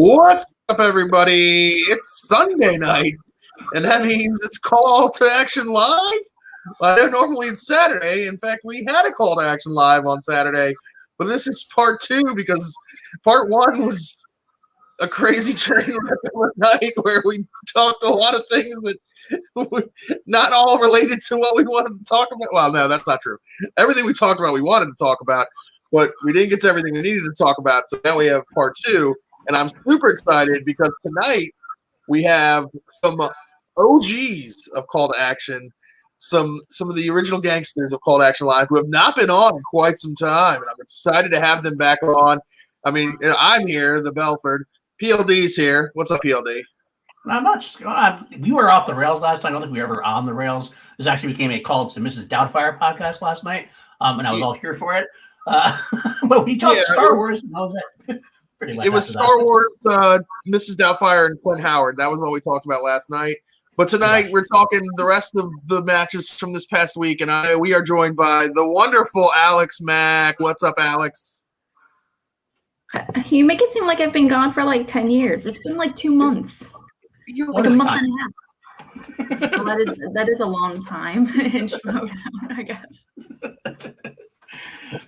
What's up, everybody? It's Sunday night, and that means it's Call to Action Live. I know normally it's Saturday. In fact, we had a Call to Action Live on Saturday, but this is part two because part one was a crazy train wreck of a night where we talked a lot of things that not all related to what we wanted to talk about. Well, no, that's not true. Everything we talked about, we wanted to talk about, but we didn't get to everything we needed to talk about. So now we have part two. And I'm super excited because tonight we have some OGs of Call to Action, some of the original gangsters of Call to Action Live who have not been on in quite some time. And I'm excited to have them back on. I mean, I'm here, the Belford. PLD's here. What's up, PLD? Not much. We were off the rails last night. I don't think we were ever on the rails. This actually became a Call to Mrs. Doubtfire podcast last night, and I was all here for it. But we talked Star Wars, and that was it. It was Star Wars, Mrs. Doubtfire, and Clint Howard. That was all we talked about last night. But tonight we're talking the rest of the matches from this past week, and we are joined by the wonderful Alex Mack. What's up, Alex? You make it seem like I've been gone for like 10 years. It's been like 2 months. Like a month and a half. Well, that is a long time in Schmodown, I guess.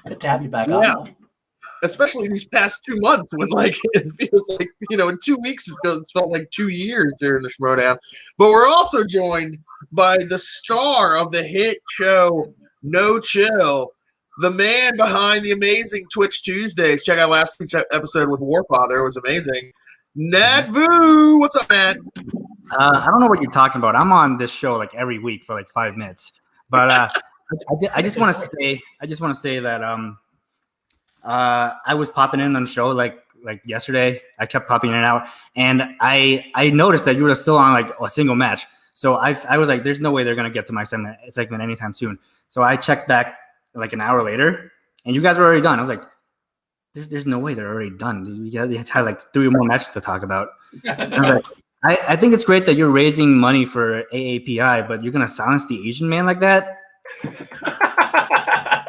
Good to have you back on. Especially these past 2 months when it feels like, in 2 weeks it's felt like 2 years here in the Schmodown. But we're also joined by the star of the hit show No Chill, the man behind the amazing Twitch Tuesdays. Check out last week's episode with Warfather. It was amazing. Nat Vu. What's up, Nat? I don't know what you're talking about. I'm on this show like every week for like 5 minutes. But I just want to say that I was popping in on the show like yesterday. I kept popping in and out, and I noticed that you were still on like a single match. So I was like, there's no way they're gonna get to my segment anytime soon. So I checked back like an hour later, and you guys were already done. I was like, there's no way they're already done. You had like 3 more matches to talk about. I think it's great that you're raising money for AAPI, but you're gonna silence the Asian man like that.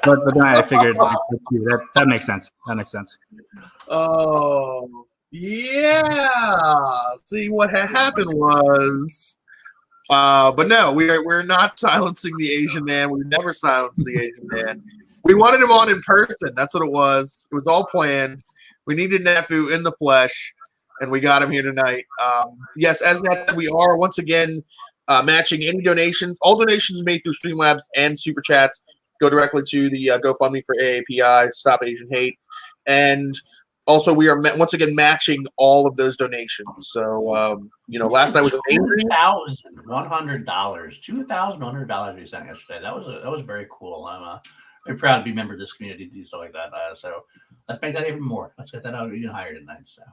But then I figured that makes sense. That makes sense. Oh yeah. See, what had happened was, but no, we're not silencing the Asian man. We never silenced the Asian man. We wanted him on in person. That's what it was. It was all planned. We needed Nafu in the flesh, and we got him here tonight. Yes, as Nat said, we are once again matching any donations. All donations made through Streamlabs and Super Chats go directly to the GoFundMe for AAPI, Stop Asian Hate. And also we are once again matching all of those donations. So, last night was $2,100. $2,100 we sent yesterday. That was very cool. I'm very proud to be a member of this community to do stuff like that. So let's make that even more. Let's get that out even higher tonight. So.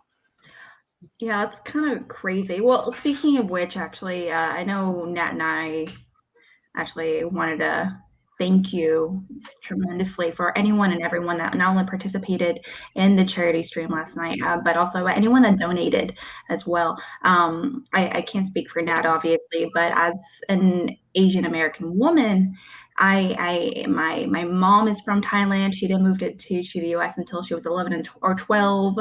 Yeah, it's kind of crazy. Well, speaking of which, actually, I know Nat and I actually wanted to thank you tremendously for anyone and everyone that not only participated in the charity stream last night, but also anyone that donated as well. I can't speak for Nat, obviously, but as an Asian American woman, my mom is from Thailand. She didn't move to the U.S. until she was 11 or 12.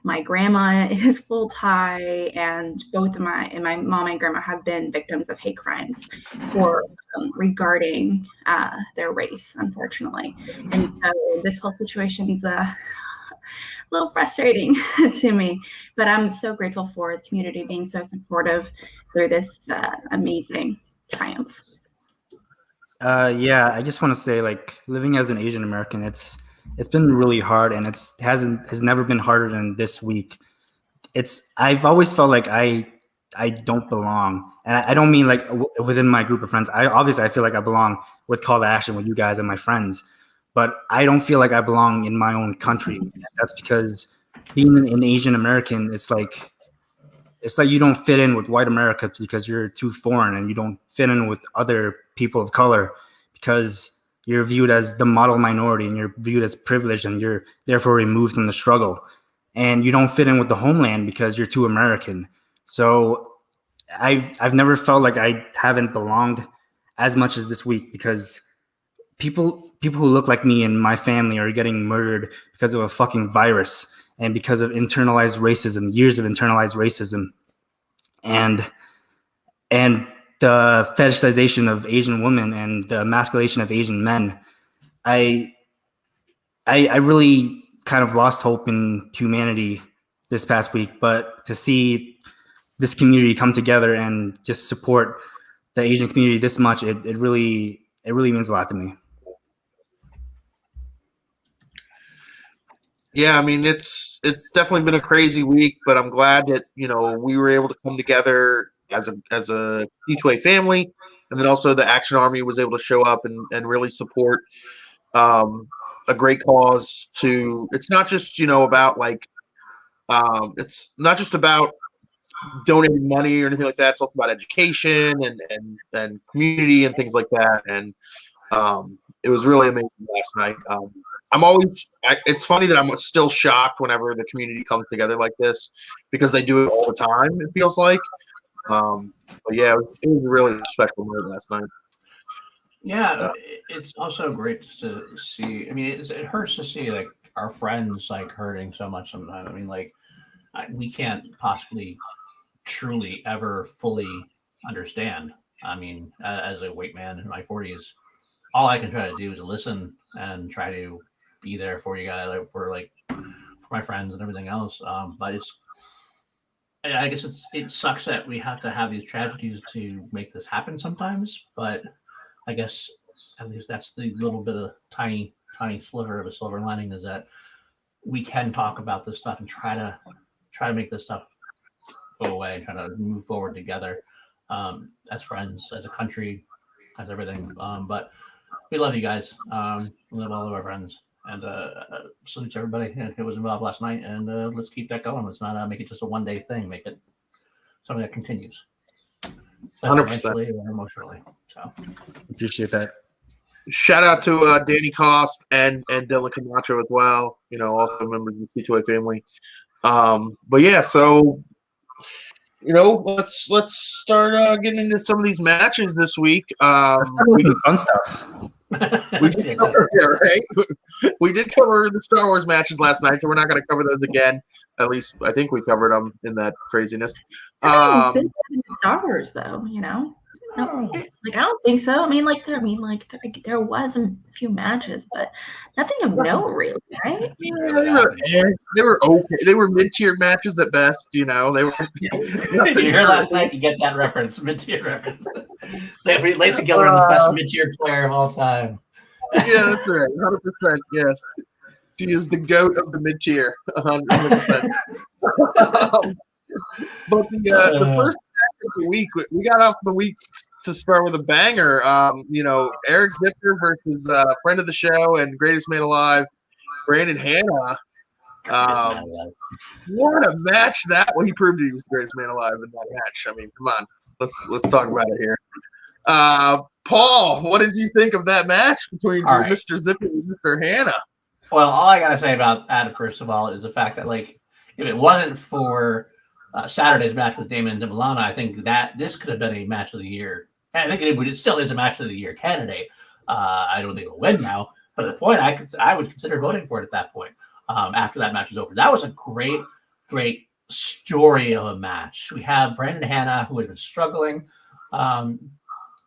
My grandma is full Thai, and both of my mom and grandma have been victims of hate crimes regarding their race, unfortunately. And so this whole situation is a little frustrating to me, but I'm so grateful for the community being so supportive through this amazing triumph. I just want to say, like, living as an Asian American, it's been really hard, and has never been harder than this week. I've always felt like I don't belong, and I don't mean like within my group of friends. I feel like I belong with Call to Action with you guys and my friends, but I don't feel like I belong in my own country. That's because being an Asian American, it's like you don't fit in with white America because you're too foreign, and you don't fit in with other people of color because you're viewed as the model minority, and you're viewed as privileged, and you're therefore removed from the struggle. And you don't fit in with the homeland because you're too American. So I've never felt like I haven't belonged as much as this week, because people who look like me and my family are getting murdered because of a fucking virus. and because of internalized racism, years of internalized racism, and the fetishization of Asian women and the emasculation of Asian men, I really kind of lost hope in humanity this past week. But to see this community come together and just support the Asian community this much, it really means a lot to me. Yeah, I mean, it's definitely been a crazy week, but I'm glad that, we were able to come together as a C2A family, and then also the Action Army was able to show up and really support a great cause. It's not just, about it's not just about donating money or anything like that. It's also about education and community and things like that. And it was really amazing last night. It's funny that I'm still shocked whenever the community comes together like this, because they do it all the time, it feels like. But yeah, it was a really special night last night. Yeah, it's also great to see. I mean, it hurts to see like our friends like hurting so much sometimes. I mean, like we can't possibly truly ever fully understand. I mean, as a white man in my 40s, all I can try to do is listen and try to be there for you guys, for my friends and everything else. But I guess it sucks that we have to have these tragedies to make this happen sometimes. But I guess at least that's the little bit of tiny sliver of a silver lining, is that we can talk about this stuff and try to make this stuff go away, try to move forward together, as friends, as a country, as everything. But we love you guys. We love all of our friends, and salute to everybody who was involved last night. And let's keep that going. Let's not make it just a one-day thing. Make it something that continues, 100%. financially or emotionally. So Appreciate that. Shout out to Danny Cost and Dylan Camacho as well. Also members of the C2A family. But yeah, so let's start getting into some of these matches this week. We do fun stuff. We did cover, we did cover the Star Wars matches last night, so we're not going to cover those again. At least I think we covered them in that craziness. Star Wars, though, No, I don't think so. I mean, there was a few matches, but nothing of note, really, right? Yeah, they were okay. They were mid-tier matches at best. They were. Did you hear last night? You get that reference, mid-tier reference. Lacey Gilder, the best mid-tier player of all time. Yeah, that's right. 100%. Yes, she is the GOAT of the mid-tier. 100%. But the first match of the week, we got off the week to start with a banger. Eric Zipper versus friend of the show and greatest man alive, Brandon Hanna. What a match that! Well, he proved he was the greatest man alive in that match. I mean, come on, let's talk about it here. Paul, what did you think of that match between Mr. Zipper and Mr. Hanna? Well, all I gotta say about that, first of all, is the fact that if it wasn't for Saturday's match with Damon and Milana, I think that this could have been a match of the year. And I think it still is a match of the year candidate. I don't think it'll win now, but at the point I would consider voting for it at that point. After that match was over, that was a great story of a match. We have Brandon Hanna, who has been struggling.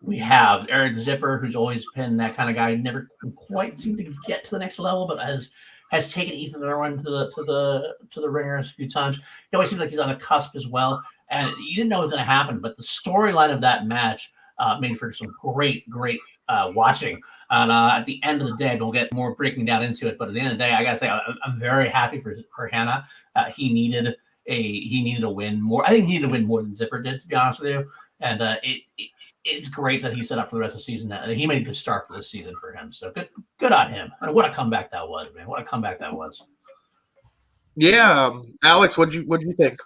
We have Eric Zipper, who's always been that kind of guy, never quite seemed to get to the next level, but has taken Ethan Irwin to the ringers a few times. He always seems like he's on a cusp as well. And you didn't know what was going to happen, but the storyline of that match made for some great watching. And at the end of the day, we'll get more breaking down into it. But at the end of the day, I gotta say, I'm very happy for Hanna. He needed a win more. I think he needed to win more than Zipper did, to be honest with you. And it's great that he's set up for the rest of the season. He made a good start for this season for him. So good on him. I mean, what a comeback that was, man! What a comeback that was. Yeah, Alex, what'd you think?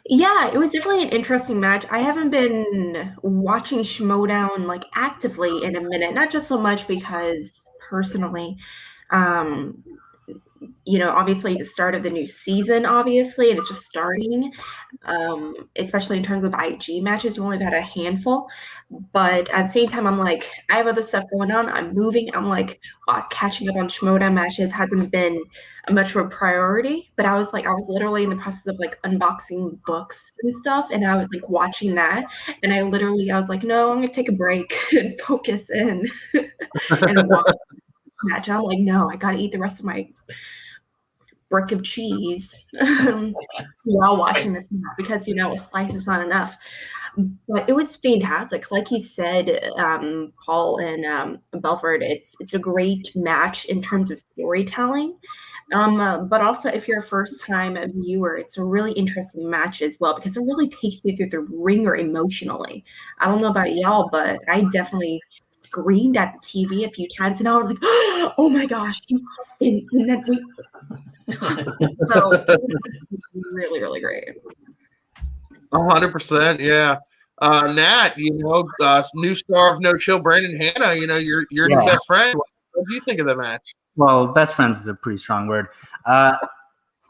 Yeah, it was definitely an interesting match. I haven't been watching Schmoedown actively in a minute, not just so much because personally, obviously the start of the new season, obviously, and it's just starting. Especially in terms of IG matches, we only had a handful. But at the same time, I'm like, I have other stuff going on. I'm moving. I'm like, catching up on Schmoedown matches hasn't been much of a priority. But I was literally in the process of like unboxing books and stuff, and I was like watching that, and I was like, no, I'm gonna take a break and focus in and watch the match. And I'm like, no, I gotta eat the rest of my brick of cheese while watching this match because a slice is not enough. But it was fantastic, like you said, Paul and Belford. It's a great match in terms of storytelling, but also if you're a first-time viewer, it's a really interesting match as well because it really takes you through the ringer emotionally. I don't know about y'all, but I definitely screamed at the TV a few times, and I was like, "Oh my gosh!" And then so really, really great. 100%, yeah. Nat, new star of No Chill, Brandon Hanna. Your new best friend. What do you think of the match? Well, best friends is a pretty strong word. I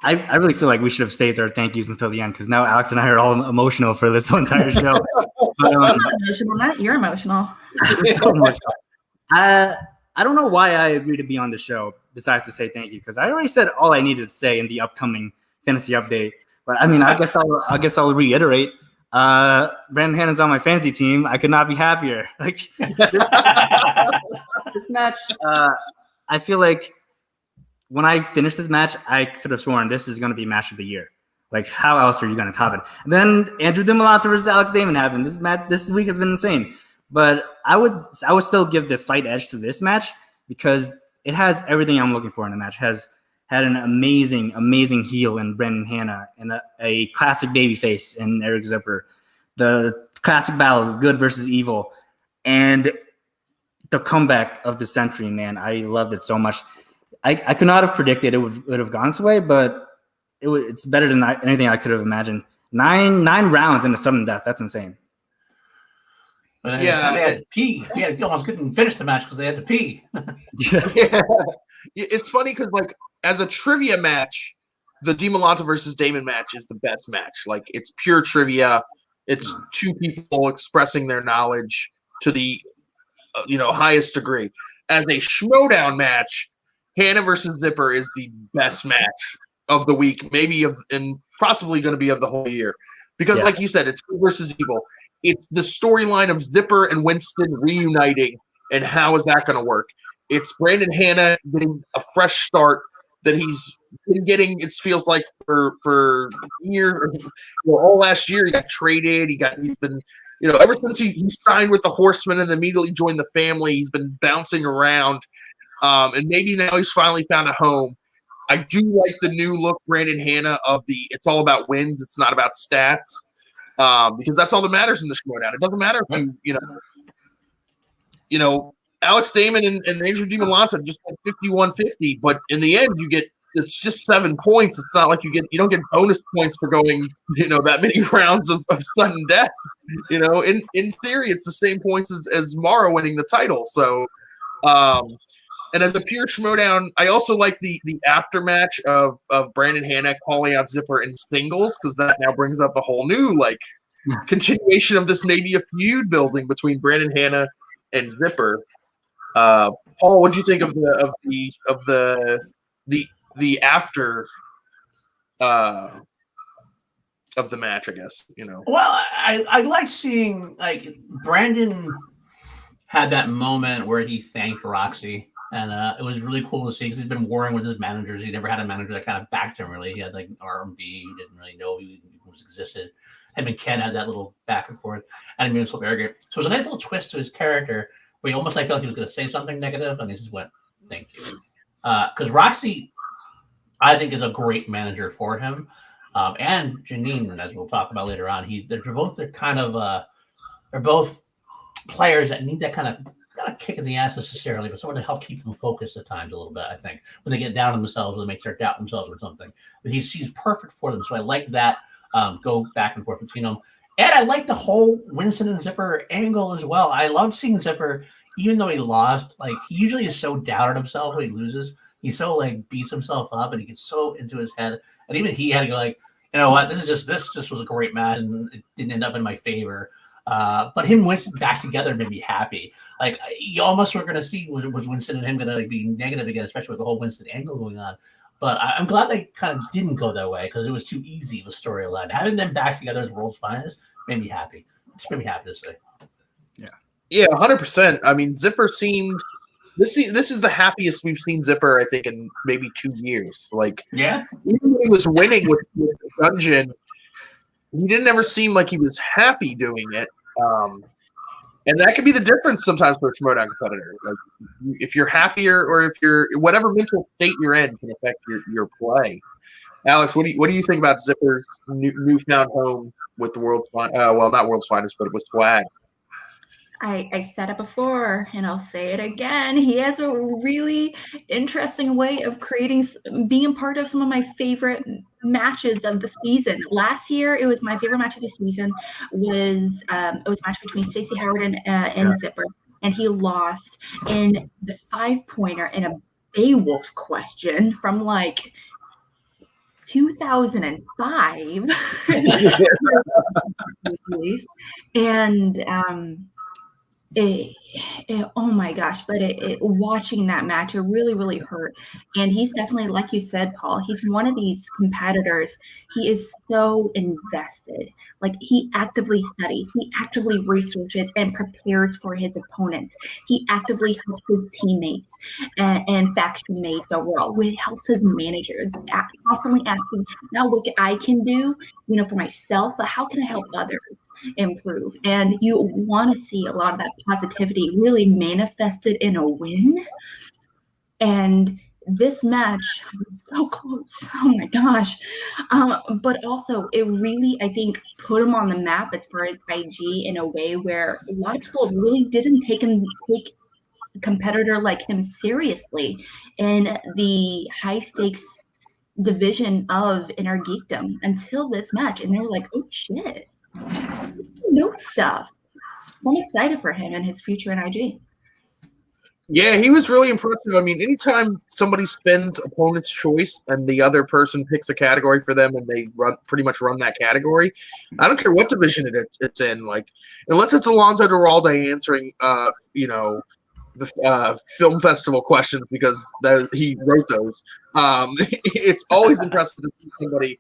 really feel like we should have saved our thank yous until the end because now Alex and I are all emotional for this whole entire show. I'm not emotional, Matt. You're emotional. So emotional. I don't know why I agreed to be on the show besides to say thank you because I already said all I needed to say in the upcoming fantasy update. But I mean, I guess I'll reiterate. Brandon Hanna's on my fantasy team. I could not be happier. Like this match, I feel like when I finish this match, I could have sworn this is going to be match of the year. Like, how else are you going to top it? And then Andrew DiMolanta versus Alex Damon happened. This week has been insane. But I would still give the slight edge to this match because it has everything I'm looking for in the match. It has had an amazing, amazing heel in Brandon Hanna and a classic babyface in Eric Zipper. The classic battle of good versus evil. And the comeback of the century, man. I loved it so much. I could not have predicted it would have gone this way, but it's better than anything I could have imagined. Nine rounds in a sudden death. That's insane. Yeah, they had to pee. They almost couldn't finish the match because they had to pee. Yeah. It's funny because, like, as a trivia match, the DiMolanta versus Damon match is the best match. Like, it's pure trivia. It's two people expressing their knowledge to the highest degree. As a Schmoedown match, Hanna versus Zipper is the best match of the week, and possibly going to be of the whole year. Because, like you said, it's good versus evil. It's the storyline of Zipper and Winston reuniting, and how is that going to work? It's Brandon Hanna getting a fresh start that he's been getting, it feels like, for years. All last year, he got traded. He's been, ever since he signed with the Horsemen and immediately joined the family, he's been bouncing around. And maybe now he's finally found a home. I do like the new look, Brandon Hanna, of the it's all about wins. It's not about stats. Because that's all that matters in the Schmoedown. It doesn't matter if Alex Damon and Andrew DiMolanta just went 51-50, but in the end it's just 7 points. It's not like you don't get bonus points for going that many rounds of sudden death. In theory it's the same points as Mara winning the title. So and as a pure Schmoedown, I also like the aftermatch of Brandon Hanna calling out Zipper in singles because that now brings up a whole new continuation of this, maybe a feud building between Brandon Hanna and Zipper. Paul, what do you think of the after of the match? I guess Well, I like seeing Brandon had that moment where he thanked Roxy. And it was really cool to see because he's been warring with his managers. He never had a manager that kind of backed him, really. He had R&B. He didn't really know he existed. Him and Ken had that little back and forth. And he made him so arrogant. So it was a nice little twist to his character where he almost felt like he was going to say something negative, and he just went, thank you. Because Roxy, I think, is a great manager for him. And Janine, as we'll talk about later on, they're both players that need that kind of not a kick in the ass necessarily, but someone to help keep them focused at times a little bit, I think, when they get down on themselves or they may start doubting themselves or something. But he's perfect for them. So I like that go back and forth between them. And I like the whole Winston and Zipper angle as well. I love seeing Zipper, even though he lost, he usually is so down on himself when he loses. He so like beats himself up and he gets so into his head. And even he had to go like, you know what, this just was a great match and it didn't end up in my favor. But him and Winston back together made me happy. Like you almost were gonna see was Winston and him gonna like be negative again, especially with the whole Winston angle going on. But I'm glad they kind of didn't go that way because it was too easy of a storyline. Having them back together as world's finest made me happy. Just made me happy to say. Yeah, 100%. I mean, Zipper seemed this is the happiest we've seen Zipper, I think, in maybe 2 years. Like, yeah, even when he was winning with the dungeon, he didn't ever seem like he was happy doing it. And that could be the difference sometimes for a Schmoedown competitor. Like, if you're happier or if you're whatever mental state you're in can affect your play. Alex, what do you think about Zipper's newfound home with the world's well, not world's finest, but with swag? I said it before and I'll say it again. He has a really interesting way of being a part of some of my favorite matches of the season. Last year, it was my favorite match of the season was it was a match between Stacey Howard and Zipper, and he lost in the 5-pointer in a Beowulf question from like 2005 and oh my gosh, but watching that match, it really hurt. And he's definitely, like you said, Paul, he's one of these competitors. He is so invested. Like, he actively studies, he actively researches and prepares for his opponents. He actively helps his teammates and faction mates overall. It helps his managers, constantly asking not what I can do, for myself, but how can I help others improve? And you want to see a lot of that positivity really manifested in a win. And this match was so close. Oh my gosh. But also it really, I think, put him on the map as far as IG in a way where a lot of people really didn't take a competitor like him seriously in the high stakes division of Inner Geekdom until this match. And they were like, oh shit, no stuff. So I'm excited for him and his future in IG. Yeah, he was really impressive. I mean, anytime somebody spins opponent's choice and the other person picks a category for them and they pretty much run that category, I don't care what division it's in. Like, unless it's Alonzo Duralde answering, the film festival questions because he wrote those. It's always impressive to see somebody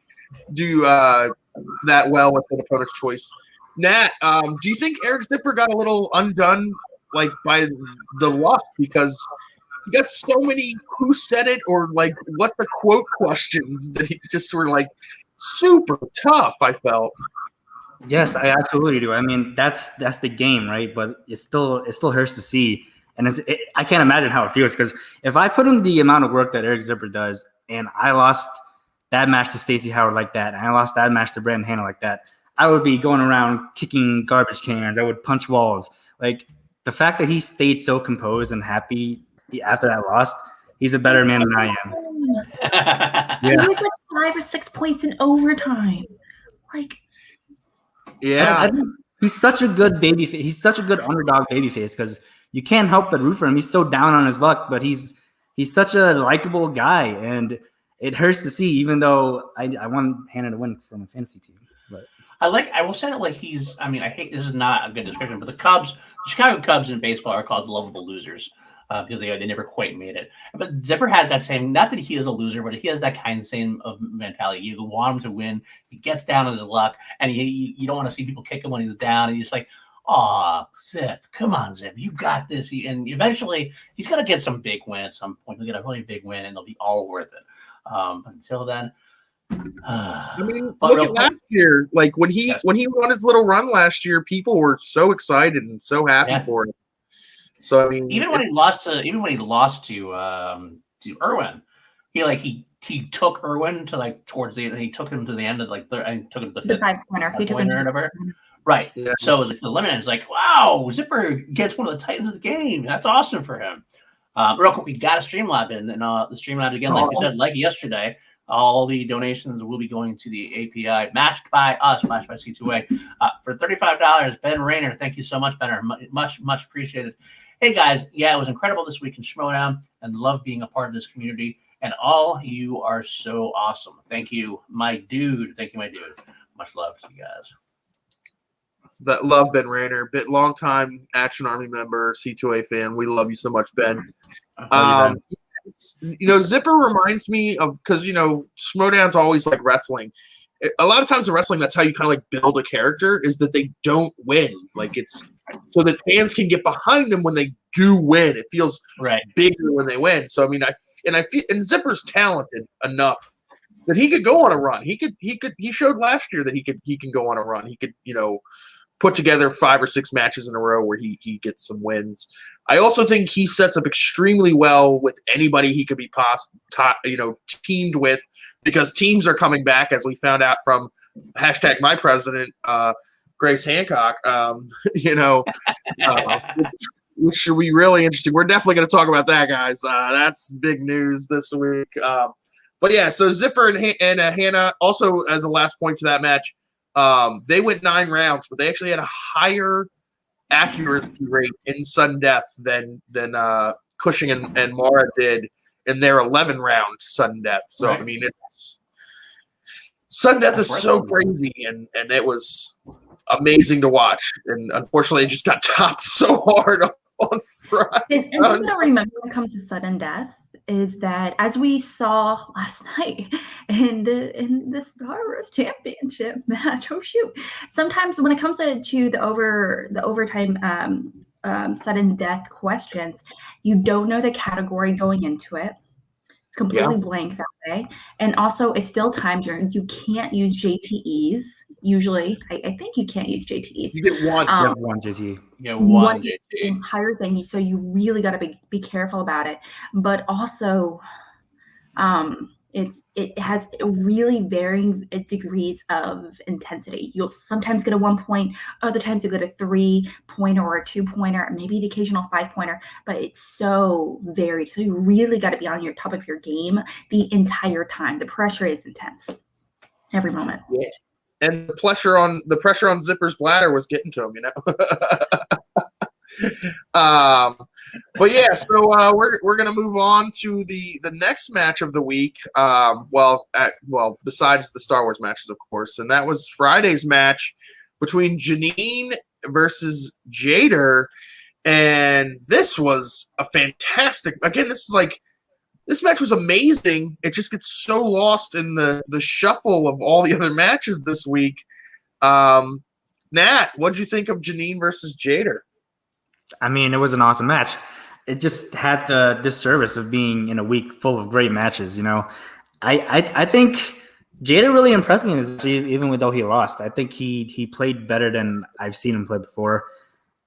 do that well with an opponent's choice. Nat, do you think Eric Zipper got a little undone like by the luck because he got so many who said it or like what the quote questions that he just were like super tough, I felt. Yes, I absolutely do. I mean, that's the game, right? But it still hurts to see. And I can't imagine how it feels because if I put in the amount of work that Eric Zipper does and I lost that match to Stacey Howard like that and I lost that match to Brandon Hanna like that, I would be going around kicking garbage cans. I would punch walls. Like, the fact that he stayed so composed and happy after that loss, he's a better man than I am. Yeah. He was like 5 or 6 points in overtime. Like, yeah. I think he's such a good babyface. He's such a good underdog babyface because you can't help but root for him. He's so down on his luck, but he's such a likable guy, and it hurts to see. Even though I want Hannah to win from a fantasy team, but I will say that like he's. I mean, I hate this is not a good description, but the Chicago Cubs in baseball are called the lovable losers because they never quite made it. But Zipper has that same. Not that he is a loser, but he has that kind of same of mentality. You want him to win. He gets down on his luck, and you don't want to see people kick him when he's down. And you're just like, oh, Zip, come on, Zip, you got this. And eventually, he's going to get some big win at some point. He'll get a really big win, and they'll be all worth it. Until then. I mean, look at last year. Like when he won his little run last year, people were so excited and so happy for him. So I mean, even when he lost to Irwin, he took Irwin to like towards the end. He took him to the end of like and took him to the 5-pointer. He took him to right. Yeah. So it was like the limit. It's like, wow, Zipper gets one of the titans of the game. That's awesome for him. Real quick, we got a Streamlab in, and the Streamlab again, like we said, like yesterday. All the donations will be going to the API, matched by us, matched by C2A. For $35, Ben Rayner. Thank you so much, Ben. Much appreciated. Hey guys, yeah, it was incredible this week in Schmodown, and love being a part of this community. And all you are so awesome. Thank you, my dude. Thank you, my dude. Much love to you guys. That love Ben Rayner, long time Action Army member, C2A fan. We love you so much, Ben. Zipper reminds me of, because Schmodown's always like wrestling. A lot of times in wrestling, that's how you kind of like build a character, is that they don't win. Like, it's so that fans can get behind them when they do win. It feels bigger when they win. So I mean, I feel Zipper's talented enough that he could go on a run. He showed last year that he can go on a run. He could put together 5 or 6 matches in a row where he gets some wins. I also think he sets up extremely well with anybody he could be teamed with, because teams are coming back, as we found out from #MyPresident, Grace Hancock. Which should be really interesting. We're definitely going to talk about that, guys. That's big news this week. But yeah, so Zipper and Hannah, also as a last point to that match, they went 9 rounds, but they actually had a higher accuracy rate in sudden death than Cushing and Mara did in their 11-round sudden death. So I mean, sudden death is so crazy, and it was amazing to watch. And unfortunately, it just got topped so hard on Friday. And something to remember when it comes to sudden death is that, as we saw last night in the Star Wars Championship match, sometimes when it comes to the overtime sudden death questions, you don't know the category going into it. It's completely blank that way. And also, it's still timed. You can't use JTEs. Usually, I think you can't use JTEs. You get one. You have one JTE. Yeah, one JTE. The entire thing. So you really got to be careful about it. But also, it has really varying degrees of intensity. You'll sometimes get a 1 point, other times you get a 3-pointer or a 2-pointer, maybe the occasional 5-pointer, but it's so varied. So you really got to be on your top of your game the entire time. The pressure is intense every moment. Yeah. And the pressure on Zipper's bladder was getting to him, But yeah, so we're gonna move on to the next match of the week. Besides the Star Wars matches, of course, and that was Friday's match between Janine versus Jader, and this was a fantastic. Again, this match was amazing. It just gets so lost in the shuffle of all the other matches this week. Nat, what'd you think of Janine versus Jader? I mean, it was an awesome match. It just had the disservice of being in a week full of great matches. I think Jader really impressed me in this match, even though he lost. I think he played better than I've seen him play before.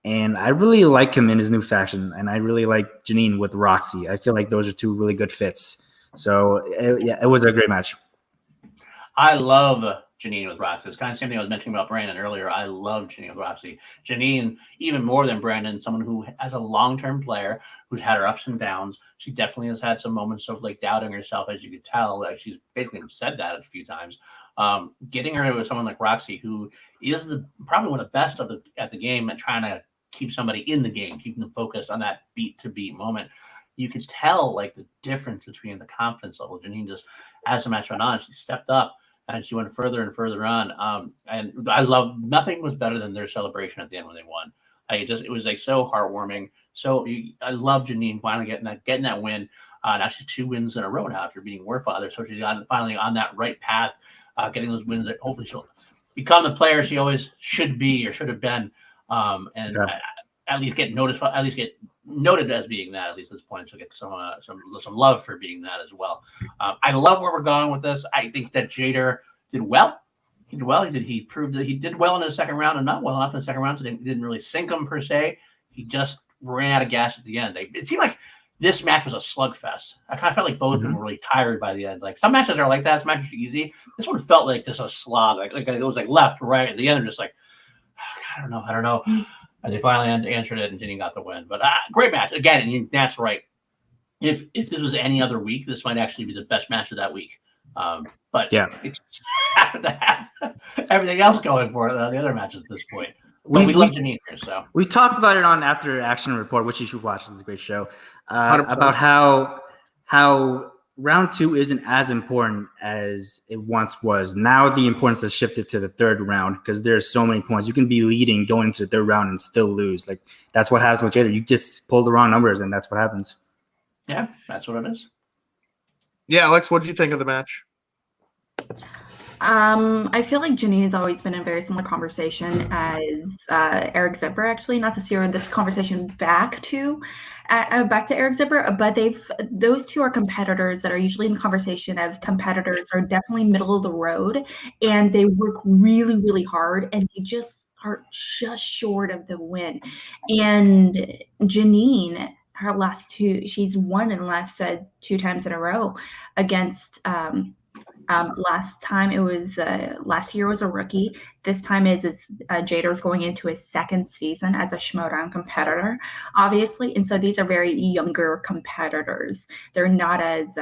And I really like him in his new faction, and I really like Janine with Roxy. I feel like those are 2 really good fits. So, it was a great match. I love Janine with Roxy. It's kind of the same thing I was mentioning about Brandon earlier. I love Janine with Roxy. Janine, even more than Brandon, someone who, as a long-term player, who's had her ups and downs. She definitely has had some moments of like doubting herself, as you could tell. Like, she's basically said that a few times. Getting her with someone like Roxy, who is probably one of the best at the game at trying to keep somebody in the game, keeping them focused on that beat-to-beat moment. You could tell like the difference between the confidence level. Janine, just as the match went on, she stepped up and she went further and further on. And I love, nothing was better than their celebration at the end when they won. It was like so heartwarming. I love Janine finally getting that win. Now she's 2 wins in a row now after being Warfather. So she's finally on that right path, getting those wins that hopefully she'll become the player she always should be or should have been. At least get noticed, at least get noted as being that. At least at this point, she'll get some love for being that as well. I love where we're going with this. I think that Jader did well. He proved that he did well in the second round and not well enough in the second round. So he didn't really sink him per se. He just ran out of gas at the end. It seemed like this match was a slugfest. I kind of felt like both of them were really tired by the end. Like, some matches are like that. This match was easy. This one felt like just a slog. Like it was like left, right. At the end, just like, I don't know. And they finally answered it, and Janine got the win. But great match. Again, and that's right. If this was any other week, this might actually be the best match of that week. But it just happened to have everything else going for it, the other matches at this point. we love Janine here, so we talked about it on After Action Report, which you should watch. It's a great show. 100%. About how round 2 isn't as important as it once was. Now the importance has shifted to the third round because there's so many points. You can be leading going into the third round and still lose. Like that's what happens with Jader. You just pull the wrong numbers, and that's what happens. Yeah, that's what it is. Yeah, Alex, what did you think of the match? I feel like Janine has always been in a very similar conversation as Eric Zipper, actually, not to steer this conversation back to Eric Zipper, but those two are competitors that are usually in the conversation of competitors are definitely middle of the road, and they work really, really hard, and they just are just short of the win. And Janine, her last two, she's won in the last 2 times in a row against last time it was last year was a rookie. This time is Jader's going into his second season as a Schmoedown competitor, obviously, and so these are very younger competitors. They're not as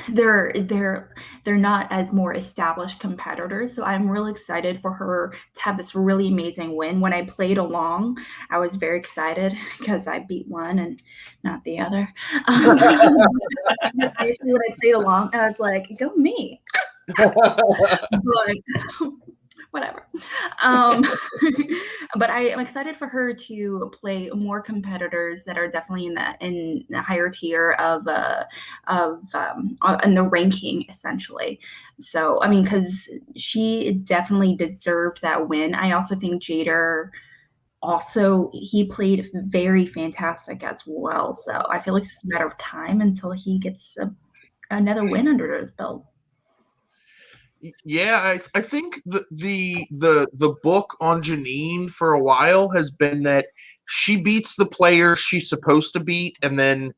they're not as more established competitors. So I'm really excited for her to have this really amazing win. When I played along, I was very excited because I beat one and not the other. Actually, when I played along, I was like, go me. But whatever. But I am excited for her to play more competitors that are definitely in the higher tier of in the ranking, essentially. So I mean, because she definitely deserved that win. I also think Jader he played very fantastic as well. So I feel like it's just a matter of time until he gets another win under his belt. Yeah, I think the book on Janine for a while has been that she beats the players she's supposed to beat and then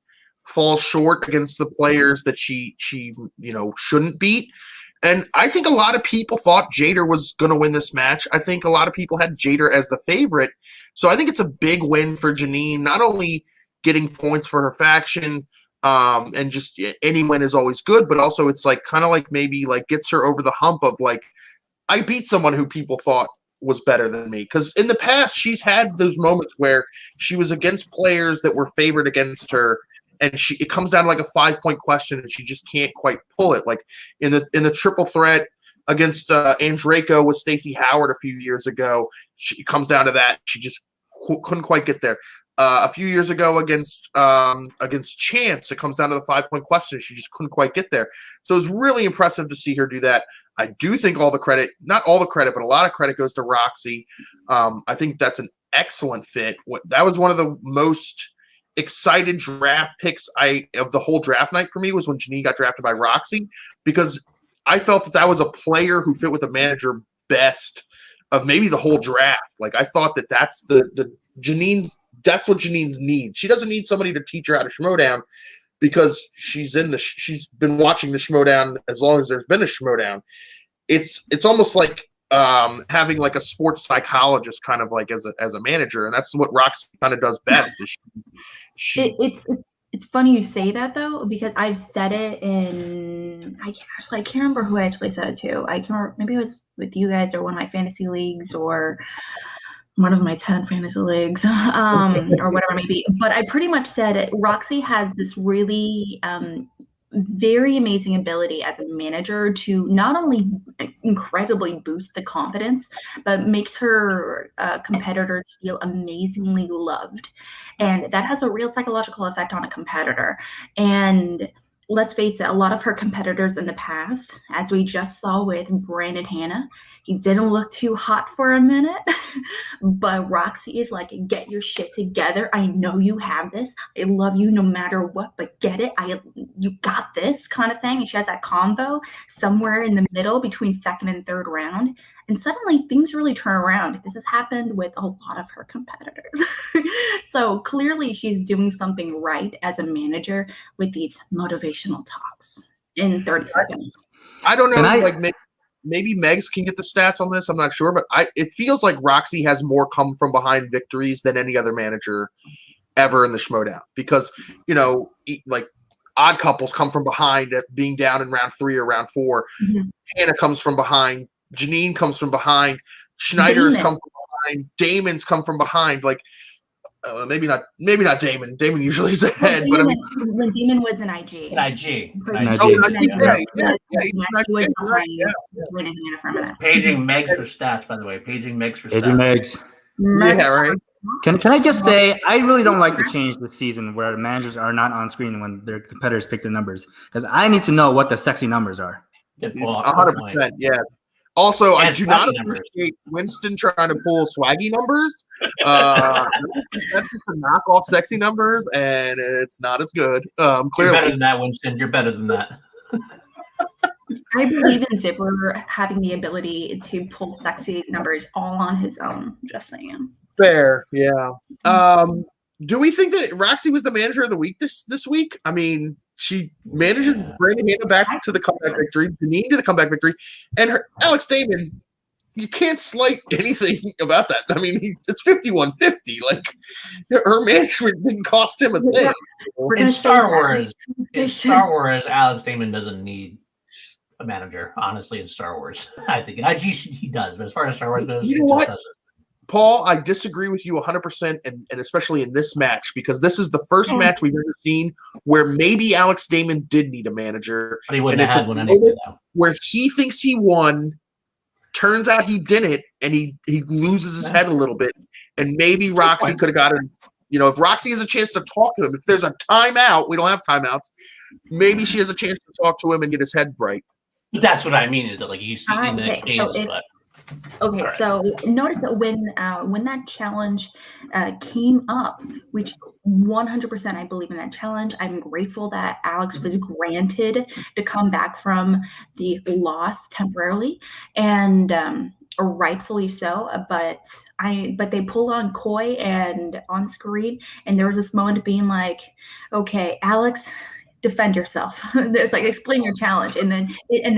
falls short against the players that she shouldn't beat. And I think a lot of people thought Jader was going to win this match. I think a lot of people had Jader as the favorite. So I think it's a big win for Janine, not only getting points for her faction, and just any win is always good, but also it's like kind of like maybe like gets her over the hump of like, I beat someone who people thought was better than me. Because in the past, she's had those moments where she was against players that were favored against her, and it comes down to like a 5-point question, and she just can't quite pull it. Like in the triple threat against Andreyko with Stacey Howard a few years ago, it comes down to that. She just couldn't quite get there. A few years ago against Chance, it comes down to the 5-point question. She just couldn't quite get there. So it was really impressive to see her do that. I do think not all the credit, but a lot of credit goes to Roxy. I think that's an excellent fit. That was one of the most excited draft picks of the whole draft night for me was when Janine got drafted by Roxy, because I felt that was a player who fit with the manager best of maybe the whole draft. Like I thought that's the Janine. That's what Janine needs. She doesn't need somebody to teach her how to Schmoedown because she's been watching the Schmoedown as long as there's been a Schmoedown. It's almost like having like a sports psychologist kind of like as a manager, and that's what Roxy kind of does best. It's funny you say that though, because I've said it in I can't remember who I actually said it to. I can't remember, maybe it was with you guys or one of my fantasy leagues or one of my 10 fantasy leagues, or whatever it may be. But I pretty much said Roxy has this really very amazing ability as a manager to not only incredibly boost the confidence, but makes her competitors feel amazingly loved. And that has a real psychological effect on a competitor. And let's face it, a lot of her competitors in the past, as we just saw with Brandon Hanna, he didn't look too hot for a minute, but Roxy is like, get your shit together. I know you have this. I love you no matter what, but get it. You got this kind of thing. And she has that combo somewhere in the middle between second and third round. And suddenly things really turn around. This has happened with a lot of her competitors. So clearly she's doing something right as a manager with these motivational talks in 30 seconds. I don't know, maybe Megs can get the stats on this. I'm not sure, but it feels like Roxy has more come from behind victories than any other manager ever in the Schmoedown, because like odd couples come from behind at being down in round 3 or round 4. Mm-hmm. Hannah comes from behind Janine comes from behind. Schneider's Damon. come from behind. Damon's come from behind. Like maybe not Damon. Damon usually is ahead, but I mean when Damon was in IG. In IG. Paging Megs for stats, by the way. Paging Megs for Paging stats. Megs. Yeah, right. Can I just say, I really don't like the change this season where managers are not on screen when their competitors pick their numbers, because I need to know what the sexy numbers are. 100%, yeah. Also, I do not appreciate Winston trying to pull swaggy numbers. That's just a knockoff sexy numbers, and it's not as good. Clearly. You're better than that, Winston. You're better than that. I believe in Zipper having the ability to pull sexy numbers all on his own. Just saying. Fair, yeah. Do we think that Roxy was the manager of the week this week? I mean, she manages to bring Hannah back to the comeback victory, Janine to the comeback victory, and Alex Damon. You can't slight anything about that. I mean, it's 51-50. Like her management didn't cost him a thing. In Star Wars, Alex Damon doesn't need a manager. Honestly, in Star Wars, I think in IG he does, but as far as Star Wars goes, you know what? Paul, I disagree with you 100%, and especially in this match, because this is the first match we've ever seen where maybe Alex Damon did need a manager. But he wouldn't have had one anyway, though. Where he thinks he won, turns out he didn't, and he loses his head a little bit. And maybe Roxy could have gotten, if Roxy has a chance to talk to him, if there's a timeout, we don't have timeouts, maybe she has a chance to talk to him and get his head right. But that's what I mean, is that like you see in the case, but. Okay, so notice that when that challenge came up, which 100% I believe in that challenge, I'm grateful that Alex was granted to come back from the loss temporarily, and rightfully so. But they pulled on Coy and on screen, and there was this moment of being like, okay, Alex, defend yourself. It's like, explain your challenge. And then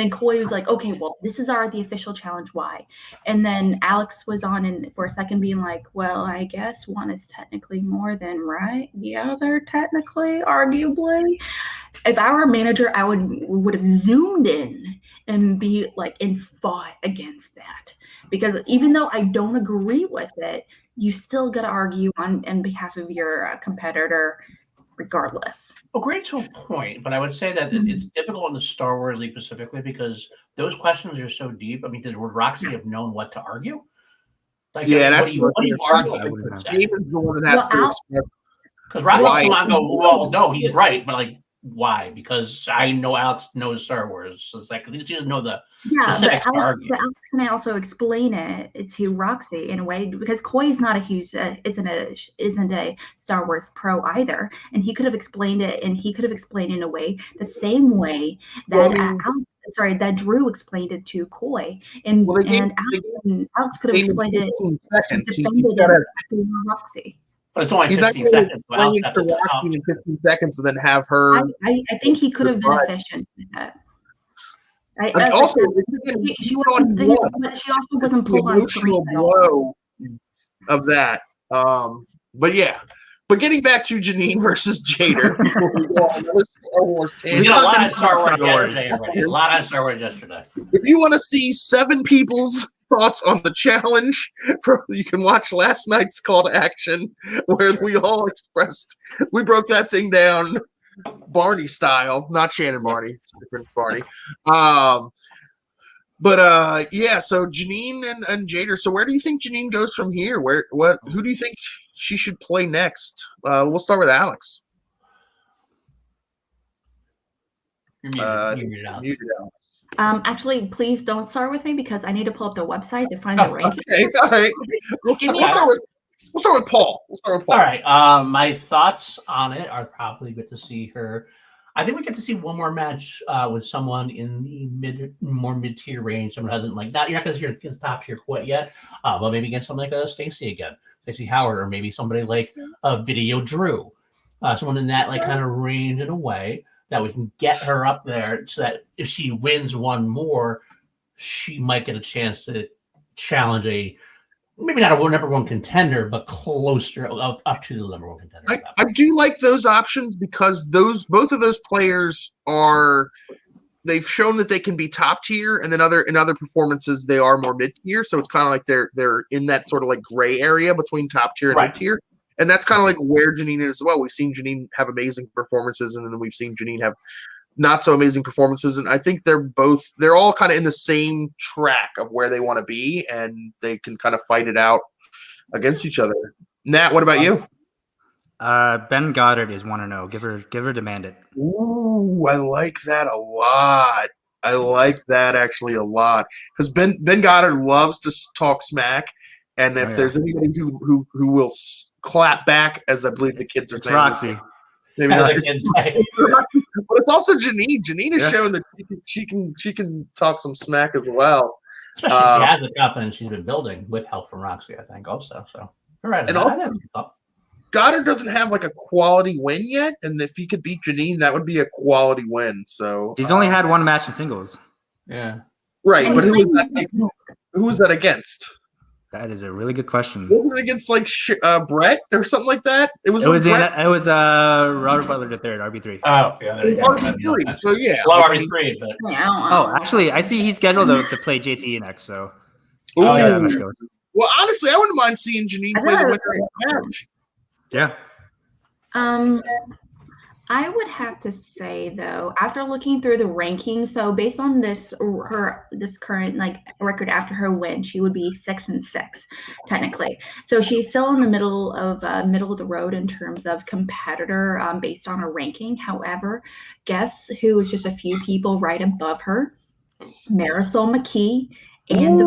Coy was like, okay, well, this is the official challenge. Why? And then Alex was on and for a second being like, well, I guess one is technically more than the other technically, arguably. If I were a manager, I would have zoomed in and be like, and fought against that. Because even though I don't agree with it, you still got to argue on behalf of your competitor regardless. Agreed to a point, but I would say that it's difficult in the Star Wars League specifically because those questions are so deep. I mean, would Roxy have known what to argue? Like, that's what do you argue? Damon's the one that has to express. Because Roxy come on and go, well, no, he's right, but like, why? Because I know Alex knows Star Wars. So it's like she doesn't know the specifics to argue. But Alex can also explain it to Roxy in a way, because Coy is not isn't a Star Wars pro either, and he could have explained it, and he could have explained it in a way the same way that that Drew explained it to Coy, and Alex could have explained it and defended it Roxy. But it's only 15 seconds. Well, to Roxy in 15 seconds and then have her. I think he could have been efficient with that. She wasn't pulled on screen at all. Of that. But getting back to Janine versus Jader. We did a lot of Star Wars yesterday already. A lot of Star Wars yesterday. If you want to see 7 people's thoughts on the challenge, you can watch last night's call to action where we all expressed, we broke that thing down Barney style, not Shannon Barney, it's a different Barney. So Janine and Jader. So where do you think Janine goes from here? Who do you think she should play next? We'll start with Alex. You're muted, Alex. Actually, please don't start with me because I need to pull up the website to find the ranking. Okay, all right. We'll start with Paul. All right. My thoughts on it are probably good to see her. I think we get to see one more match with someone in the more mid-tier range. Someone hasn't you're not going to see her against top tier quite yet, but maybe against someone like Stacey again, Stacey Howard, or maybe somebody like Video Drew, someone in that kind of range in a way that we can get her up there so that if she wins one more, she might get a chance to challenge maybe not a number one contender, but closer up to the number one contender. I do like those options because both of those players are they've shown that they can be top tier, and then in other performances they are more mid tier. So it's kind of like they're in that sort of like gray area between top tier and mid tier, and that's kind of like where Janine is as well. We've seen Janine have amazing performances, and then we've seen Janine have not so amazing performances, and I think they're all kind of in the same track of where they want to be, and they can kind of fight it out against each other. Nat, what about you? Ben Goddard is 1-0. Give her Demand It. Ooh, I like that a lot. I like that actually a lot because Ben Goddard loves to talk smack, and if there's anybody who will clap back, as I believe the kids are saying, Roxy. Maybe not. But it's also Janine. Janine is showing that she can talk some smack as well. Especially she has the confidence she's been building with help from Roxy, I think, also. So all right. And also, Goddard doesn't have like a quality win yet, and if he could beat Janine, that would be a quality win. So he's only had one match in singles. Yeah. Right, but who was that against? That is a really good question. Wasn't it against like Brett or something like that? It was Robert Butler III, RB3. Oh, yeah, there you go. RB3. So yeah, well, RB3, but actually, I see he's scheduled to play JT next. So well, honestly, I wouldn't mind seeing Janine play the winner of that match. Yeah. I would have to say though, after looking through the rankings, so based on this current like record after her win, she would be 6-6 technically. So she's still in the middle of the road in terms of competitor based on her ranking. However, guess who is just a few people right above her? Marisol McKee and the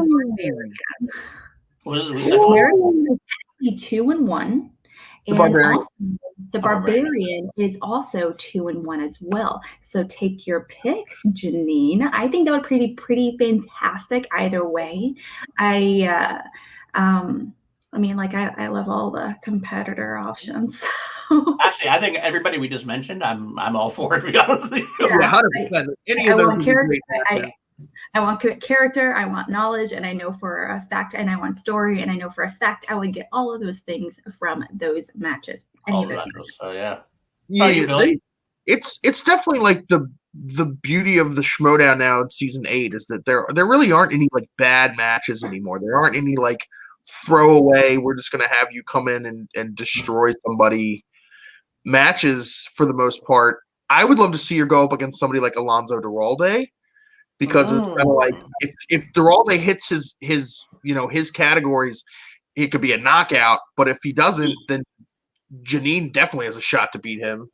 Barbarian. Marisol is 2-1. And also, the Barbarian is also 2-1 as well. So take your pick, Janine. I think that would be pretty fantastic either way. I love all the competitor options. Actually, I think everybody we just mentioned, I'm all for it. To be honest with you. Yeah, 100%. Any of those. I want character, I want knowledge, and I know for a fact, and I want story, and I know for a fact I would get all of those things from those matches. So yeah. It's definitely like the beauty of the Schmodown now in season 8 is that there really aren't any like bad matches anymore. There aren't any like throwaway, we're just gonna have you come in and destroy somebody matches for the most part. I would love to see her go up against somebody like Alonso Duralde. Because it's kind of like if Duralde hits his categories, it could be a knockout. But if he doesn't, then Janine definitely has a shot to beat him.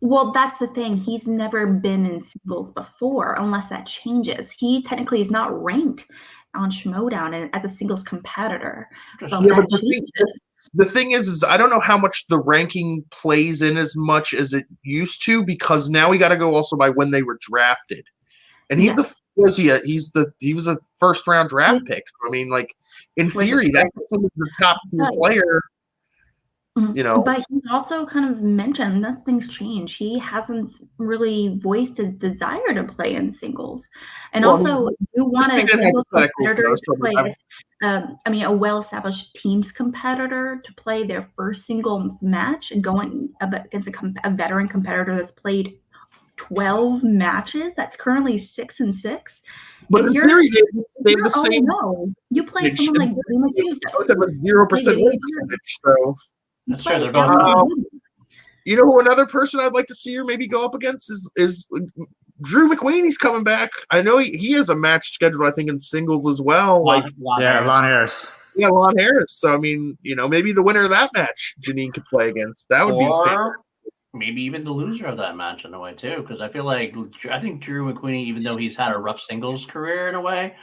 Well, that's the thing. He's never been in singles before, unless that changes. He technically is not ranked on Schmodown as a singles competitor. So yeah, but the thing is I don't know how much the ranking plays in as much as it used to, because now we got to go also by when they were drafted. And he was a first round draft pick. So, I mean, like in theory, that puts him as the top tier player. You know, but he also kind of mentioned as things change, he hasn't really voiced a desire to play in singles, and also you want a singles competitor to play. A well-established teams competitor to play their first singles match, and going against a veteran competitor that's played 12 matches. That's currently 6-6. But in theory, they have the same. No, you play someone like Bibiani too. Both have a 0% win percentage. So that's true. They're both. You know who another person I'd like to see her maybe go up against is Drew McQueen. He's coming back. I know he has a match scheduled, I think, in singles as well. Lon Harris. Yeah, Lon Harris. So I mean, maybe the winner of that match Janine could play against. That would be fantastic. Maybe even the loser of that match in a way too, because I think Drew McQueen, even though he's had a rough singles career in a way,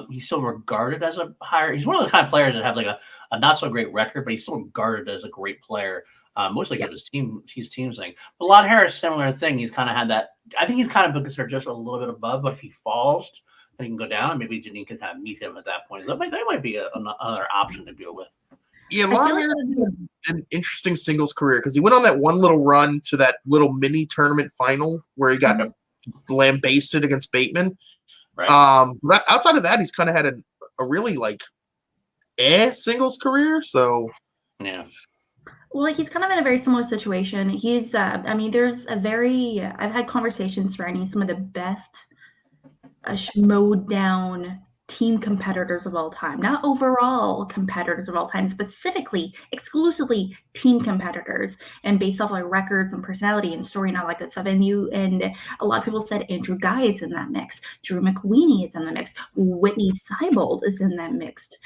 he's still regarded as a higher. He's one of those kind of players that have like a not so great record, but he's still regarded as a great player, mostly because his team thing. But Lon Harris, similar thing. He's kind of had that. I think he's kind of been considered just a little bit above, but if he falls, then he can go down, and maybe Janine can kind of meet him at that point. That might be another option to deal with. Yeah, Lon Harris had an interesting singles career because he went on that one little run to that little mini tournament final where he got lambasted against Bateman. Right. But outside of that, he's kind of had a really singles career. So yeah. Well, he's kind of in a very similar situation. He's, I mean, I've had conversations surrounding some of the best mowed down team competitors of all time, not overall competitors of all time, specifically, exclusively team competitors, and based off like records and personality and story and all that good stuff. And a lot of people said Andrew Guy is in that mix, Drew McWeeny is in the mix, Whitney Seibold is in that mixed.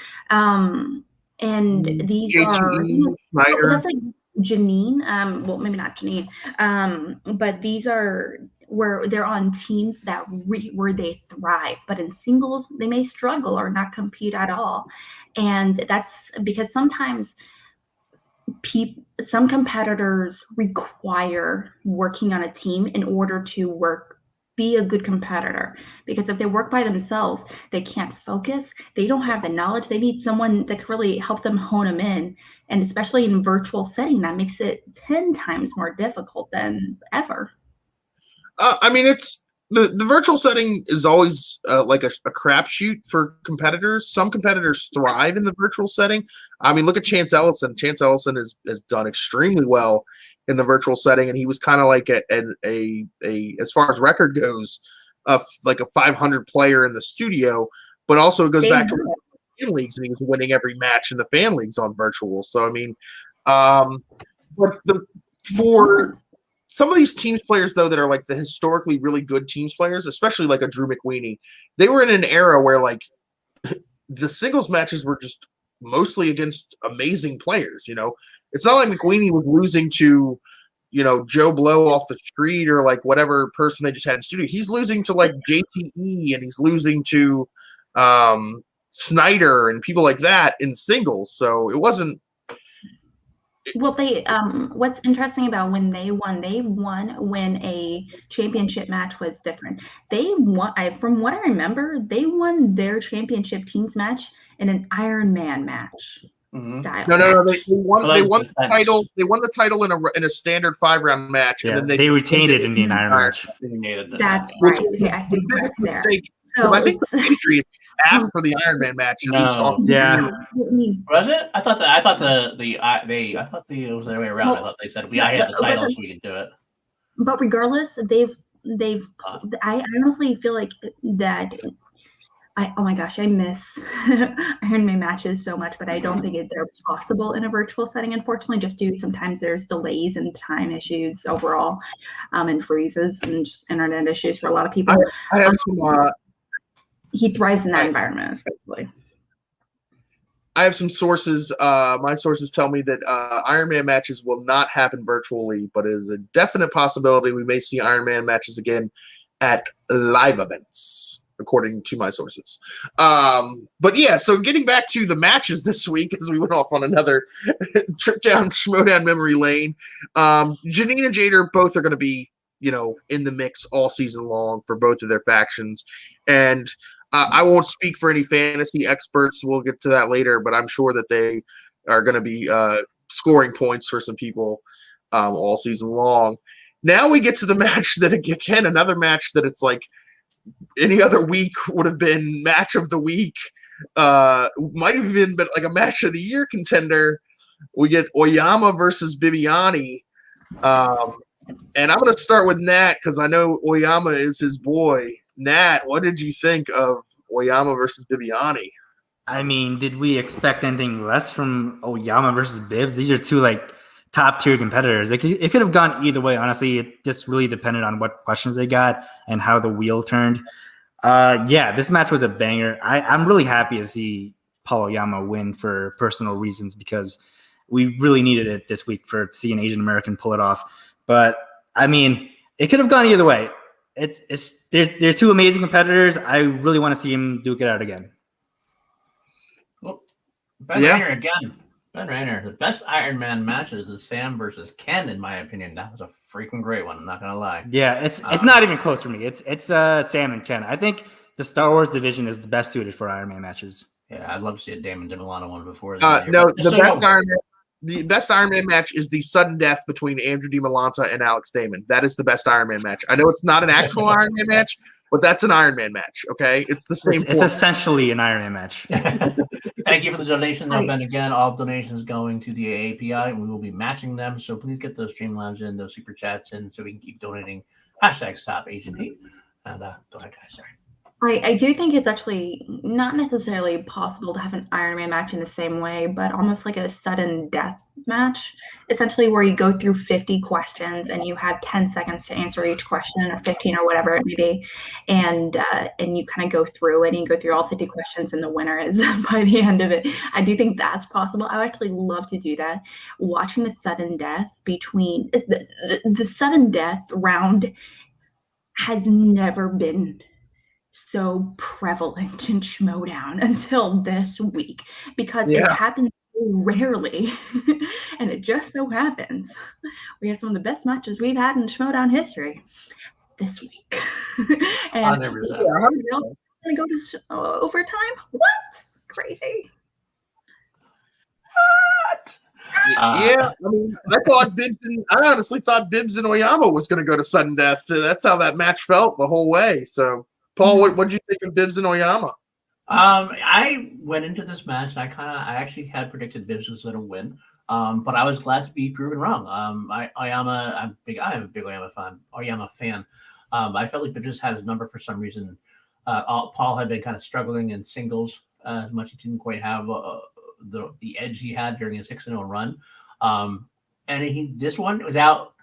And these are that's like Janine. Well, maybe not Janine. But these are where they're on teams that where they thrive, but in singles they may struggle or not compete at all. And that's because sometimes some competitors require working on a team in order to be a good competitor, because if they work by themselves, they can't focus, they don't have the knowledge, they need someone that can really help them hone them in. And especially in a virtual setting, that makes it 10 times more difficult than ever. I mean, it's the virtual setting is always like a crapshoot for competitors. Some competitors thrive in the virtual setting. I mean, look at Chance Ellison. Chance Ellison has done extremely well in the virtual setting, and he was kind of like a as far as record goes, like a 500 player in the studio, but also it goes back to fan leagues, and he was winning every match in the fan leagues on virtual. So I mean, for some of these teams players though that are like the historically really good teams players, especially like a Drew McWeeny, they were in an era where like the singles matches were just mostly against amazing players. You know, it's not like McWeeny was losing to, you know, Joe Blow off the street or like whatever person they just had in studio. He's losing to like JTE, and he's losing to Snyder and people like that in singles. So it wasn't. Well, they what's interesting about when they won when a championship match was different. They won, from what I remember, they won their championship teams match in an Iron Man match style. No. They won the title. They won the title in a standard 5-round match, yeah, and then they retained it in the Iron match. That's right. Okay, I see that there. So I think the Patriots asked for the Iron Man match. Yeah. Was it? I thought it was the other way around. I thought they said I had the title, so we can do it. But regardless, I honestly feel like that. Oh my gosh, I miss Iron Man matches so much, but I don't think they're possible in a virtual setting, unfortunately, just due to sometimes there's delays and time issues overall, and freezes and just internet issues for a lot of people. I have some. He thrives in that environment, especially. I have some sources. My sources tell me that Iron Man matches will not happen virtually, but it is a definite possibility we may see Iron Man matches again at live events, according to my sources. But yeah, so getting back to the matches this week, as we went off on another trip down Schmodown memory lane, Janine and Jader both are going to be, you know, in the mix all season long for both of their factions. And I won't speak for any fantasy experts. We'll get to that later, but I'm sure that they are going to be scoring points for some people all season long. Now we get to the match that, again, another match that it's like any other week would have been match of the week. Might have even been like a match of the year contender. We get Oyama versus Bibiani. And I'm going to start with Nat because I know Oyama is his boy. Nat, what did you think of Oyama versus Bibiani? I mean, did we expect anything less from Oyama versus Bibbs? These are two like top tier competitors. It could have gone either way. Honestly, it just really depended on what questions they got and how the wheel turned. Yeah, this match was a banger. I'm really happy to see Paul Oyama win for personal reasons because we really needed it this week to see an Asian American pull it off. But I mean, it could have gone either way. They're two amazing competitors. I really want to see him duke it out again. Well, Ben Rainer, the best Iron Man matches is Sam versus Ken, in my opinion. That was a freaking great one. I'm not gonna lie. Yeah, it's not even close for me. It's Sam and Ken. I think the Star Wars division is the best suited for Iron Man matches. Yeah, I'd love to see a Damon DiMilano one before. The best Iron Man match is the sudden death between Andrew DiMolanta and Alex Damon. That is the best Iron Man match. I know it's not an actual Iron Man match, but that's an Iron Man match. Okay, it's the same. It's essentially an Iron Man match. Thank you for the donation. And again, all donations going to the AAPI, and we will be matching them. So please get those Streamlabs in, those super chats in, so we can keep donating. #StopAsianHate. And go ahead, guys. Sorry. I do think it's actually not necessarily possible to have an Iron Man match in the same way, but almost like a sudden death match, essentially where you go through 50 questions and you have 10 seconds to answer each question, or 15 or whatever it may be, and you kind of go through it and you go through all 50 questions, and the winner is by the end of it. I do think that's possible. I would actually love to do that. Watching the sudden death between the sudden death round has never been so prevalent in Schmodown until this week, because it happens so rarely, and it just so happens we have some of the best matches we've had in Schmodown history this week. And we're gonna go to overtime. What? Crazy. What? I mean, I honestly thought Bibbs and Oyama was going to go to sudden death. That's how that match felt the whole way. So, Paul, what did you think of Bibbs and Oyama? I went into this match, and I actually had predicted Bibbs was going to win, but I was glad to be proven wrong. Oyama, I'm a big Oyama fan. I felt like Bibbs had his number for some reason. Paul had been kind of struggling in singles as much. He didn't quite have the edge he had during his 6-0 run. And this one, without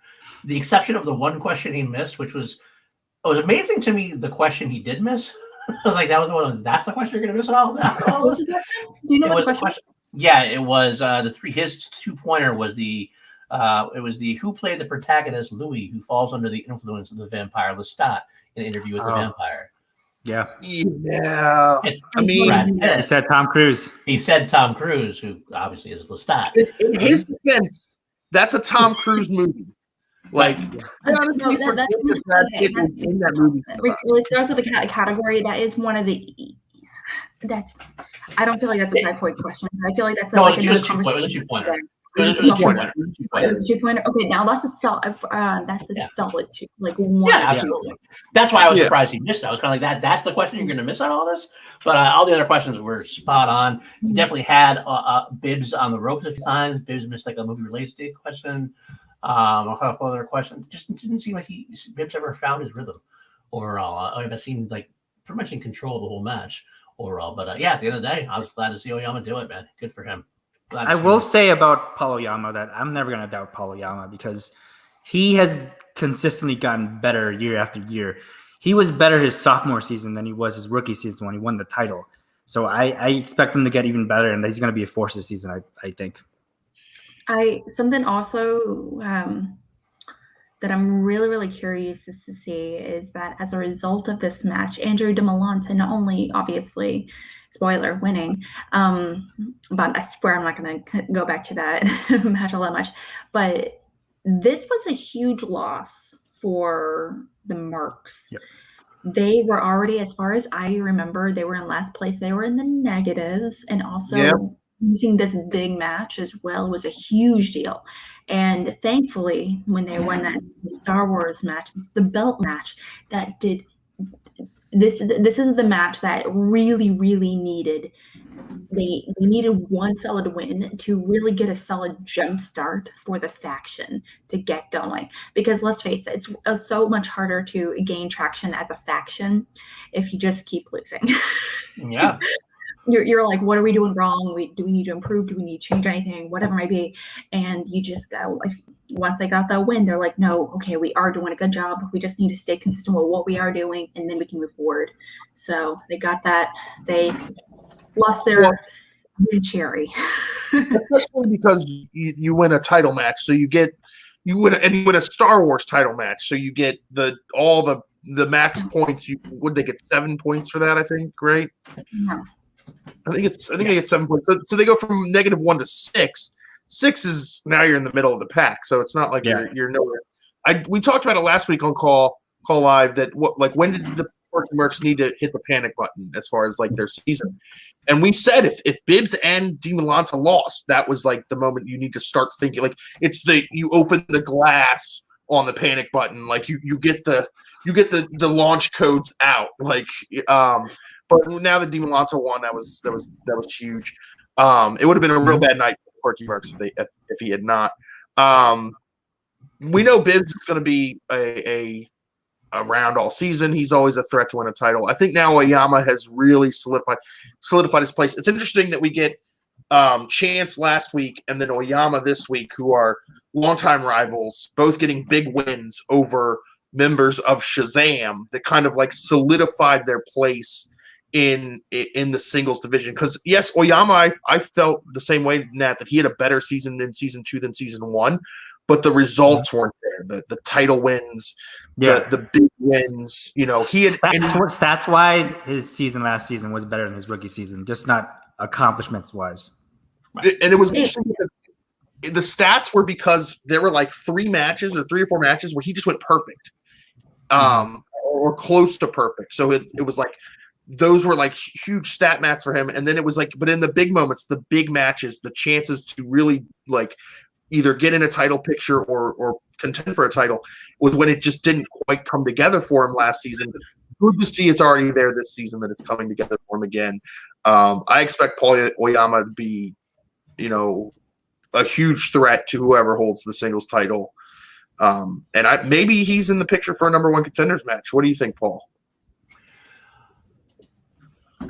the exception of the one question he missed, which was, it was amazing to me, the question he did miss. I was like, that's the question you're going to miss all this? Do you know what the question? Yeah, it was his 2-pointer was it was the who played the protagonist, Louis, who falls under the influence of the vampire Lestat in an interview with the vampire. Yeah. I mean, he said Tom Cruise. He said Tom Cruise, who obviously is Lestat. In his defense, that's a Tom Cruise movie. Like, I honestly forget that was in that movie. Regards to the category, that is one of the. I don't feel like that's a 5-point question. I feel like that's a 2-pointer. It was a 2-pointer. Okay, now that's a solid 2. Like one. Yeah, absolutely. That's why I was surprised he missed it. I was kind of like, that's the question you're going to miss on all this. But all the other questions were spot on. He definitely had Bibbs on the ropes a few times. Bibbs missed like a movie-related question. A couple other questions. Just didn't seem like Bibbs ever found his rhythm overall. It seemed like pretty much in control of the whole match overall. But at the end of the day, I was glad to see Oyama do it, man. Good for him. I will say about Paul Oyama that I'm never going to doubt Paul Oyama, because he has consistently gotten better year after year. He was better his sophomore season than he was his rookie season when he won the title. So I expect him to get even better, and he's going to be a force this season, I think. Something also that I'm really, really curious to see is that as a result of this match, Andrew DeMolante, not only obviously, spoiler, winning, but I swear I'm not going to go back to that match all that much, but this was a huge loss for the Mercs. Yep. They were already, as far as I remember, they were in last place. They were in the negatives, and also using this big match as well was a huge deal. And thankfully, when they won that Star Wars match, the belt match, that did this is the match that really, really needed. They needed one solid win to really get a solid jump start for the faction to get going. Because let's face it, it's so much harder to gain traction as a faction if you just keep losing. Yeah. You're like, what are we doing wrong? Do we need to improve? Do we need to change anything? Whatever it might be. And you just go, once they got that win, they're like, no, okay, we are doing a good job. We just need to stay consistent with what we are doing, and then we can move forward. So they got that. They lost their cherry. Especially because you win a title match. So you win a Star Wars title match. So you get all the max points. Would they get 7 points for that? I think, right? Yeah. I think they get 7 points. So they go from -1 to 6. 6 is now you're in the middle of the pack. So it's not like you're nowhere. We talked about it last week on Call Live that when did the Mercs need to hit the panic button as far as like their season? And we said if Bibbs and DeMolante lost, that was like the moment you need to start thinking, like you open the glass on the panic button, like you get the launch codes out, like But now that DiMolante won, that was huge. It would have been a real bad night for Quirky Marks if he had not. We know Bibbs is going to be around all season. He's always a threat to win a title. I think now Oyama has really solidified his place. It's interesting that we get Chance last week and then Oyama this week, who are longtime rivals, both getting big wins over members of Shazam that kind of like solidified their place in the singles division. Because yes, Oyama, I felt the same way, Nat, that he had a better season in season 2 than season 1, but the results weren't there. The title wins, the big wins. You know, he had stats wise, his season last season was better than his rookie season, just not accomplishments wise. And it was interesting because the stats were because there were like 3 or 4 matches where he just went perfect, or close to perfect. So it was like those were like huge stat mats for him. And then it was like, but in the big moments, the big matches, the chances to really like either get in a title picture or contend for a title was when it just didn't quite come together for him last season. Good to see it's already there this season, that it's coming together for him again. I expect Paul Oyama to be, you know, a huge threat to whoever holds the singles title. And maybe he's in the picture for a number 1 contenders match. What do you think, Paul?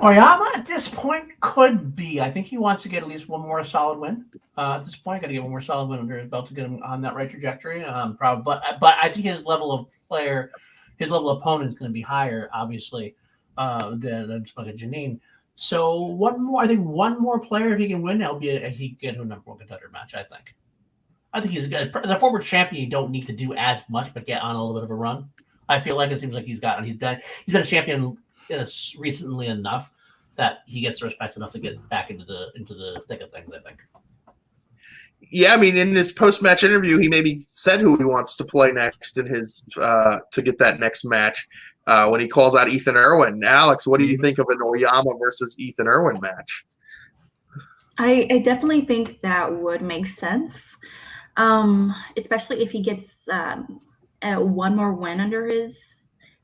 Oyama at this point could be. I think he wants to get at least one more solid win. At this point, got to get one more solid win under his belt to get him on that right trajectory. But I think his level of player, his level of opponent is going to be higher, obviously, than like a Janine. So one more player, if he can win, he can get to a number 1 contender match. I think he's good. As a former champion, you don't need to do as much, but get on a little bit of a run. I feel like it seems like he's been a champion recently enough that he gets the respect enough to get back into the thick of things, I think. Yeah, I mean, in his post-match interview, he maybe said who he wants to play next in his to get that next match when he calls out Ethan Irwin. Alex, what do you think of an Oyama versus Ethan Irwin match? I definitely think that would make sense, especially if he gets one more win under his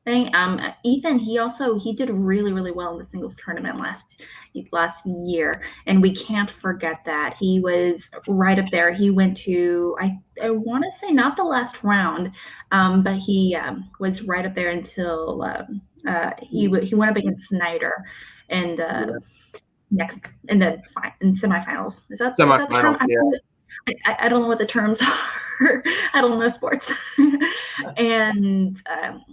thing. Ethan, he did really, really well in the singles tournament last year, and we can't forget that. He was right up there. He went to, I want to say not the last round, but he was right up there until he went up against Snyder and next in semifinals. Is that the term? Yeah. I don't know what the terms are. I don't know sports. And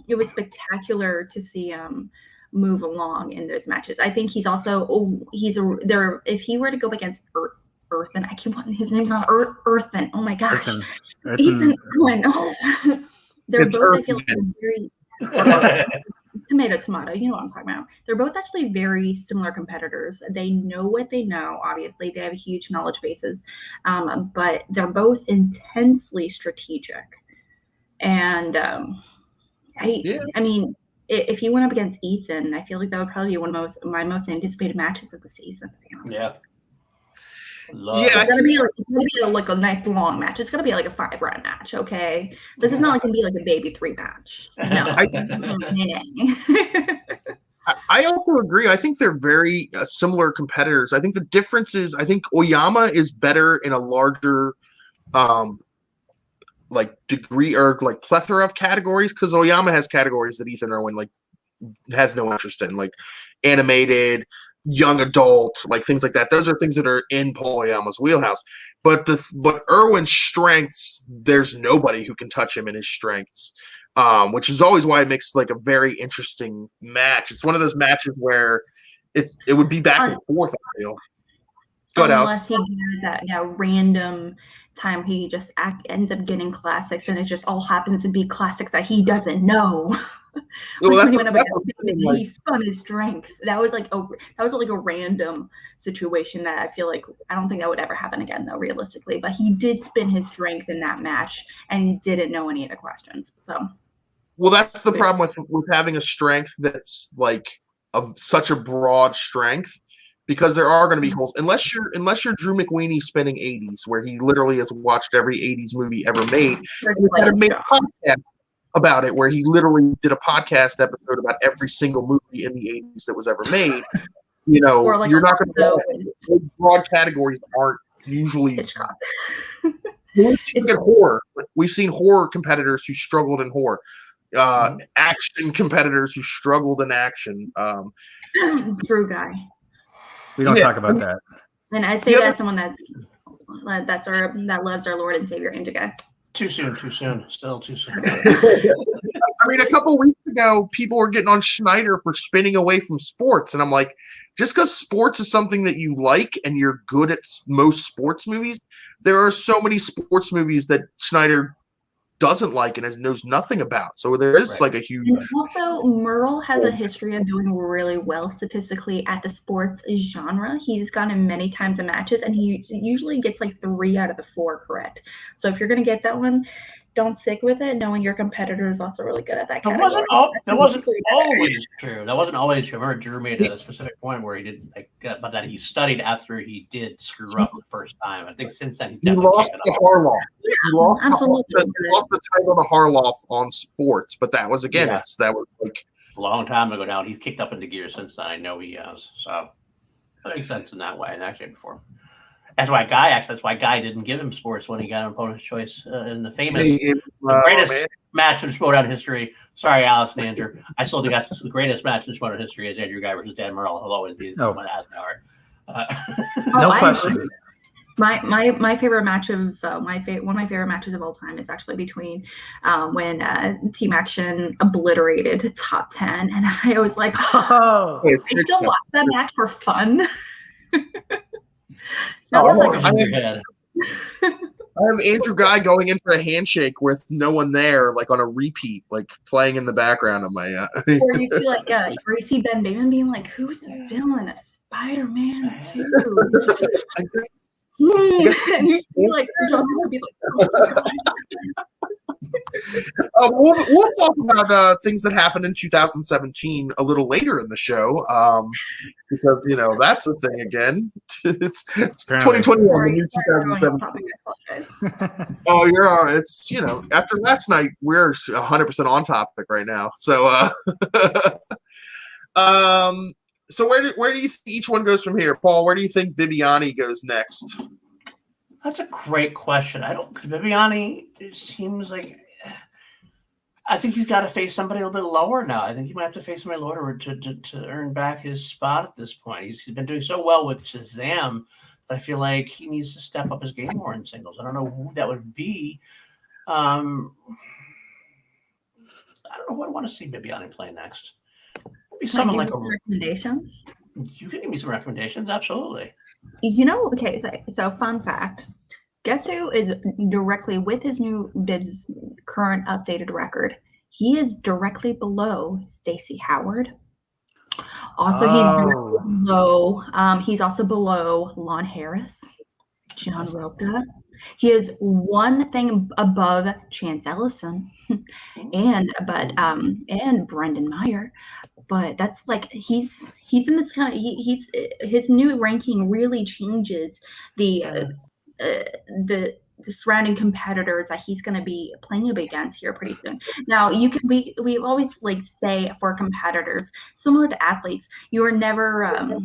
it was spectacular to see him move along in those matches. I think he's also if he were to go against Earthen, I keep wanting his name's not Earthen. Oh my gosh. Ethan Irwin. Oh. They're both, Earthen. I feel like, very tomato, you know what I'm talking about. They're both actually very similar competitors. They know what they know. Obviously, they have huge knowledge bases, but they're both intensely strategic. And I mean, if he went up against Ethan, I feel like that would probably be one of my most anticipated matches of the season, to be honest. Yeah. It's gonna be like a nice long match. It's gonna be like a 5-round match, okay? This is not gonna be like a baby 3 match. No. I also agree. I think they're very similar competitors. I think the difference is Oyama is better in a larger like degree or like plethora of categories, because Oyama has categories that Ethan Irwin like has no interest in, like animated, young adult, like things like that. Those are things that are in Paul Oyama's wheelhouse. But Irwin's strengths, there's nobody who can touch him in his strengths, which is always why it makes like a very interesting match. It's one of those matches where it would be back and forth, I feel. Go ahead, Alex. Unless he has that random time he just ends up getting classics, and it just all happens to be classics that he doesn't know. When he went up against he spun his strength. That was like a random situation that I feel like I don't think that would ever happen again, though, realistically. But he did spin his strength in that match, and he didn't know any of the questions. So, well, that's the problem with having a strength that's like of such a broad strength, because there are going to be holes unless you're Drew McWeeny spinning 80s, where he literally has watched every 80s movie ever made. about it, where he literally did a podcast episode about every single movie in the 80s that was ever made. You know, Or like you're not going to broad categories aren't usually. Hitchcock. We've seen horror. We've seen horror competitors who struggled in horror, action competitors who struggled in action. Drew guy. We don't talk about that. And I say that as someone that loves our Lord and Savior Andrew guy. Too soon. Still too soon. I mean, a couple weeks ago, people were getting on Schneider for spinning away from sports, and I'm like, just because sports is something that you like and you're good at most sports movies, there are so many sports movies that Schneider doesn't like and knows nothing about. So there is like a huge. And also, Merle has a history of doing really well statistically at the sports genre. He's gone in many times in matches, and he usually gets like 3 out of the 4 correct. So if you're going to get that one, don't stick with it, knowing your competitor is also really good at that category. That wasn't always true. That wasn't always true. I remember Drew made a specific point where he didn't but that he studied after he did screw up the first time. I think since then he lost to Harloff. Yeah, he lost absolutely. He lost the title to Harloff on sports, but that was that was like a long time ago now. He's kicked up into gear since then. I know he has. So that makes sense in that way. And actually before. That's why Guy didn't give him sports when he got an opponent's choice in the famous, the greatest match in Schmoedown history. Sorry, Alex and Andrew. I still think that's the greatest match in Schmoedown history is Andrew Guy versus Dan Merle. He'll always be one that has no question. My favorite match of one of my favorite matches of all time is actually between when Team Action obliterated Top 10, and I was like, I still watch that match for fun. I have Andrew Guy going in for a handshake with no one there, like on a repeat, like playing in the background of my. Or you see Ben Bateman being like, "Who's the villain of Spider-Man 2?" And you see like John would be like, "Oh my God." We'll talk about things that happened in 2017 a little later in the show, because that's a thing again. It's 2021, the new 2017. Oh, you're all right. It's after last night, we're 100% on topic right now. So, so where do you think each one goes from here, Paul? Where do you think Bibiani goes next? That's a great question. Bibiani, it seems like. I think he's got to face somebody a little bit lower now. I think he might have to face somebody lower to earn back his spot at this point. He's been doing so well with Shazam that I feel like he needs to step up his game more in singles. I don't know who that would be. I don't know who I want to see Bibiani play next. Maybe someone like recommendations. You can give me some recommendations, absolutely. Okay, so fun fact. Guess who is directly with his new Bib's current updated record? He is directly below Stacey Howard. Also, he's directly below. He's also below Lon Harris, John Roca. He is one thing above Chance Ellison, and Brendan Meyer. But that's like he's in this kind of his new ranking really changes the surrounding competitors that he's going to be playing up against here pretty soon. Now, we always say for competitors, similar to athletes, you are never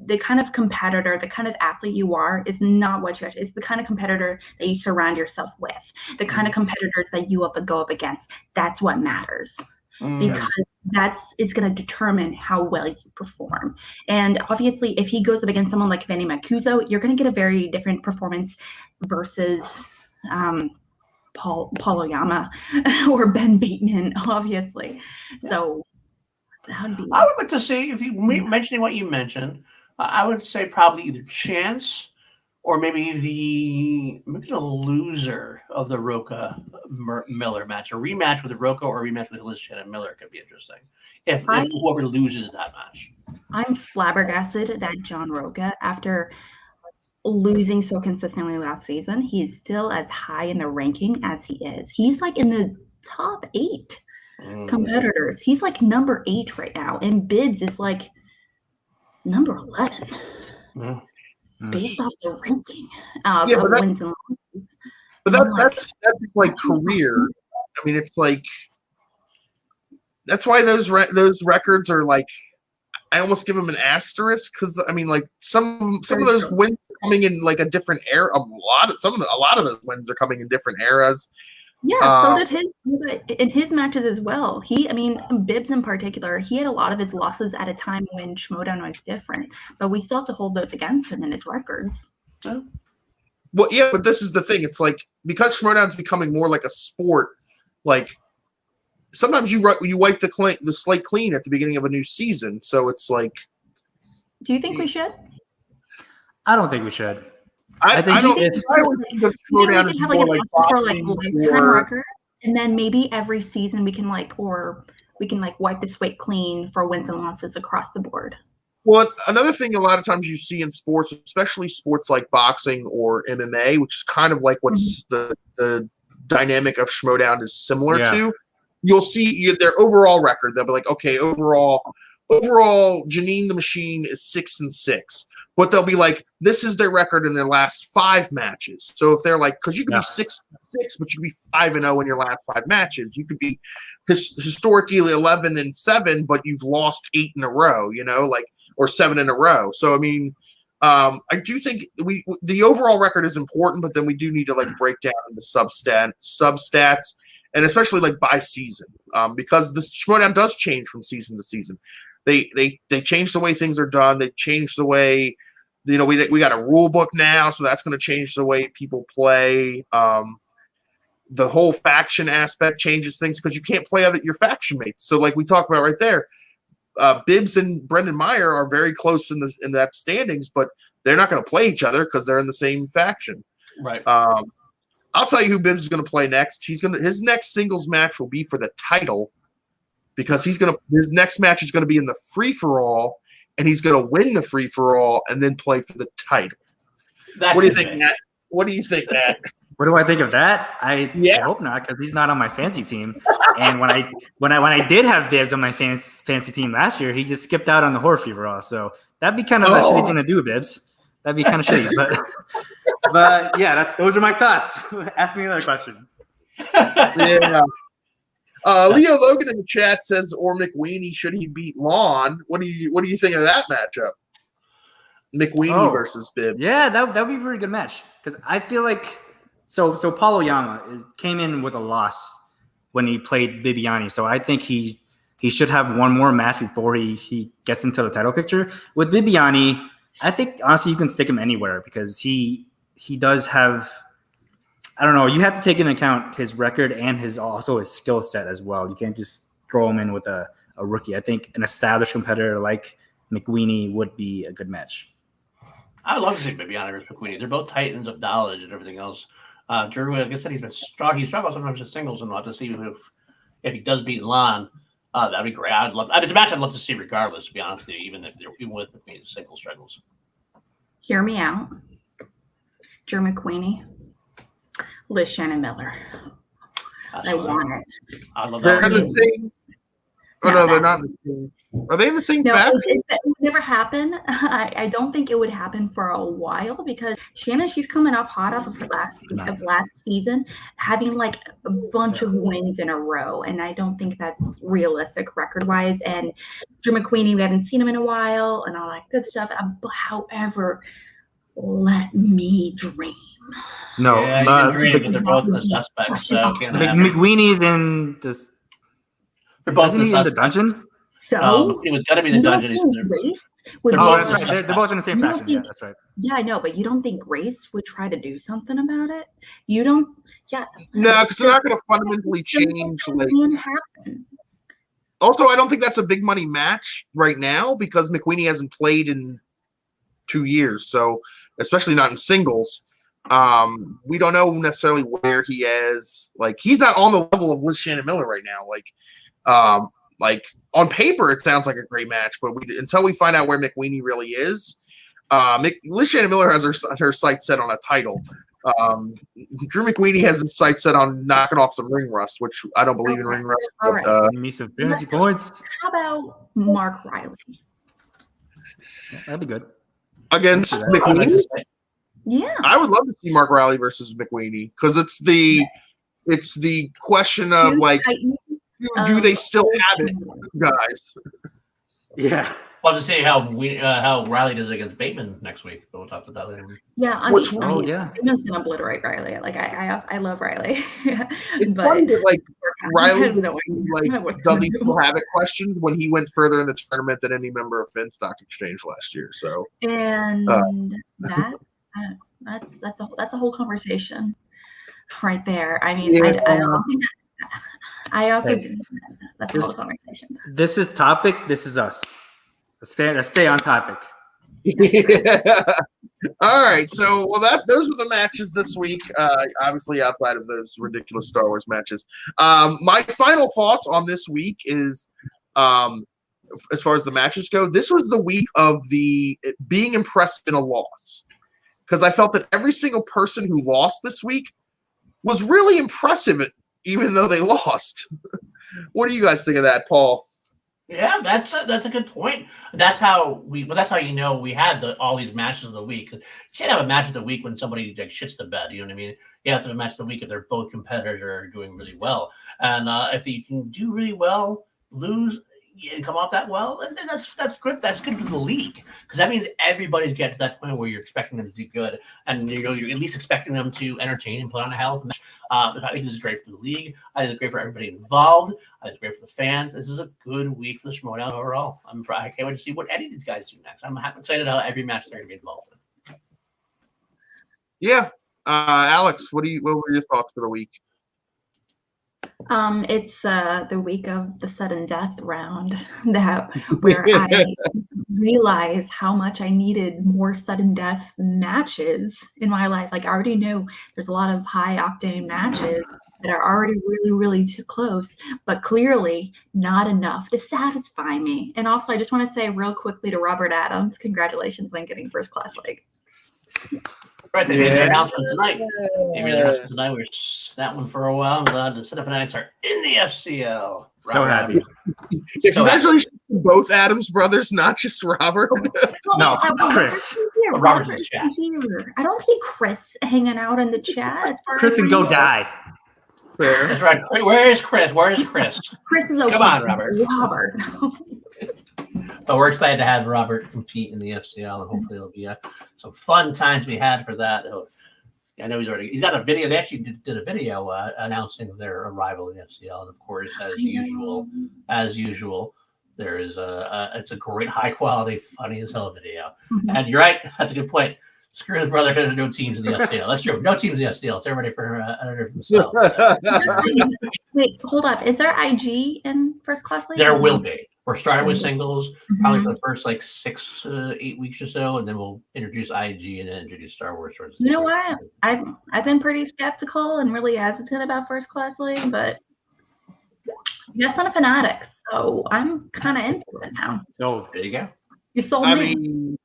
the kind of competitor, the kind of athlete you are is not what you are. It's the kind of competitor that you surround yourself with, the kind of competitors that you go up against. That's what matters. Because it's going to determine how well you perform. And obviously, if he goes up against someone like Vanny Mancuso, you're going to get a very different performance versus Paul Oyama or Ben Bateman, obviously. So that would be. I would like to see, if you mentioning what you mentioned, I would say probably either Chance or maybe the loser of the Roca Miller match, a rematch with the Roca or a rematch with Liz Shannon Miller could be interesting. If whoever loses that match. I'm flabbergasted that John Roca, after losing so consistently last season, he's still as high in the ranking as he is. He's like in the top 8 competitors. He's like number 8 right now, and Bibbs is like number 11. Yeah. Based off the ranking of wins and losses. But that's like career. I mean, it's like that's why those records are like I almost give them an asterisk because I mean, like some of those wins are coming in like a different era. A lot of those wins are coming in different eras. Yeah, so did his in his matches as well. Bibbs in particular, he had a lot of his losses at a time when Schmoedown was different, but we still have to hold those against him in his records. Well, yeah, but this is the thing. It's like because Schmoedown's becoming more like a sport, like sometimes you wipe the slate clean at the beginning of a new season. So it's like, do you think we should? I don't think we should. I don't think Schmoedown is more like lifetime record, and then maybe every season we can wipe the slate clean for wins and losses across the board. Well, another thing a lot of times you see in sports, especially sports like boxing or MMA, which is kind of like what's the dynamic of Schmoedown is similar to. You'll see their overall record. They'll be like, okay, overall, Janine the Machine is 6-6. But they'll be like, this is their record in their last 5 matches. So if they're like, because you could be 6-6, but you could be 5-0 in your last 5 matches. You could be historically 11-7, but you've lost 8 in a row, or 7 in a row. So I mean, I do think the overall record is important, but then we do need to like break down into substats, and especially like by season, because the Schmoedown does change from season to season. They change the way things are done. They change the way, we got a rule book now, so that's going to change the way people play. The whole faction aspect changes things because you can't play your faction mates. So like we talked about right there, Bibbs and Brendan Meyer are very close in that standings, but they're not going to play each other because they're in the same faction. Right. I'll tell you who Bibbs is going to play next. His next singles match will be for the title. Because his next match is going to be in the free-for-all, and he's going to win the free-for-all and then play for the title. What do you think, Matt? What do you think, Matt? What do I think of that? I hope not, because he's not on my fantasy team. And when I did have Bibbs on my fantasy team last year, he just skipped out on the horror free-for-all. So that'd be kind of a shitty thing to do, Bibbs. That'd be kind of shitty. But yeah, those are my thoughts. Ask me another question. Yeah. Leo Logan in the chat says, or McWeeny, should he beat Lon? What do you think of that matchup? McWeeny versus Bibb. Yeah, that would be a pretty good match. Because I feel like so Paul Oyama came in with a loss when he played Bibiani. So I think he should have one more match before he gets into the title picture. With Bibiani, I think honestly you can stick him anywhere because he does have, I don't know. You have to take into account his record and his skill set as well. You can't just throw him in with a rookie. I think an established competitor like McWeeny would be a good match. I would love to see Bibiani versus McWeeny. They're both titans of knowledge and everything else. Drew, like I said, he struggles sometimes in singles, and we'll have to see if he does beat Lon. That'd be great. It's a match I'd love to see regardless, to be honest with you, even with McWeeny's single struggles. Hear me out. Drew McWeeny. Liz Shannon Miller. I want it. I love that. They're the same. Oh no, they're not in the same. Are they in the same faction? It would never happen. I don't think it would happen for a while because Shannon, she's coming off hot off of her last season, having like a bunch of wins in a row, and I don't think that's realistic record wise. And Drew McWeeny, we haven't seen him in a while, and all that good stuff. However, let me dream. No, dream, but they're both the suspects. So McWeeny's in this. They're both in the dungeon. So it was got to be the dungeon. That's right. They're both in the same faction. Yeah, that's right. Yeah, I know, but you don't think Grace would try to do something about it? You don't. Yeah. No, because they're not going to fundamentally change. Also, I don't think that's a big money match right now because McWeeny hasn't played in 2 years. So, especially not in singles. We don't know necessarily where he is. Like, he's not on the level of Liz Shannon Miller right now. Like on paper, it sounds like a great match, but until we find out where McWeeny really is, Liz Shannon Miller has her sights set on a title. Drew McWeeny has his sights set on knocking off some ring rust, which I don't believe in ring rust. All right. Me some fantasy points. How about Mark Riley? That'd be good. Against McWeeny? Yeah. I would love to see Mark Riley versus McWeeny because it's the It's the question of do they still have it, guys? Yeah. Well, to see how Riley does against Bateman next week, but we'll talk about that later. Yeah, I mean, Bateman's gonna obliterate Riley. Like I love Riley. It's funny that Riley does he still have it questions when he went further in the tournament than any member of Finstock Exchange last year. So and that's a whole conversation right there. I mean, I don't think that. I also think that's a whole conversation. This is topic. This is us. Let's stay on topic. Yeah. All right. So, those were the matches this week. Obviously, outside of those ridiculous Star Wars matches. My final thoughts on this week is, as far as the matches go, this was the week of the being impressed in a loss, because I felt that every single person who lost this week was really impressive, even though they lost. What do you guys think of that, Paul? Yeah, that's a good point. That's how we had all these matches of the week. You can't have a match of the week when somebody shits the bed. You know what I mean? You have to have a match of the week if they're both competitors are doing really well. And if you can do really well, lose and come off that well, then that's good. That's good for the league, because that means everybody's getting to that point where you're expecting them to do good, and you're at least expecting them to entertain and put on a hell of a match. I think this is great for the league. I think it's great for everybody involved. I think it's great for the fans. This is a good week for the Schmoedown overall. I can't wait to see what any of these guys do next. I'm excited how every match they're going to be involved in. Yeah, Alex, what were your thoughts for the week? It's the week of the sudden death round where I realized how much I needed more sudden death matches in my life. Like, I already know there's a lot of high octane matches that are already really, really too close, but clearly not enough to satisfy me. And also, I just want to say real quickly to Robert Adams, congratulations on getting first class leg. Right, they made their announcement tonight. We were that one for a while. I'm glad the Cinephiles Fanatics are in the FCL. So happy. Congratulations to both Adams brothers, not just Robert. No, Chris. Robert's in the chat. I don't see Chris hanging out in the chat. As far Chris as and go die. Fair. That's right. Where is Chris? Chris is okay. Come on, Robert. But we're excited to have Robert compete in the FCL, and hopefully it'll be some fun times we had for that. I know he's got a video. They actually did a video announcing their arrival in the FCL, and of course, as usual, there is it's a great, high quality, funny as hell video. Mm-hmm. And you're right, that's a good point. Screw his brother because there's no teams in the FCL. That's true. No teams in the FCL. It's everybody for themselves. Wait, hold up. Is there IG in first class league? There will be. We're starting with singles probably for the first 6 to 8 weeks or so, and then we'll introduce IG and then introduce Star Wars. You know what? I've been pretty skeptical and really hesitant about first class league, but that's not a Fanatics, so I'm kind of into it now. Oh, there you go. You sold me. I mean,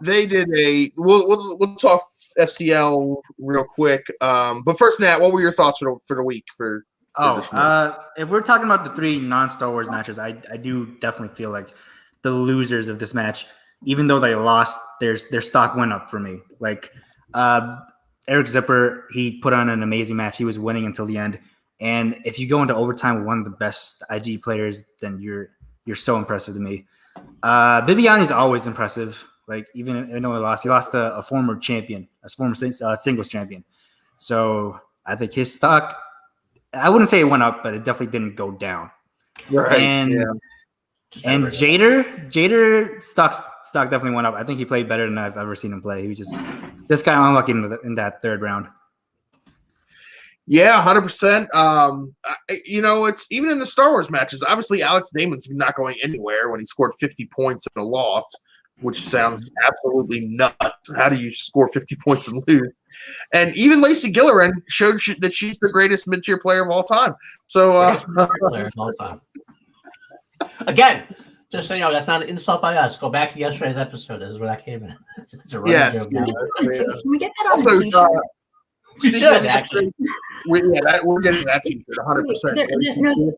they did we'll talk FCL real quick. But first, Nat, what were your thoughts for the week if we're talking about the 3 non-Star Wars matches, I do definitely feel like the losers of this match, even though they lost, their stock went up for me. Like Eric Zipper, he put on an amazing match. He was winning until the end. And if you go into overtime with one of the best IG players, then you're so impressive to me. Bibiani is always impressive. Like, even though he lost a former champion, a former singles champion. So I think his stock, I wouldn't say it went up, but it definitely didn't go down. Right. And Jader stock definitely went up. I think he played better than I've ever seen him play. He was just this guy unlucky in that third round. Yeah, 100%. It's even in the Star Wars matches. Obviously, Alex Damon's not going anywhere when he scored 50 points in a loss, which sounds absolutely nuts. How do you score 50 points and lose? And even Lacey Gilleran showed that she's the greatest mid-tier player of all time. So, player of all time. Again, just so you know, that's not an insult by us. Go back to yesterday's episode. This is where that came in. It's a running joke. Can we get that on the t-shirt? We should, actually. We're getting that t-shirt 100%.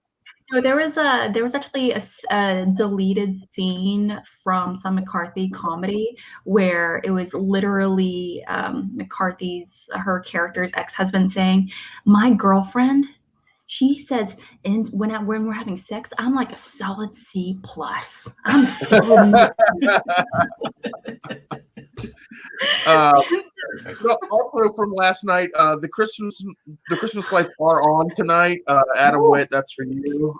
No, there was actually a deleted scene from some McCarthy comedy where it was literally her character's ex-husband saying, "My girlfriend, she says, and when we're having sex, I'm like a solid C plus. I'm so." Also from last night, the Christmas lights are on tonight. Adam Witt, that's for you.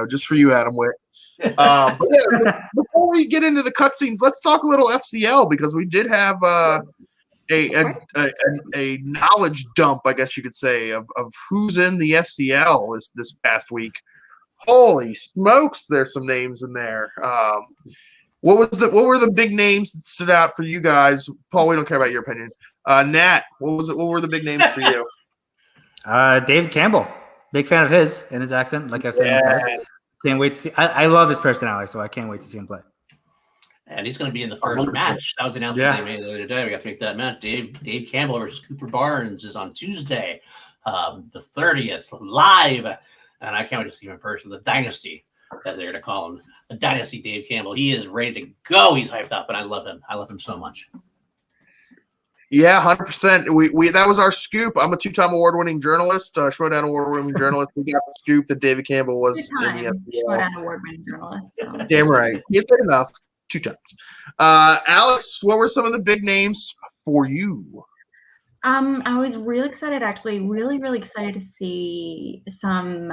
Just for you, Adam Witt. But yeah, before we get into the cutscenes, let's talk a little FCL because we did have a knowledge dump, I guess you could say, of who's in the FCL this past week. Holy smokes, there's some names in there. What were the big names that stood out for you guys? Paul, we don't care about your opinion. Nat, what were the big names for you? David Campbell, big fan of his and his accent. Like I've said in the past, can't wait to see. I love his personality, so I can't wait to see him play. And he's going to be in the first match. That was the announcement they made the other day. We got to make that match. Dave Campbell versus Cooper Barnes is on Tuesday, the 30th, live. And I can't wait to see him in person. The Dynasty, as they're going to call him. The Dynasty Dave Campbell. He is ready to go. He's hyped up, and I love him. I love him so much. Yeah, 100%. We that was our scoop. I'm a 2-time award-winning journalist, Schmodown award-winning journalist. We got the scoop that David Campbell was in the FCL. Schmodown award-winning journalist. So. Damn right. You said enough. 2 times. Alex, what were some of the big names for you? I was really excited, actually. Really, really excited to see some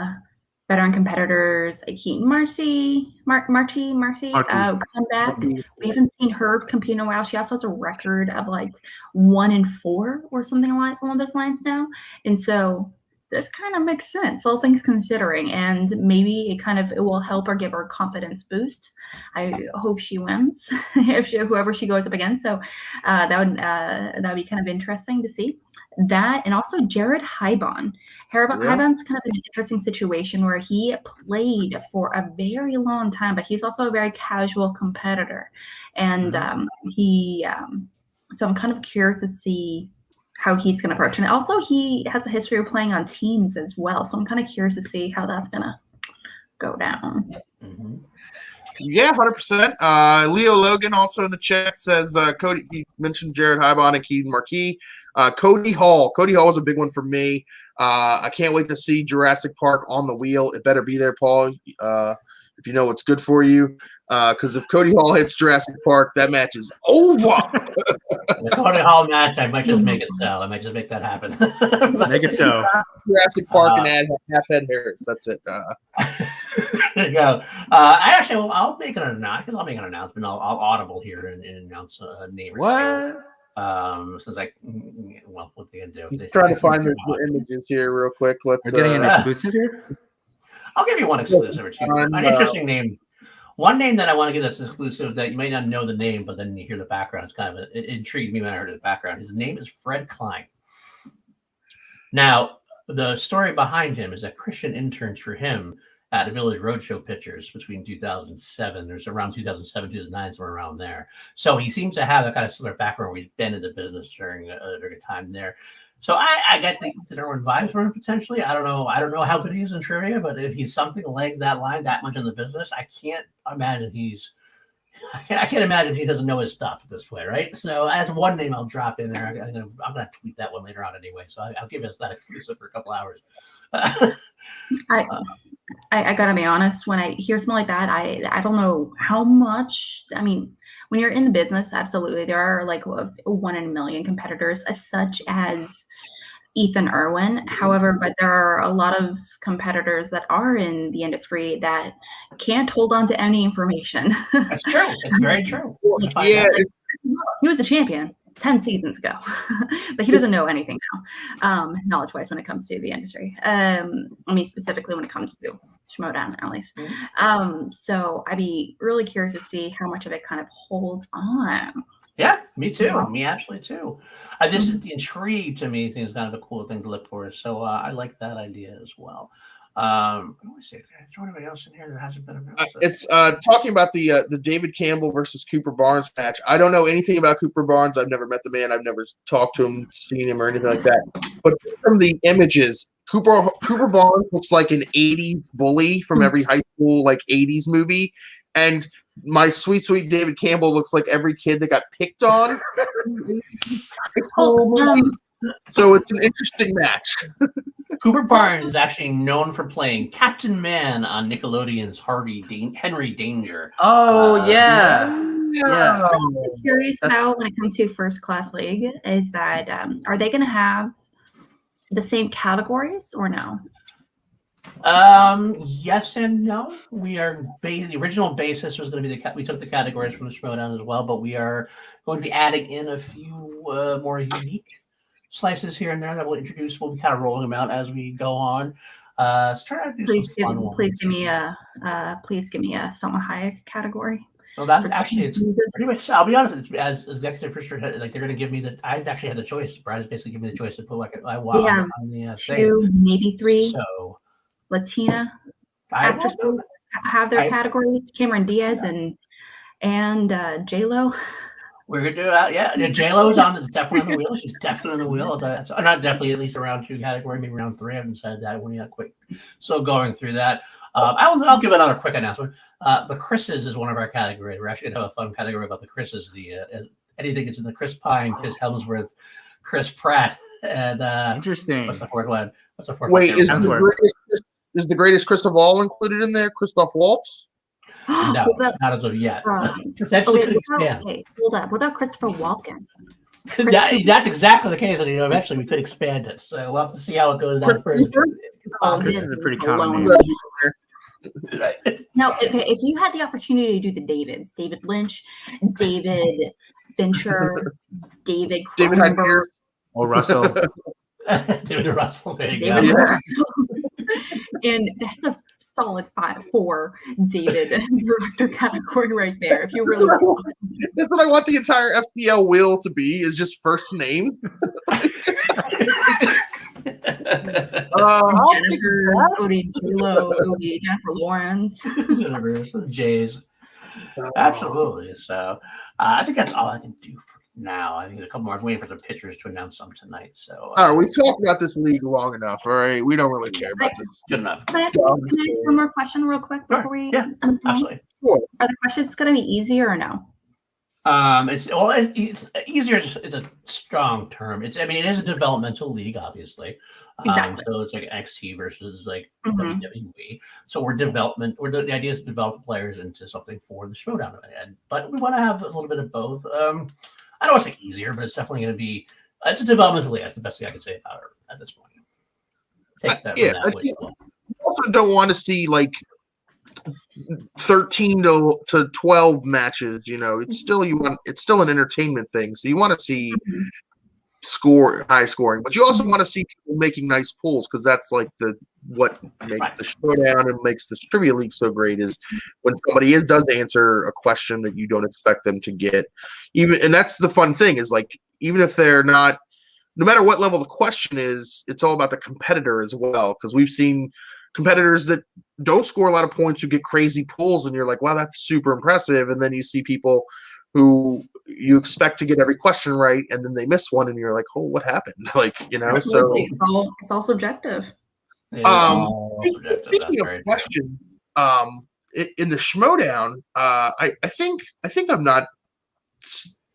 veteran competitors like Keaton Marcy come back. We haven't seen her compete in a while. She also has a record of like 1-4 or something along those lines now. And so this kind of makes sense, all things considering. And maybe it will help her give her confidence boost. I hope she wins whoever she goes up against. So that would be kind of interesting to see. That and also Jared Hybon. Hybon's kind of an interesting situation where he played for a very long time, but he's also a very casual competitor. And so I'm kind of curious to see how he's going to approach. And also he has a history of playing on teams as well. So I'm kind of curious to see how that's going to go down. Mm-hmm. Yeah, 100%. Leo Logan also in the chat says, Cody, you mentioned Jared Hybon and Keaton Marquis. Cody Hall. Cody Hall was a big one for me. I can't wait to see Jurassic Park on the wheel. It better be there, Paul, if you know what's good for you. Because if Cody Hall hits Jurassic Park, that match is over. The Cody Hall match, I might just make it so. I might just make that happen. Make it so. Jurassic Park and add half-head Harris. That's it. There you go. I'll make an announcement. I'll make an announcement. I'll audible here and announce a name. What? Since what they can do? He's trying to find the images here real quick. We're getting an exclusive here. I'll give you one exclusive or two. An interesting name. One name that I want to get that's exclusive that you might not know the name, but then you hear the background. It's kind of it intrigued me when I heard his background. His name is Fred Klein. Now, the story behind him is that Christian interns for him at Village Roadshow Pictures between 2007. There's around 2007, 2009, somewhere around there. So he seems to have that kind of similar background where he's been in the business during a time there. So I get the Derwin vibes from him potentially. I don't know how good he is in trivia, but if he's something like that line that much in the business, I can't imagine I can't imagine he doesn't know his stuff at this point, right? So as one name I'll drop in there. I'm gonna tweet that one later on anyway. So I'll give us that exclusive for a couple hours. I gotta be honest, when I hear something like that, I don't know how much. I mean, when you're in the business, absolutely, there are like 1 in a million competitors, such as Ethan Irwin. However, but there are a lot of competitors that are in the industry that can't hold on to any information. That's true. It's very true. Yeah, he was a champion 10 seasons ago, but he doesn't know anything now, knowledge-wise, when it comes to the industry. I mean, specifically when it comes to Schmodown, at least. So I'd be really curious to see how much of it kind of holds on. Yeah, me too. Yeah. Me absolutely too. This is the intrigue to me. I think it's kind of a cool thing to look for. So I like that idea as well. Let me see. Did I throw anybody else in here that hasn't been announced? It's talking about the David Campbell versus Cooper Barnes match. I don't know anything about Cooper Barnes. I've never met the man. I've never talked to him, seen him, or anything like that. But from the images, Cooper Barnes looks like an 80s bully from every high school, like 80s movie. And my sweet David Campbell looks like every kid that got picked on in these high school movies. So it's an interesting match. Cooper Barnes is actually known for playing Captain Man on Nickelodeon's Henry Danger. Oh, yeah. I'm curious about when it comes to First Class League is that are they going to have the same categories or no? Yes and no. We are the original basis was going to be we took the categories from the Schmodown as well, but we are going to be adding in a few more unique slices here and there that we'll introduce. We'll be kind of rolling them out as we go on. Let's try to do some fun ones. Please give me a Salma Hayek category. Well, that actually it's pretty much. I'll be honest. As executive producer, like they're going to give me the. I've actually had the choice. Brad has basically given me the choice to put like I want on the two, maybe three. So Latina actresses have their categories. Cameron Diaz and J-Lo. We're gonna do that. Yeah, J-Lo is on. It's definitely on the wheel. She's definitely on the wheel. That's not definitely at least around 2 category, maybe around 3. I haven't decided that one yet. Quick. So going through that, I'll give another quick announcement. The Chris's is one of our categories. We're actually gonna have a fun category about the Chris's. Anything that's in the Chris Pine, Chris Hemsworth, Chris Pratt, and interesting. What's the fourth one? Wait, is the greatest Christoph Waltz included in there? Christoph Waltz? No, not as of yet. Potentially hold up. What about Christopher Walken? That's exactly the case, and eventually we could expand it. So we'll have to see how it goes down further. This is a pretty common name. Now, if you had the opportunity to do the Davids, David Lynch, David Fincher, David Cronenberg, or Russell, David Russell, there you go. Russell. And that's a solid 5-4 David director category right there. If you really want. That's what I want the entire FCL wheel to be, is just first names. Jennifer Lawrence. Jays. Absolutely. So I think that's all I can do for now. I think a couple more. I'm waiting for the pitchers to announce some tonight. So all right, we've talked about this league long enough. All right, we don't really care about this. Good enough. Can I ask one more question real quick before we? Yeah, absolutely. Sure. Are the questions going to be easier or no? It's easier. It's a strong term. It is a developmental league, obviously. Exactly. So it's like NXT versus like WWE. So the idea is to develop players into something for the Schmodown, but we want to have a little bit of both. I don't want to say easier, but it's definitely going to be. It's a developmental league. That's the best thing I can say about it at this point. Take that. I also don't want to see like 13 to 12 matches. It's still an entertainment thing. So you want to see high scoring, but you also want to see people making nice pulls, because that's like what makes the Showdown and makes this trivia league so great is when somebody does answer a question that you don't expect them to get. And that's the fun thing is like, even if they're not, no matter what level the question is, it's all about the competitor as well. Because we've seen competitors that don't score a lot of points who get crazy pulls, and you're like, wow, that's super impressive. And then you see people who you expect to get every question right, and then they miss one, and you're like, oh, what happened? So it's all subjective. Speaking of questions, in the Schmodown, I think I'm not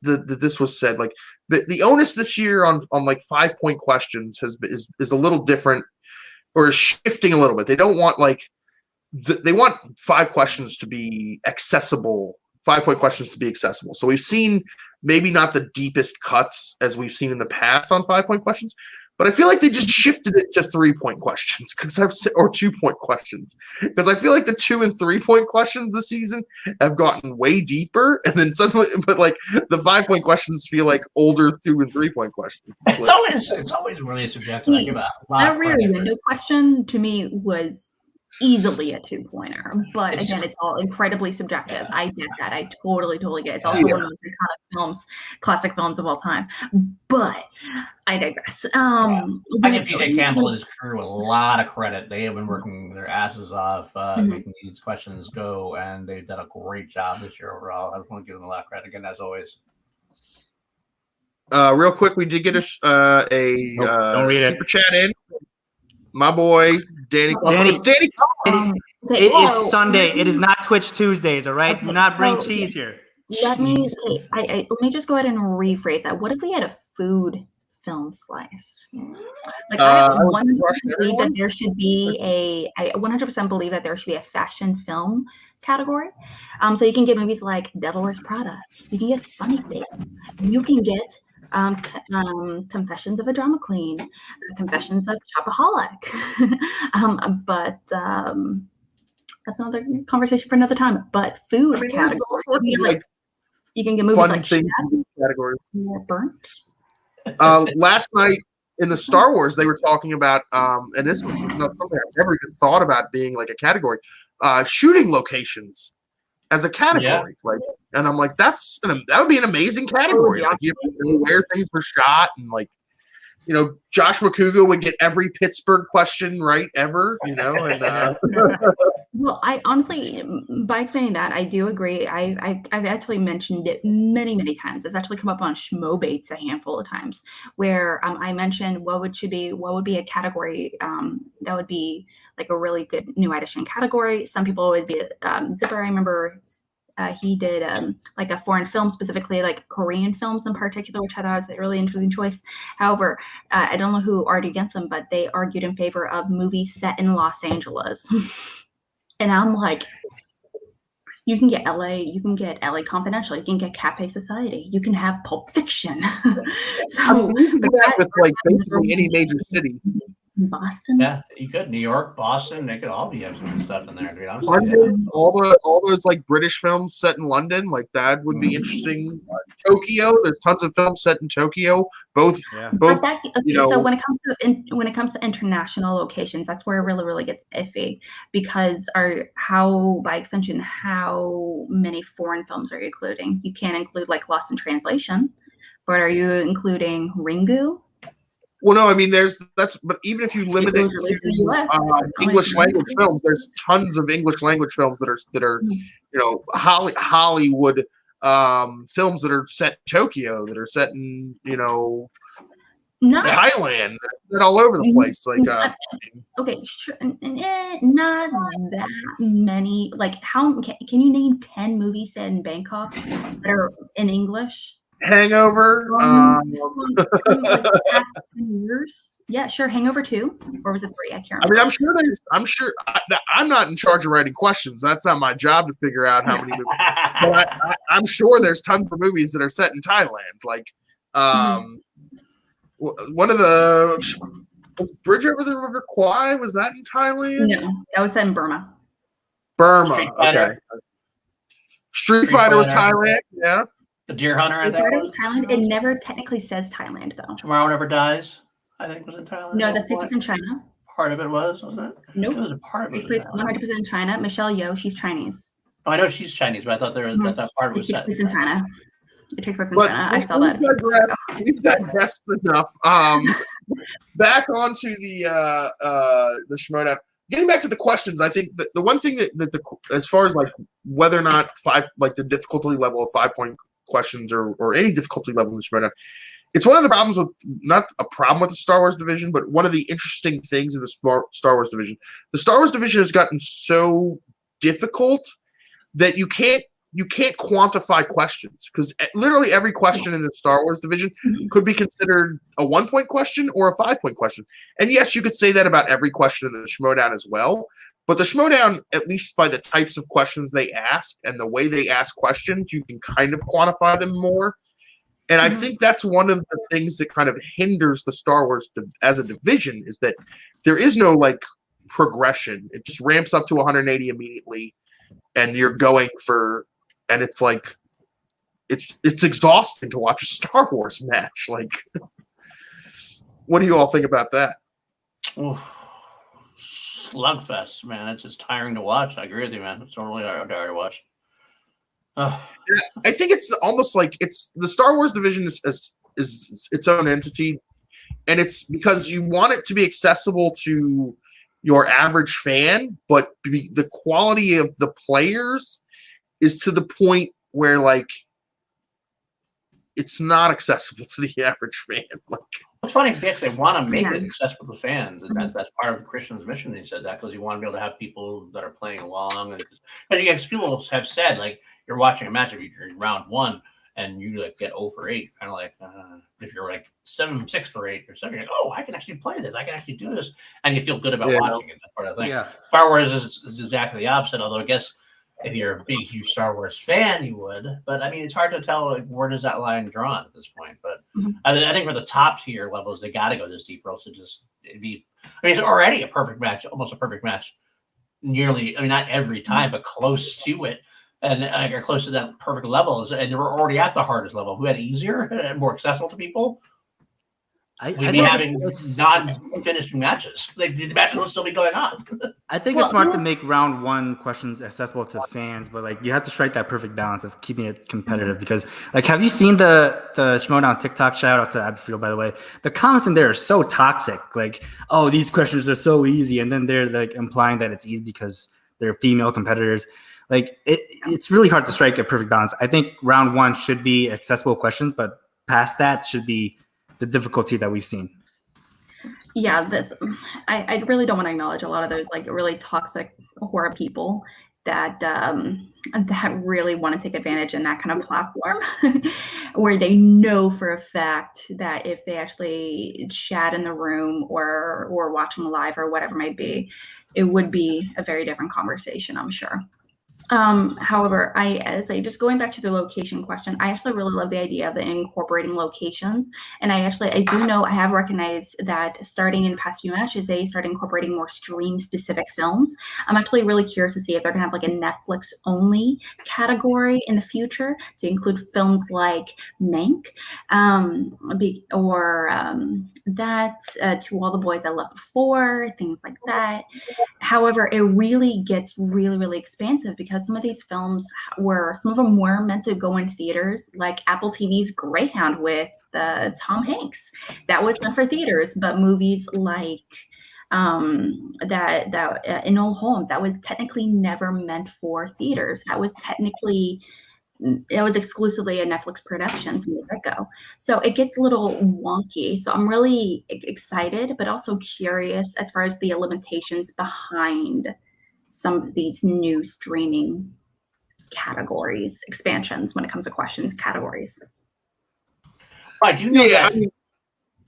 that this was said, like the onus this year on like 5-point questions is a little different, or is shifting a little bit. They don't want they want 5 questions to be accessible. 5-point questions to be accessible. So we've seen maybe not the deepest cuts as we've seen in the past on 5-point questions, but I feel like they just shifted it to 3-point questions or 2-point questions, because I feel like the 2 and 3-point questions this season have gotten way deeper, and then suddenly, but like the 5-point questions feel like older 2 and 3-point questions. It's always really subjective. That rear window question to me was easily a 2-pointer, but again, it's all incredibly subjective. I get that. I totally get it. It's also one of the most classic films of all time. But I digress. I give PJ Campbell and his crew a lot of credit. They have been working their asses off making these questions go, and they've done a great job this year overall. I just want to give them a lot of credit again, as always. Real quick, we did get a super chat in my boy Danny. Danny. It's Danny. Okay, It is Sunday. It is not Twitch Tuesdays. All right, Okay, do not bring so- cheese here. Let me let me just go ahead and rephrase that. What if we had a food film slice? Like I would 100% rush believe that everyone. there should be I 100% believe that there should be a fashion film category. So you can get movies like Devil Wears Prada. You can get Funny Face. You can get Confessions of a Drama Queen, Confessions of Shopaholic. But that's another conversation for another time. But food I mean, there's category, all sorts of, like, you can get movies fun like things Chefs, in the category. More Burnt. Last night in the Star Wars, they were talking about, and this was not something I've never even thought about being like a category, shooting locations as a category. Like, and I'm like, that would be an amazing category. Like, you know, where things were shot, and like, you know, Josh McCouga would get every Pittsburgh question right ever. You know, and Well, I honestly, by explaining that, I do agree. I've actually mentioned it many times. It's actually come up on Schmobates a handful of times, where I mentioned what would be a category that would be like a really good new edition category. Some people would be Zipper. I remember he did like a foreign film, specifically like Korean films in particular, which I thought was a really interesting choice. However, I don't know who argued against them, but they argued in favor of movies set in Los Angeles. And I'm like, you can get LA Confidential, you can get Cafe Society, you can have Pulp Fiction. So I mean, you can do that with like basically any major city. Boston. Yeah, you could. New York, Boston, they could all be having some stuff in there, dude. London, all those like British films set in London, like that would be interesting. Tokyo, there's tons of films set in Tokyo. Both. But that, you know, so when it comes to international locations, that's where it really gets iffy, because by extension, how many foreign films are you including? You can't include like Lost in Translation, but are you including Ringu? Well, no, I mean, but even if you limit it to English language films, there's tons of English language films that are you know, Hollywood films that are set in Tokyo, that are set in, you know, Thailand, that all over the place. Like, okay, sure, not that many. Like, how can you name 10 movies set in Bangkok that are in English? Hangover. Like past 10 years. Yeah, sure. Hangover 2, or was it 3? I can't remember. I mean, I'm sure. I'm not in charge of writing questions. That's not my job to figure out how many movies. But I'm sure there's tons of movies that are set in Thailand. Like, one of the Bridge Over the River Kwai, was that in Thailand? No, that was set in Burma. Okay. Street Fighter was Thailand. Yeah. The Deer Hunter, I think. Was Thailand. It never technically says Thailand, though. Tomorrow Never Dies, I think, was in Thailand. No, that takes place in China. Part of it wasn't it? Nope. It was a part of it. Takes place 100% in China. Michelle Yeoh, she's Chinese. Oh, I know she's Chinese, but I thought that part was set. It takes place in China. It takes place in China. I saw that. We've digressed enough. Back onto the Schmodown. Getting back to the questions, I think that the one thing that as far as like whether or not the difficulty level of 5-point questions or any difficulty level in the Schmodown, it's one of the problems with, not a problem with the Star Wars division, but one of the interesting things of the Star Wars division. The Star Wars division has gotten so difficult that you can't quantify questions, because literally every question in the Star Wars division could be considered a 1-point question or a 5-point question. And yes, you could say that about every question in the Schmodown as well. But the Schmodown, at least by the types of questions they ask and the way they ask questions, you can kind of quantify them more. And I think that's one of the things that kind of hinders the Star Wars as a division, is that there is no like progression. It just ramps up to 180 immediately, and you're going for. And it's like, it's exhausting to watch a Star Wars match. Like, what do you all think about that? Oof. Slugfest, man. It's just tiring to watch. I agree with you, man. It's totally tiring to watch. Yeah, I think it's almost like the Star Wars division is its own entity, and it's because you want it to be accessible to your average fan, but the quality of the players is to the point where like it's not accessible to the average fan. Like, it's funny because they want to make it accessible to fans, and that's part of Christian's mission. He said that because you want to be able to have people that are playing along, and because people have said like you're watching a match if you're in round 1 and you like get 0 for 8, kind of like if you're like 6 for 8 or 7, you're like, oh, I can actually play this, I can actually do this, and you feel good about watching it. That part of the thing. Yeah. Star Wars is exactly the opposite. Although I guess if you're a big, huge Star Wars fan, you would. But I mean, it's hard to tell like, where does that line drawn at this point. But I think for the top tier levels, they got to go this deep, or else it'd be. I mean, it's already a perfect match, almost a perfect match. Nearly, I mean, not every time, but close to it, and are close to that perfect levels. And they were already at the hardest level. Who had it easier and more accessible to people? We'd be having non-finished matches. Like, the matches would still be going on. I think it's smart to make round 1 questions accessible to fans, but like you have to strike that perfect balance of keeping it competitive. Because like, have you seen the Schmoedown TikTok? Shout out to Abifield, by the way. The comments in there are so toxic. Like, oh, these questions are so easy, and then they're like implying that it's easy because they're female competitors. Like, it's really hard to strike a perfect balance. I think round 1 should be accessible questions, but past that should be the difficulty that we've seen. Yeah, I really don't want to acknowledge a lot of those like really toxic, horror people that that really want to take advantage in that kind of platform, where they know for a fact that if they actually chat in the room or watch them live or whatever it might be, it would be a very different conversation, I'm sure. However, just going back to the location question, I actually really love the idea of incorporating locations. And I do know I have recognized that starting in past few matches, they start incorporating more stream specific films. I'm actually really curious to see if they're gonna have like a Netflix only category in the future to include films like Mank, To All the Boys I Loved Before, things like that. However, it really gets really, really expansive because some of these films some of them were meant to go in theaters, like Apple TV's Greyhound with Tom Hanks. That was meant for theaters, but movies like Enola Holmes, that was technically never meant for theaters. It was exclusively a Netflix production from the get-go. So it gets a little wonky. So I'm really excited, but also curious as far as the limitations behind some of these new streaming categories, expansions when it comes to questions categories. I do know that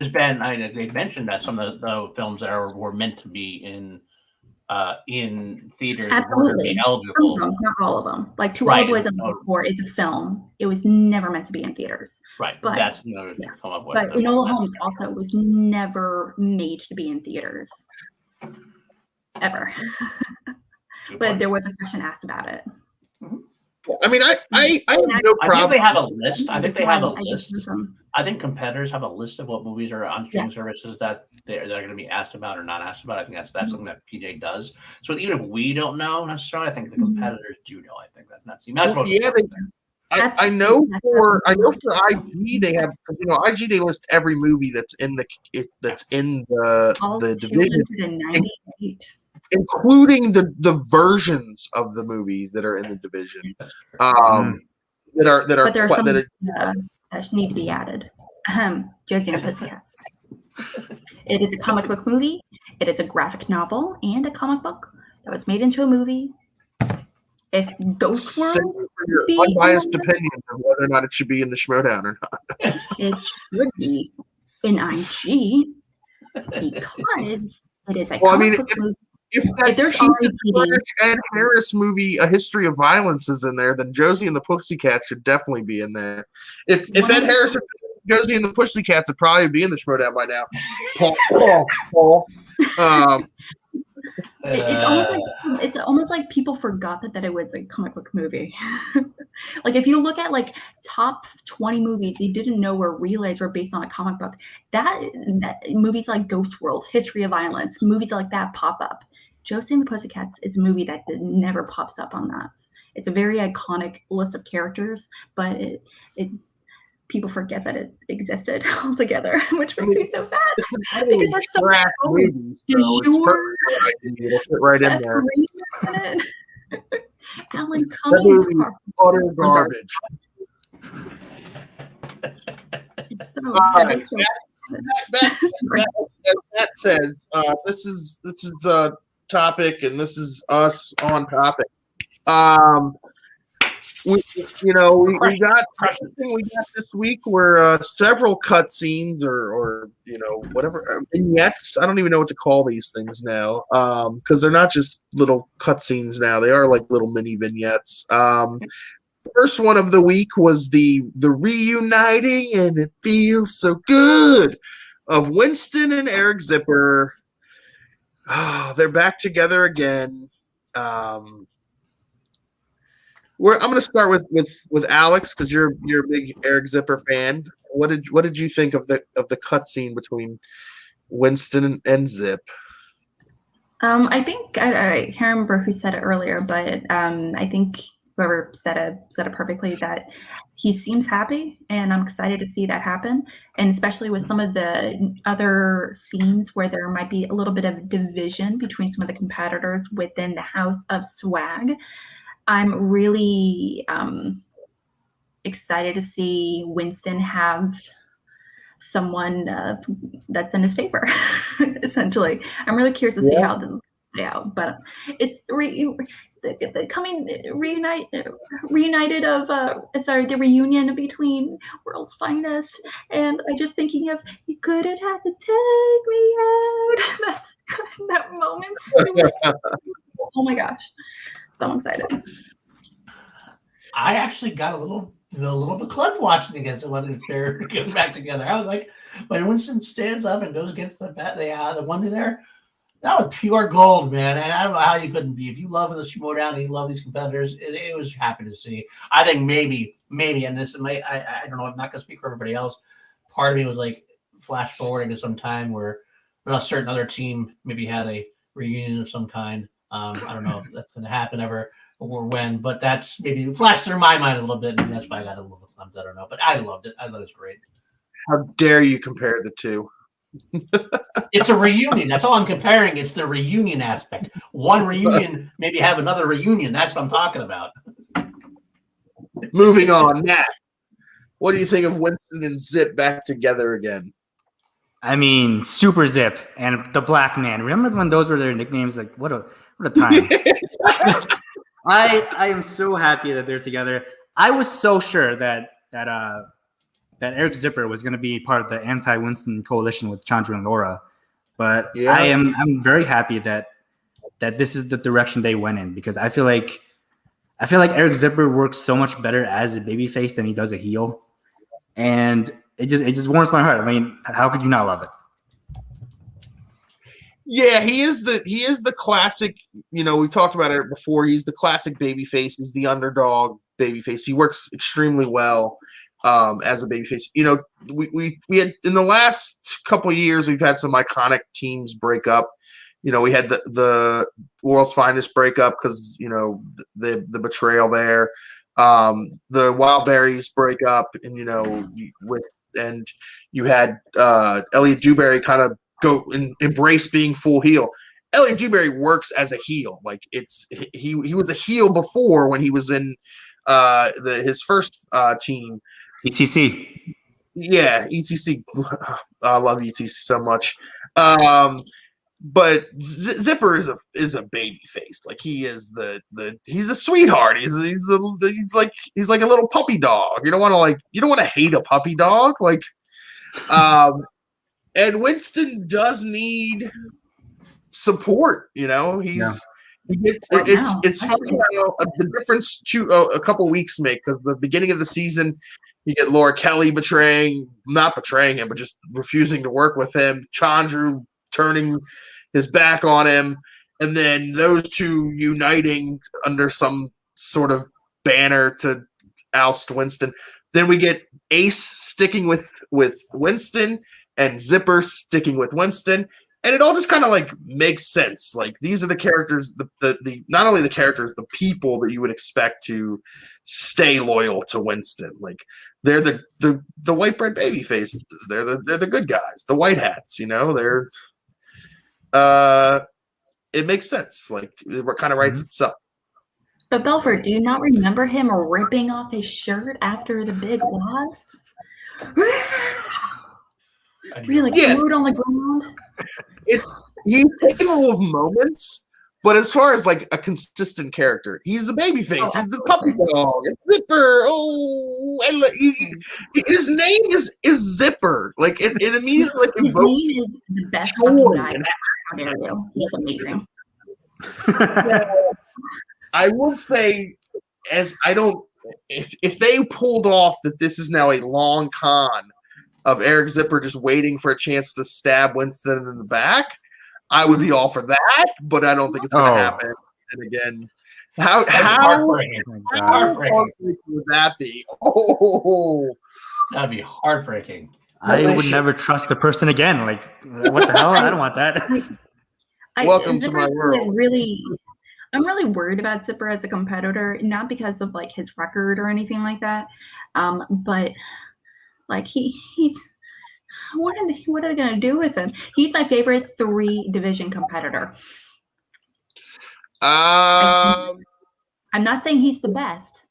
there's been, they mentioned that some of the films that were meant to be in theaters absolutely eligible. Some of them, not all of them. Like To All the Boys I Loved Before is a film. It was never meant to be in theaters. Right. But that's come up with. But Enola Holmes also was never made to be in theaters. Ever. But there was a question asked about it. I mean, I have no problem. I think they have a list. I think competitors have a list of what movies are on streaming services that they're going to be asked about or not asked about. I think that's something that PJ does. So even if we don't know necessarily, I think the competitors do know. I think that's I know for IG they have, IG they list every movie that's in the division, including the versions of the movie that are in the division, that need to be added. Josie and the Pussycats. It is a comic book movie. It is a graphic novel and a comic book that was made into a movie. If Ghost World, your unbiased opinion of whether or not it should be in the Schmoedown or not. It should be in IG because it is a comic book movie. If there's Ed Harris movie, A History of Violence, is in there, then Josie and the Pussycats should definitely be in there. If Ed Harris and Josie and the Pussycats would probably be in the Schmoedown by now. Paul. It's almost like people forgot that it was a comic book movie. Like if you look at like top 20 movies you didn't know were realized were based on a comic book, that movies like Ghost World, History of Violence, movies like that pop up. Josie and the Pussycats is a movie that never pops up on that. It's a very iconic list of characters, but people forget that it existed altogether, which makes me so sad. Because there's so many movies. Right in there. Alan Cumming. Utter garbage. back as Matt says, this is a topic, and this is us on topic. We got this week were several cutscenes or whatever vignettes. I don't even know what to call these things now, because they're not just little cutscenes now. They are like little mini vignettes. First one of the week was the reuniting, and it feels so good, of Winston and Eric Zipper. They're back together again. I'm going to start with Alex, because you're a big Eric Zipper fan. What did you think of the cutscene between Winston and Zip? I think I can't remember who said it earlier, but I think whoever said it perfectly, that he seems happy, and I'm excited to see that happen. And especially with some of the other scenes where there might be a little bit of division between some of the competitors within the House of Swag. I'm really excited to see Winston have someone that's in his favor, essentially. I'm really curious to see how this is going to play out. But it's the reunion between World's Finest, and I just thinking of, you couldn't have to take me out. That's that moment. Oh my gosh. So excited. I actually got a little of a club watching against it when they're getting back together. I was like, when Winston stands up and goes against the one there, that was pure gold, man. And I don't know how you couldn't be. If you love the Shimodown and you love these competitors, it was happy to see. I think maybe, and this might, I don't know, I'm not going to speak for everybody else. Part of me was like, flash forward into some time where a certain other team maybe had a reunion of some kind. I don't know if that's going to happen ever or when, but that's maybe flashed through my mind a little bit, and that's why I got a little thumbs. I don't know, but I loved it. I thought it was great. How dare you compare the two? It's a reunion. That's all I'm comparing. It's the reunion aspect. One reunion, maybe have another reunion. That's what I'm talking about. Moving on, Matt. What do you think of Winston and Zip back together again? I mean, Super Zip and the Black Man. Remember when those were their nicknames? Like, what a time. I am so happy that they're together. I was so sure that Eric Zipper was going to be part of the anti-Winston coalition with Chandra and Laura, but yeah. I'm very happy that this is the direction they went in, because I feel like Eric Zipper works so much better as a babyface than he does a heel, and it just warms my heart. I mean, how could you not love it? Yeah, he is the classic, we talked about it before. He's the classic babyface. He's the underdog babyface. He works extremely well as a babyface. We had, in the last couple of years, we've had some iconic teams break up. We had the World's Finest break up because, the betrayal there. The Wildberries break up, and, and you had Elliot Dewberry kind of go and embrace being full heel. Elliot Dewberry works as a heel. Like, he was a heel before when he was in his first team. ETC. Yeah, ETC. I love ETC so much. But Zipper is a baby face. Like, he is he's a sweetheart. He's like a little puppy dog. You don't want to hate a puppy dog. Like, and Winston does need support. It's funny how the difference to a couple weeks make, because the beginning of the season, you get Laura Kelly not betraying him, but just refusing to work with him. Chandru turning his back on him, and then those two uniting under some sort of banner to oust Winston. Then we get Ace sticking with Winston and Zipper sticking with Winston, and it all just kind of like makes sense. Like, these are the characters, the not only the characters, the people that you would expect to stay loyal to Winston. Like, they're the white bread baby faces. They're the good guys, the white hats. They're it makes sense. Like, it kind of writes itself. But Belford, do you not remember him ripping off his shirt after the big loss? Really, Yes. threw it on the ground. He's capable of moments, but as far as like a consistent character, he's the baby face. He's the puppy dog. It's Zipper. Oh, his name is Zipper. Like it immediately like His evokes name is the best fucking guy ever. How dare you? He's amazing. I would say, if they pulled off that this is now a long con of Eric Zipper just waiting for a chance to stab Winston in the back, I would be all for that, but I don't think it's going to happen. And again, how heartbreaking would that be? Oh, that'd be heartbreaking. I would never trust the person again. Like, what the hell? I don't want that. Welcome to my world. I'm really worried about Zipper as a competitor, not because of like his record or anything like that, but like he's what are they gonna do with him? He's my favorite 3-division competitor. I'm not saying he's the best.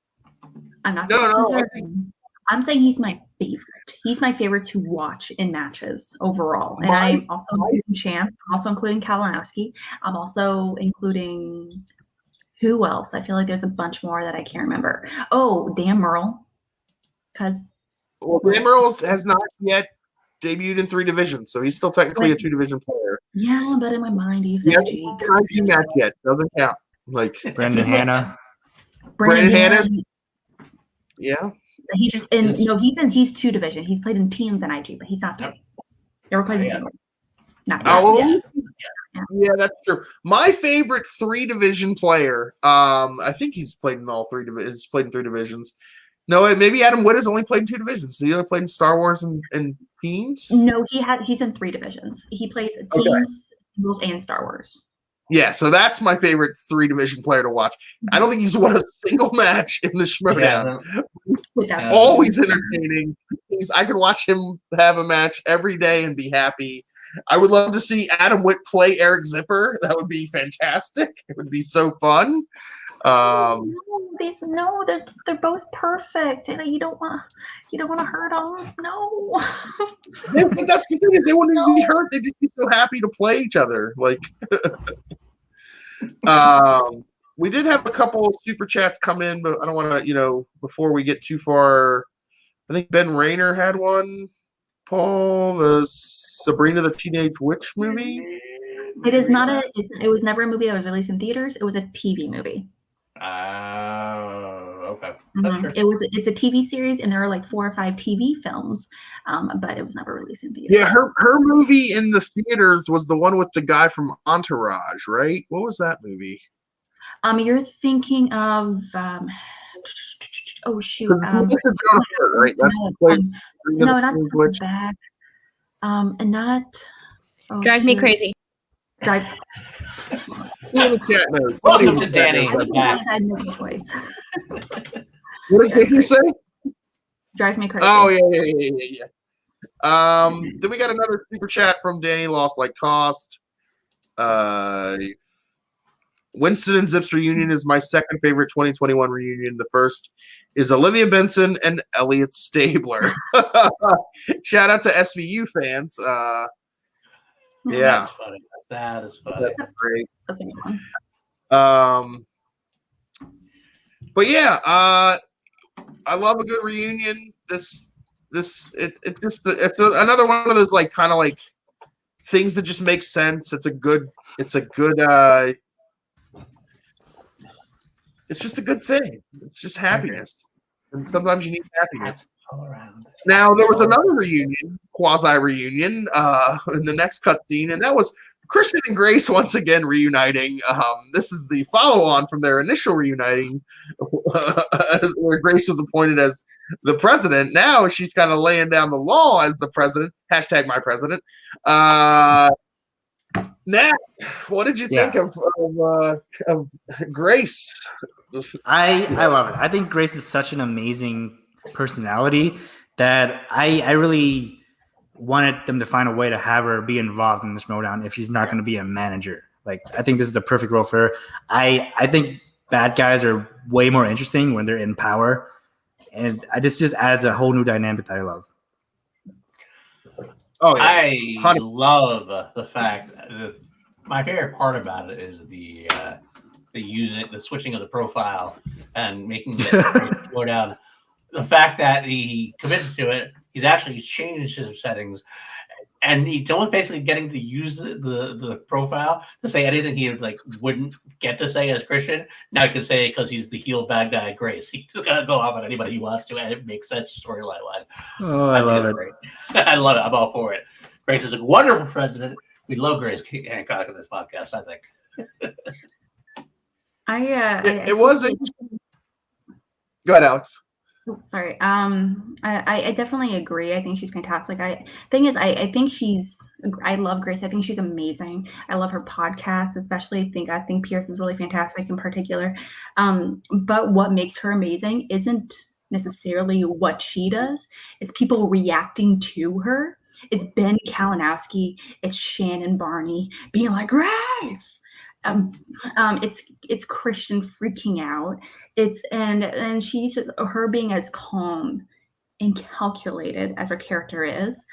I'm not saying he's deserving. I'm saying he's my favorite. He's my favorite to watch in matches overall. And I'm also including Chan. I'm also including Kalinowski. I'm also including who else? I feel like there's a bunch more that I can't remember. Oh, Dan Merle. Dan Merle has not yet debuted in 3 divisions, so he's still technically a 2-division player. Yeah, but in my mind, he's not seen that yet. Doesn't count. Like Brandon Hanna. Brandon Hanna. Yeah. He's 2-division. He's played in teams in IG, but he's not 3. Never played in single. Not yet. Yeah, that's true. My favorite 3-division player, I think he's played in all 3 divisions. He's played in 3 divisions. No, maybe Adam Witt has only played in 2 divisions. He only played in Star Wars and teams? No, he's in 3 divisions. He plays teams, singles, and Star Wars. Yeah, so that's my favorite 3-division player to watch. I don't think he's won a single match in the Schmodown. Always entertaining. I could watch him have a match every day and be happy. I would love to see Adam Witt play Eric Zipper. That would be fantastic. It would be so fun. They're both perfect, and you don't want to hurt them. No. But that's the thing is they wouldn't be hurt. They'd just be so happy to play each other. Like, we did have a couple of super chats come in, but I don't want to, before we get too far. I think Ben Rayner had one. Paul, the Sabrina the Teenage Witch movie. It is not it was never a movie that was released in theaters. It was a TV movie. Okay. Mm-hmm. It's a TV series, and there are like 4 or 5 TV films, but it was never released in theaters. Yeah, her movie in the theaters was the one with the guy from Entourage, right? What was that movie? You're thinking of oh shoot. Right? No, not back. And not Drive Me Crazy. Drive. Welcome to Danny. I had no choice. What did you say? Drive Me Crazy. Oh yeah. Then we got another super chat from Danny Lost Like Cost. Winston and Zip's reunion is my second favorite 2021 reunion. The first is Olivia Benson and Elliot Stabler. Shout out to SVU fans. Yeah. That's funny. That is funny. That's great. That's a good one. But yeah, I love a good reunion. It's another one of those like kind of like things that just make sense. It's just a good thing. It's just happiness. And sometimes you need happiness. All around. Now, there was another reunion, quasi-reunion, in the next cutscene, and that was Christian and Grace once again reuniting. This is the follow-on from their initial reuniting, where Grace was appointed as the president. Now she's kind of laying down the law as the president. # my president. Nat, what did you think of Grace? I love it. I think Grace is such an amazing personality that I really wanted them to find a way to have her be involved in the Schmodown if she's not going to be a manager. Like, I think this is the perfect role for her. I think bad guys are way more interesting when they're in power, and this just adds a whole new dynamic that I love. Oh yeah, I 100%. love the fact that my favorite part about it is the switching of the profile and making it slow down. The fact that he committed to it, he's actually changed his settings, and he's almost basically getting to use the profile to say anything he wouldn't get to say as Christian. Now he can say it because he's the heel bad guy, Grace. He's just gonna go off on anybody he wants to, and it makes sense storyline wise. Oh, I love it. Great. I love it. I'm all for it. Grace is a wonderful president. We love Grace Hancock in this podcast, I think. It was interesting. Go ahead, Alex. Sorry. I definitely agree. I think she's fantastic. I love Grace. I think she's amazing. I love her podcast, especially. I think Pierce is really fantastic in particular. But what makes her amazing isn't necessarily what she does. It's people reacting to her. It's Ben Kalinowski. It's Shannon Barney being like, Grace. It's Christian freaking out. And she's just, her being as calm and calculated as her character is.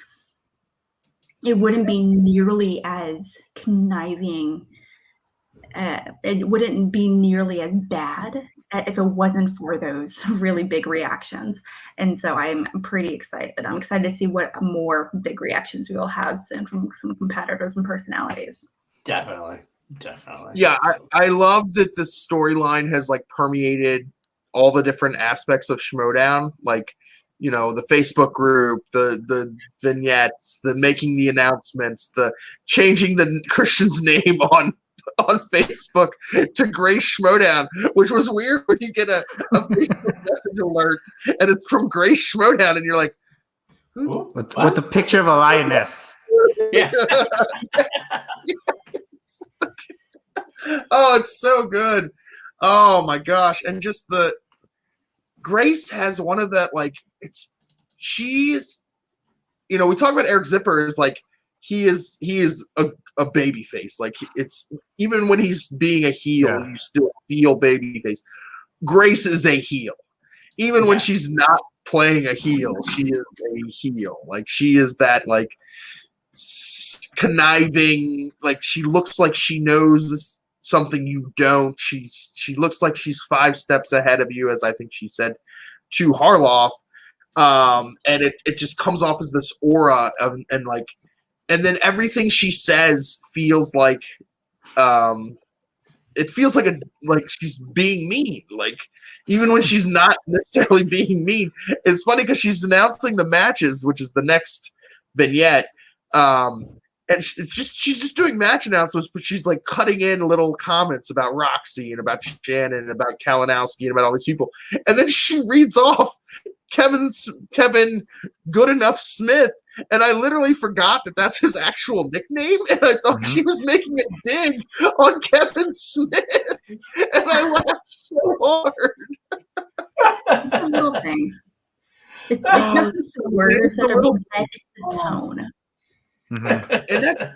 It wouldn't be nearly as conniving. It wouldn't be nearly as bad if it wasn't for those really big reactions. And so I'm pretty excited. I'm excited to see what more big reactions we will have soon from some competitors and personalities. Definitely. Yeah, I love that the storyline has permeated all the different aspects of Schmodown, the Facebook group, the vignettes, the making the announcements, the changing the Christian's name on Facebook to Grace Schmodown, which was weird when you get a Facebook message alert and it's from Grace Schmodown and you're like, who? With the picture of a lioness. Yeah. Oh, it's so good. Oh my gosh. And just Grace has one of that, she's, we talk about Eric Zipper as he is a baby face. It's even when he's being a heel, you still feel baby face. Grace is a heel. Even when she's not playing a heel, she is a heel. She is that conniving, she looks like she knows something you don't. She looks like she's 5 steps ahead of you, as I think she said to Harloff. And it just comes off as this aura and then everything she says feels like it feels like she's being mean. Even when she's not necessarily being mean. It's funny because she's announcing the matches, which is the next vignette. And she's just doing match announcements, but she's cutting in little comments about Roxy and about Shannon and about Kalinowski and about all these people. And then she reads off Kevin Good Enough Smith. And I literally forgot that that's his actual nickname. And I thought she was making a dig on Kevin Smith. And I laughed so hard. Little things. It's not the words that are being said, it's the tone. Mm-hmm. And that,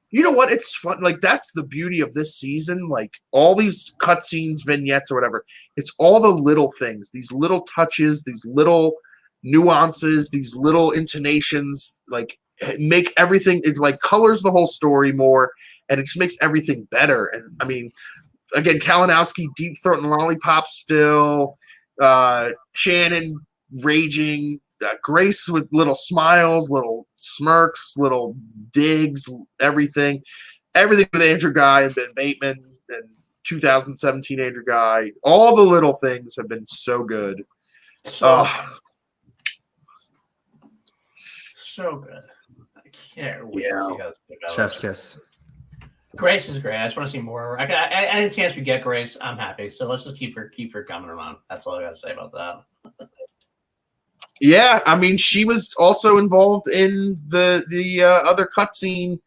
you know what? It's fun. That's the beauty of this season. All these cutscenes, vignettes, or whatever. It's all the little things, these little touches, these little nuances, these little intonations. Make everything. It colors the whole story more, and it just makes everything better. And I mean, again, Kalinowski deep throating lollipops still. Shannon raging. Grace with little smiles, little smirks, little digs, everything with Andrew Guy and Ben Bateman and 2017 Andrew Guy. All the little things have been so good. So good. I can't wait to see how this develops. Chef's kiss. Grace is great. I just want to see more. Any chance we get Grace, I'm happy. So let's just keep her coming around. That's all I got to say about that. Yeah, I mean, she was also involved in the other cutscene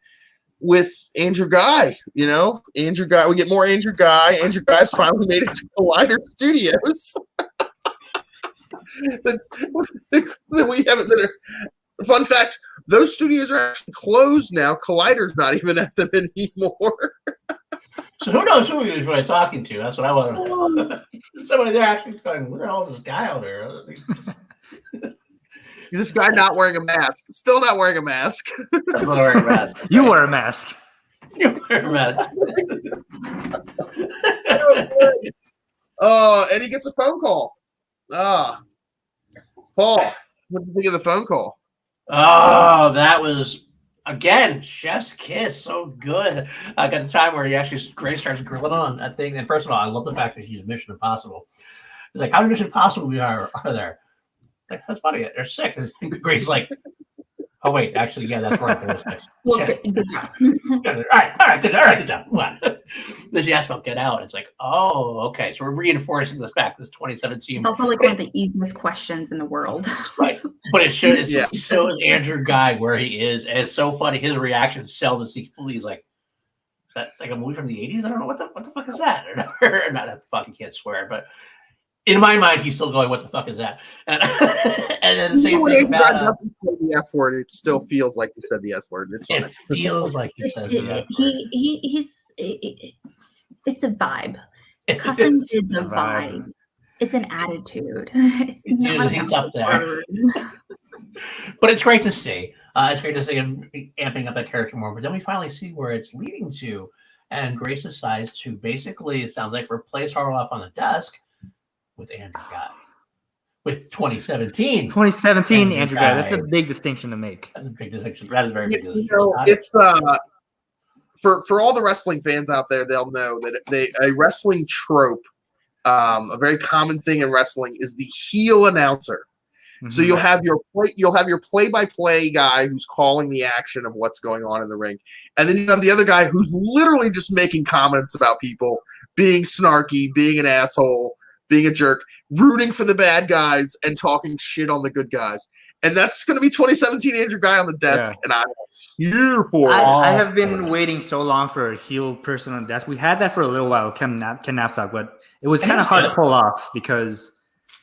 with Andrew Guy. Andrew Guy. We get more Andrew Guy. Andrew Guy's finally made it to Collider Studios. That we haven't. Fun fact: those studios are actually closed now. Collider's not even at them anymore. So who knows who he was really talking to? That's what I want to know. Somebody there actually going, "Where the hell is this guy out there?" This guy not wearing a mask. Still not wearing a mask. I'm not wearing a mask. You wear a mask. You wear a mask. So good. And he gets a phone call. Paul, what do you think of the phone call? Oh, that was again chef's kiss. So good. I got the time where Grace starts grilling on that thing. And first of all, I love the fact that she's Mission Impossible. He's like, how many Mission Impossible are there? Like, that's funny. They're sick. And Grace is like, oh wait, actually, yeah, that's right. There is six. Well, good job. All right, good job. Then she asks about Get Out. It's like, oh, okay. So we're reinforcing this fact. This 2017. It's also like one of the easiest questions in the world. Right. But it shows Andrew Guy where he is. And it's so funny. His reactions sell the sequel. He's like, that's like a movie from the 80s? I don't know. What the fuck is that? Or not a fucking can't swear, but in my mind, he's still going, what the fuck is that? And then the same thing about the F word. It still feels like he said the S word. It's it feels like he said the F word. It's a vibe. Cussing is a vibe. It's an attitude. It's up there. But it's great to see. It's great to see him amping up that character more. But then we finally see where it's leading to. And Grace decides to basically, it sounds like, replace Harloff on the desk with Andrew Guy. With 2017. 2017 Andrew Guy. That's a big distinction to make. That's a big distinction. That is very big distinction. It's for all the wrestling fans out there, they'll know that a wrestling trope, a very common thing in wrestling, is the heel announcer. Mm-hmm. So you'll have your play-by-play guy who's calling the action of what's going on in the ring, and then you have the other guy who's literally just making comments about people, being snarky, being an asshole, being a jerk, rooting for the bad guys and talking shit on the good guys. And that's going to be 2017 Andrew Guy on the desk, and I'm here for it. I have been waiting so long for a heel person on the desk. We had that for a little while, Ken Knapsack, but it was kind of hard to pull off because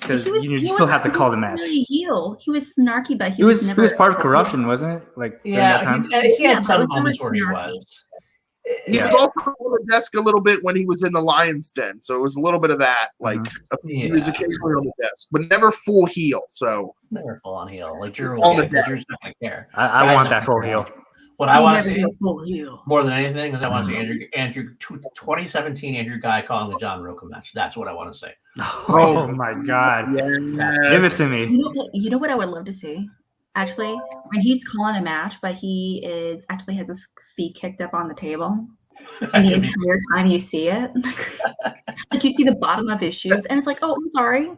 you still have to call the match. Really heel. He was snarky, but he was part of corruption, wasn't it? Like he had some moments where he was. He was also on the desk a little bit when he was in the Lion's Den, so it was a little bit of that. Like he was occasionally on the desk, but never full heel. So never full on heel. Like Drew's not gonna care. I want that full heel. What I want to see more than anything is I want to see Andrew 2017 Andrew Guy calling the John Roca match. That's what I want to say. Oh my God! Yeah. Give it to me. You know what I would love to see. Actually, when he's calling a match, but he actually has his feet kicked up on the table, and the entire time you see it, like you see the bottom of his shoes, and it's like, oh, I'm sorry.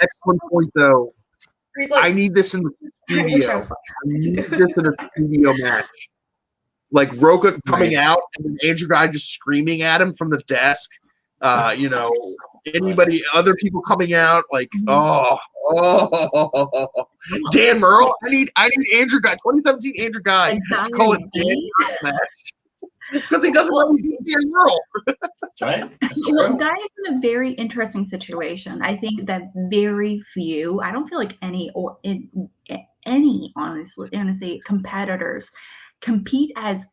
Excellent point, though. Like, I need this in the studio. I need this in a studio match. Like Roca coming out and then Andrew Guy just screaming at him from the desk. Other people coming out, like, Dan Murrell. I need Andrew Guy, 2017 Andrew Guy to call it Dan match because he doesn't want to be Dan Murrell. Right. Well, Guy is in a very interesting situation. I think that very few. I don't feel like any honestly competitors compete as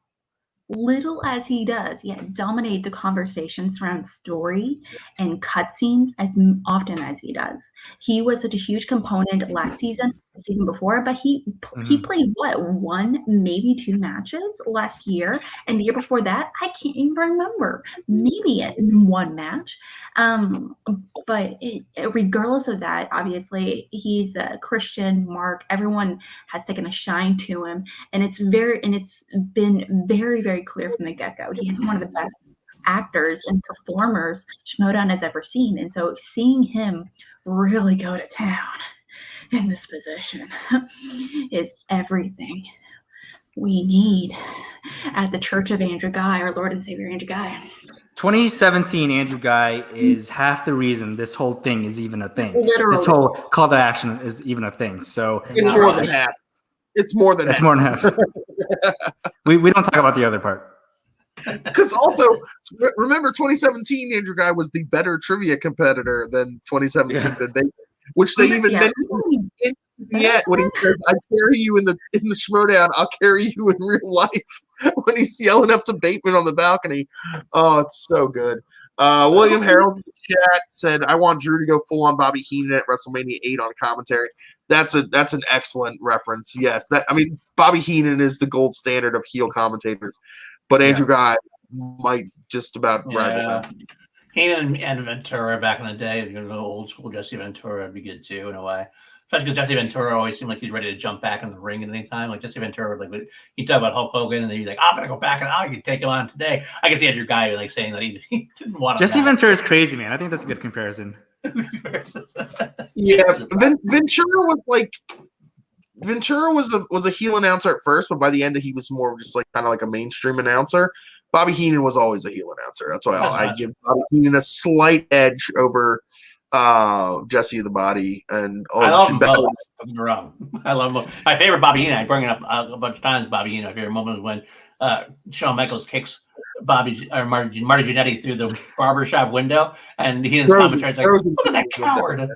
little as he does, yet dominate the conversations around story and cutscenes as often as he does. He was such a huge component last season, the season before, but he played one, maybe two matches last year, and the year before that, I can't even remember. Maybe in one match. But regardless of that, obviously he's a Christian. Mark, everyone has taken a shine to him, and it's been very, very clear from the get-go. He is one of the best actors and performers Schmoedown has ever seen. And so seeing him really go to town in this position is everything we need at the Church of Andrew Guy, our Lord and Savior Andrew Guy. 2017 Andrew Guy is half the reason this whole thing is even a thing. Literally. This whole call to action is even a thing. So it's more than half. It's more than half. we don't talk about the other part. Because also, remember, 2017 Andrew Guy was the better trivia competitor than 2017 Ben Bacon, which they even mentioned yet when he says, "I carry you in the Schmoedown, I'll carry you in real life." When he's yelling up to Bateman on the balcony, oh, it's so good. William Harold in the chat said, "I want Drew to go full on Bobby Heenan at WrestleMania 8 on commentary." That's an excellent reference. Yes, Bobby Heenan is the gold standard of heel commentators, but Andrew Guy might just about rival them. Heenan and Ventura back in the day, if you're going to go old school, Jesse Ventura would be good too in a way. Especially because Jesse Ventura always seemed like he's ready to jump back in the ring at any time. Like Jesse Ventura, like he talked about Hulk Hogan, and then he's like, "I'm gonna go back and I can take him on today." I can see Andrew Guy like saying that he didn't want. Jesse Ventura is crazy, man. I think that's a good comparison. Yeah, Ventura was a heel announcer at first, but by the end he was more just like kind of like a mainstream announcer. Bobby Heenan was always a heel announcer. That's why I give Bobby Heenan a slight edge over Jesse the Body. And I love him both. Don't get me wrong. I love him. My favorite Bobby Heenan, I bring it up a bunch of times. Bobby Heenan, my favorite moment was when Shawn Michaels kicks Marty Jannetty through the barbershop window, and Heenan's commentary is like, "Look at that coward! Look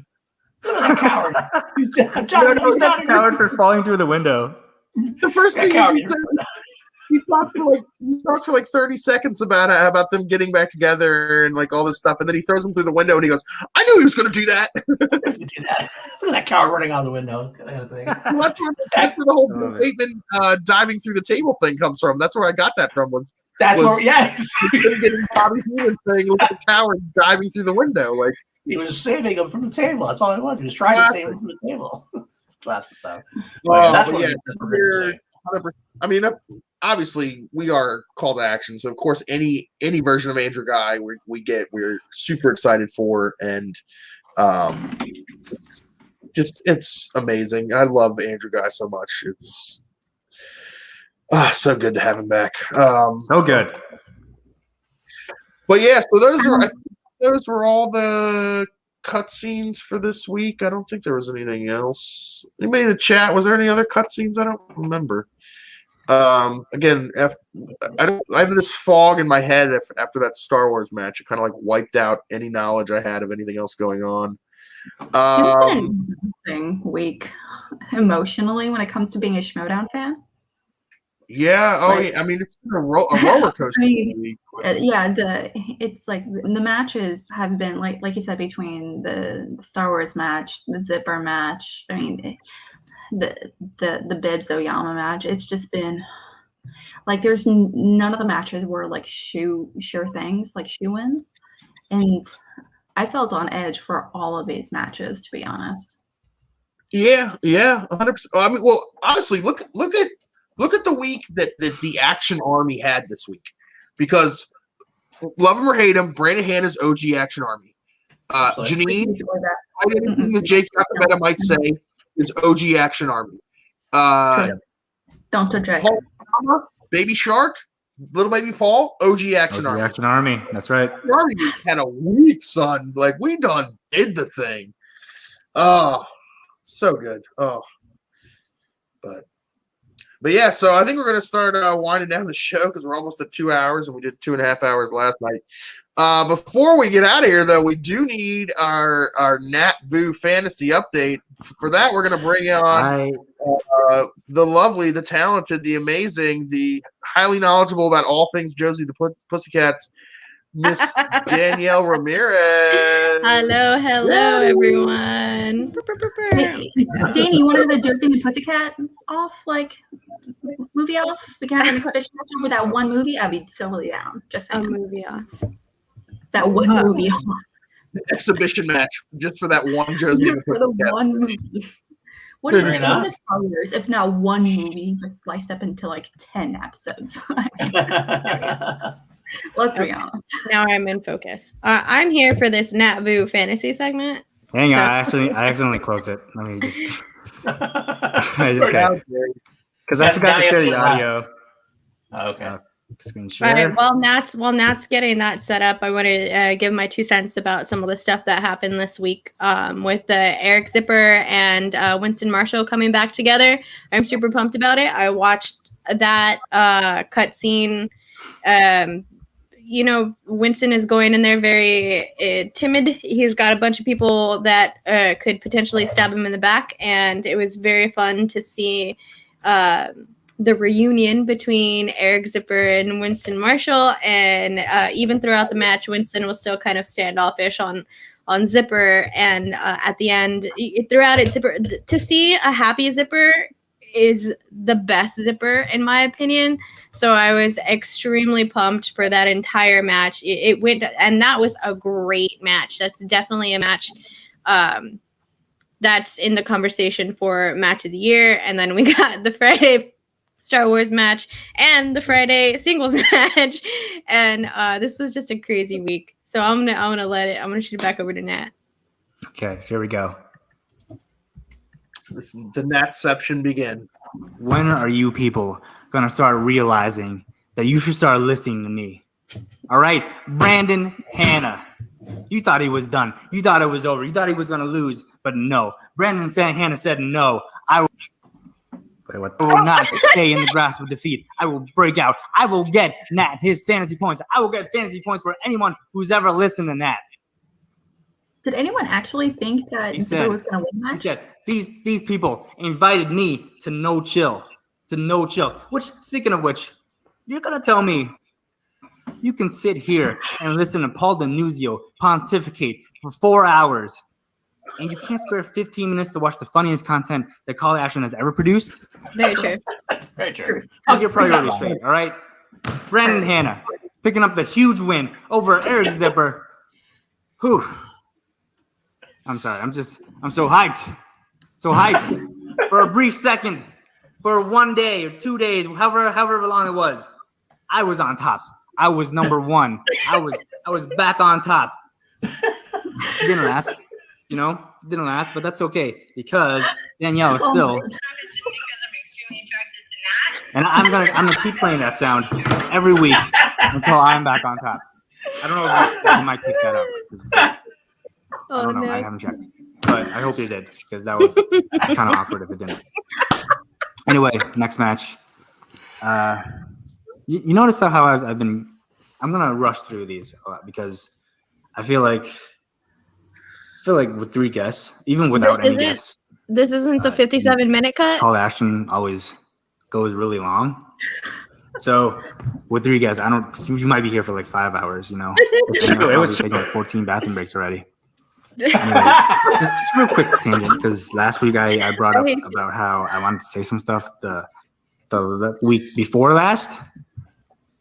at that coward! He's a coward for falling through the window." The first thing he said, he talked for like 30 seconds about them getting back together and like all this stuff, and then he throws him through the window and he goes, "I knew he was going to do that." Look at that coward running out the window. Kind of thing. Well, that's where the whole Bateman diving through the table thing comes from. That's where I got that from. Yes. Getting Bobby Heenan saying, "Look at the coward diving through the window." Like he was saving him from the table. That's all he was. He was trying to save him from the table. Lots of stuff. That's what I mean, obviously we are call to action, so of course any version of Andrew Guy we're super excited for, and it's amazing. I love Andrew Guy so much. It's so good to have him back. So good. But yeah, so those were all the cutscenes for this week. I don't think there was anything else. Anybody in the chat, was there any other cutscenes? I don't remember. Again, I have this fog in my head after that Star Wars match. It kind of like wiped out any knowledge I had of anything else going on. It's been an interesting week emotionally when it comes to being a Schmodown fan. Yeah. I mean, it's been a roller coaster. It's like the matches have been like you said, between the Star Wars match, the Zipper match. I mean, the Bibbs Oyama match. It's just been like there's none of the matches were like sure things, like shoe-ins, and I felt on edge for all of these matches, to be honest. Yeah, 100%. I mean, well, honestly, look at the week that the Action Army had this week, because love him or hate him, Brandon Hanna's OG Action Army. Janine, the Jake Capabetta might say, is OG Action Army. Don't judge. Paul, Baby Shark, Little Baby Paul, OG Action Army. Action Army, that's right. Army had a week, son. Like, we done did the thing. Oh, so good. Oh, but yeah, so I think we're going to start winding down the show because we're almost at 2 hours, and we did 2.5 hours last night. Before we get out of here, though, we do need our Nat Vu fantasy update. For that, we're going to bring on the lovely, the talented, the amazing, the highly knowledgeable about all things Josie the Pussycats, Miss Danielle Ramirez. Hello, everyone. Danny, you want to have a Josie and the Pussycats movie off? We can have an exhibition with that one movie. I'd be totally down. Just saying. A movie off. That one movie off. The exhibition match just for that one Josie and the For the one movie. What is Star Wars if not one movie just sliced up into like 10 episodes? Let's be honest. Now I'm in focus. I'm here for this Nat Vu fantasy segment. Hang on, I accidentally closed it. Let me just. Because I forgot to share the audio. Okay. Screen share. All right. While Nat's getting that set up, I want to give my 2 cents about some of the stuff that happened this week with the Eric Zipper and Winston Marshall coming back together. I'm super pumped about it. I watched that cutscene. Winston is going in there very timid. He's got a bunch of people that could potentially stab him in the back, and it was very fun to see the reunion between Eric Zipper and Winston Marshall, and even throughout the match, Winston was still kind of standoffish on Zipper, and at the end, throughout it, Zipper, to see a happy Zipper is the best Zipper in my opinion. So I was extremely pumped for that entire match. It went, and that was a great match. That's definitely a match that's in the conversation for match of the year. And then we got the Friday Star Wars match and the Friday singles match, and this was just a crazy week. So I'm gonna shoot it back over to Nat. Okay, so here we go. The Natception begin. When are you people gonna start realizing that you should start listening to me? All right, Brandon Hanna. You thought he was done. You thought it was over. You thought he was gonna lose, but no. Brandon Hanna said no. I will not stay in the grasp of defeat. I will break out. I will get Nat his fantasy points. I will get fantasy points for anyone who's ever listened to Nat. Did anyone actually think that Zipper was going to win the match? He said, these people invited me to no chill. Which, speaking of which, you're going to tell me you can sit here and listen to Paul Denuzio pontificate for 4 hours, and you can't spare 15 minutes to watch the funniest content that Call to Action has ever produced? Very true. Very true. I'll get priorities straight, all right? Brandon Hanna picking up the huge win over Eric Zipper. Whew. I'm sorry. I'm so hyped. So hyped. For a brief second, for 1 day or 2 days, however long it was, I was on top. I was number one. I was back on top. It didn't last, didn't last, but that's okay because Danielle is still. And I'm gonna keep playing that sound every week until I'm back on top. I don't know if you might pick that up. I don't know. No. I haven't checked, but I hope you did because that would be kind of awkward if it didn't. Anyway, next match. You notice how I've been. I'm gonna rush through these a lot because I feel like with 3 guests, even without any guests. This isn't the 57-minute cut. Call to Action always goes really long. So with 3 guests, you might be here for like 5 hours. It was taking like 14 bathroom breaks already. Anyway, just real quick tangent because last week I brought up about how I wanted to say some stuff the week before last,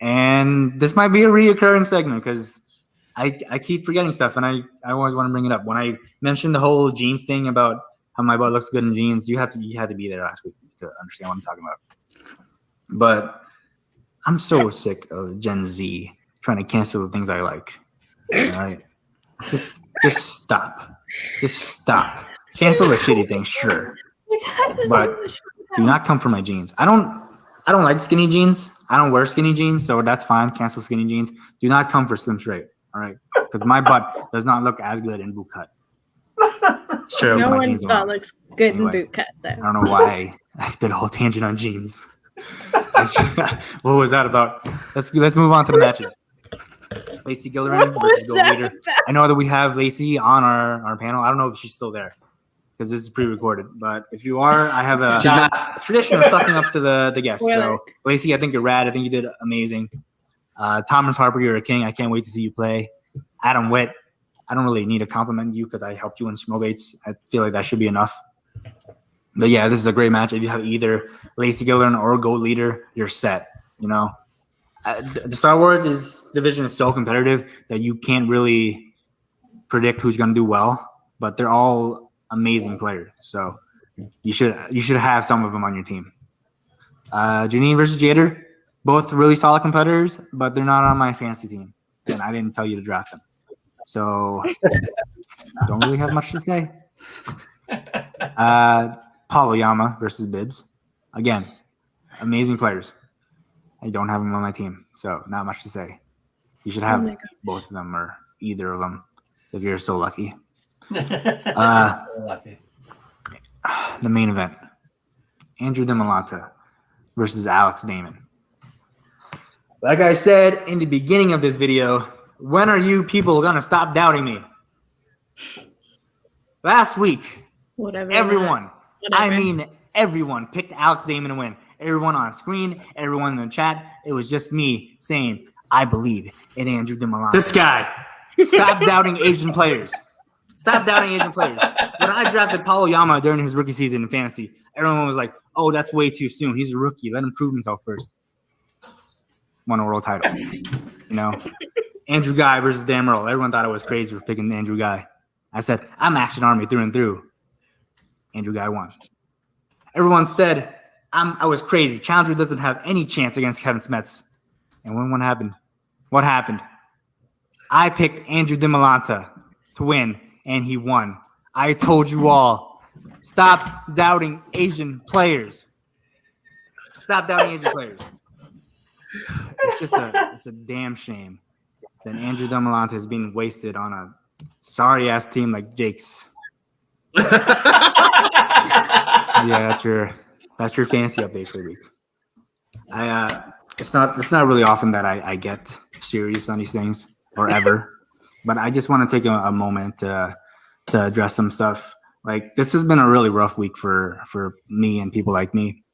and this might be a reoccurring segment because I keep forgetting stuff and I always want to bring it up. When I mentioned the whole jeans thing about how my butt looks good in jeans, you had to be there last week to understand what I'm talking about. But I'm so sick of Gen Z trying to cancel the things I like. All right, just stop. Just stop. Cancel the shitty things, sure, but do not come for my jeans. I don't like skinny jeans. I don't wear skinny jeans, so that's fine. Cancel skinny jeans. Do not come for slim straight. All right, because my butt does not look as good in boot cut. True. No one's butt looks good in boot cut, though. I don't know why I did a whole tangent on jeans. What was that about? Let's move on to the matches. Lacey Gillerin versus Gold Leader. I know that we have Lacey on our panel. I don't know if she's still there because this is pre-recorded. But if you are, I have a tradition of sucking up to the guests. So Lacey, I think you're rad. I think you did amazing. Thomas Harper, you're a king. I can't wait to see you play. Adam Witt, I don't really need to compliment you because I helped you in Smogates. I feel like that should be enough. But yeah, this is a great match. If you have either Lacey Gillerin or Gold Leader, you're set. The Star Wars division is so competitive that you can't really predict who's going to do well, but they're all amazing players. So you should have some of them on your team. Janine versus Jader, both really solid competitors, but they're not on my fantasy team, and I didn't tell you to draft them. So don't really have much to say. Paul Oyama versus Bibbs. Again, amazing players. I don't have them on my team, so not much to say. You should have both of them or either of them if you're so lucky. The main event, Andrew DeMolanta versus Alex Damon. Like I said in the beginning of this video, when are you people going to stop doubting me? Last week, everyone picked Alex Damon to win. everyone on screen, everyone in the chat. It was just me saying, I believe in Andrew DeMelon. This guy. Stop doubting Asian players. Stop doubting Asian players. When I drafted Oyama during his rookie season in fantasy, everyone was like, oh, that's way too soon. He's a rookie. Let him prove himself first. Won a world title. Andrew Guy versus Dan Merle. Everyone thought I was crazy for picking Andrew Guy. I said, I'm Action Army through and through. Andrew Guy won. Everyone said I was crazy. Challenger doesn't have any chance against Kevin Smets. And when what happened? What happened? I picked Andrew DeMelon to win, and he won. I told you all, stop doubting Asian players. Stop doubting Asian players. It's a damn shame that Andrew DeMelon is being wasted on a sorry-ass team like Jake's. Yeah, that's your fantasy update for the week. It's not really often that I get serious on these things or ever, but I just want to take a moment to address some stuff. Like, this has been a really rough week for me and people like me.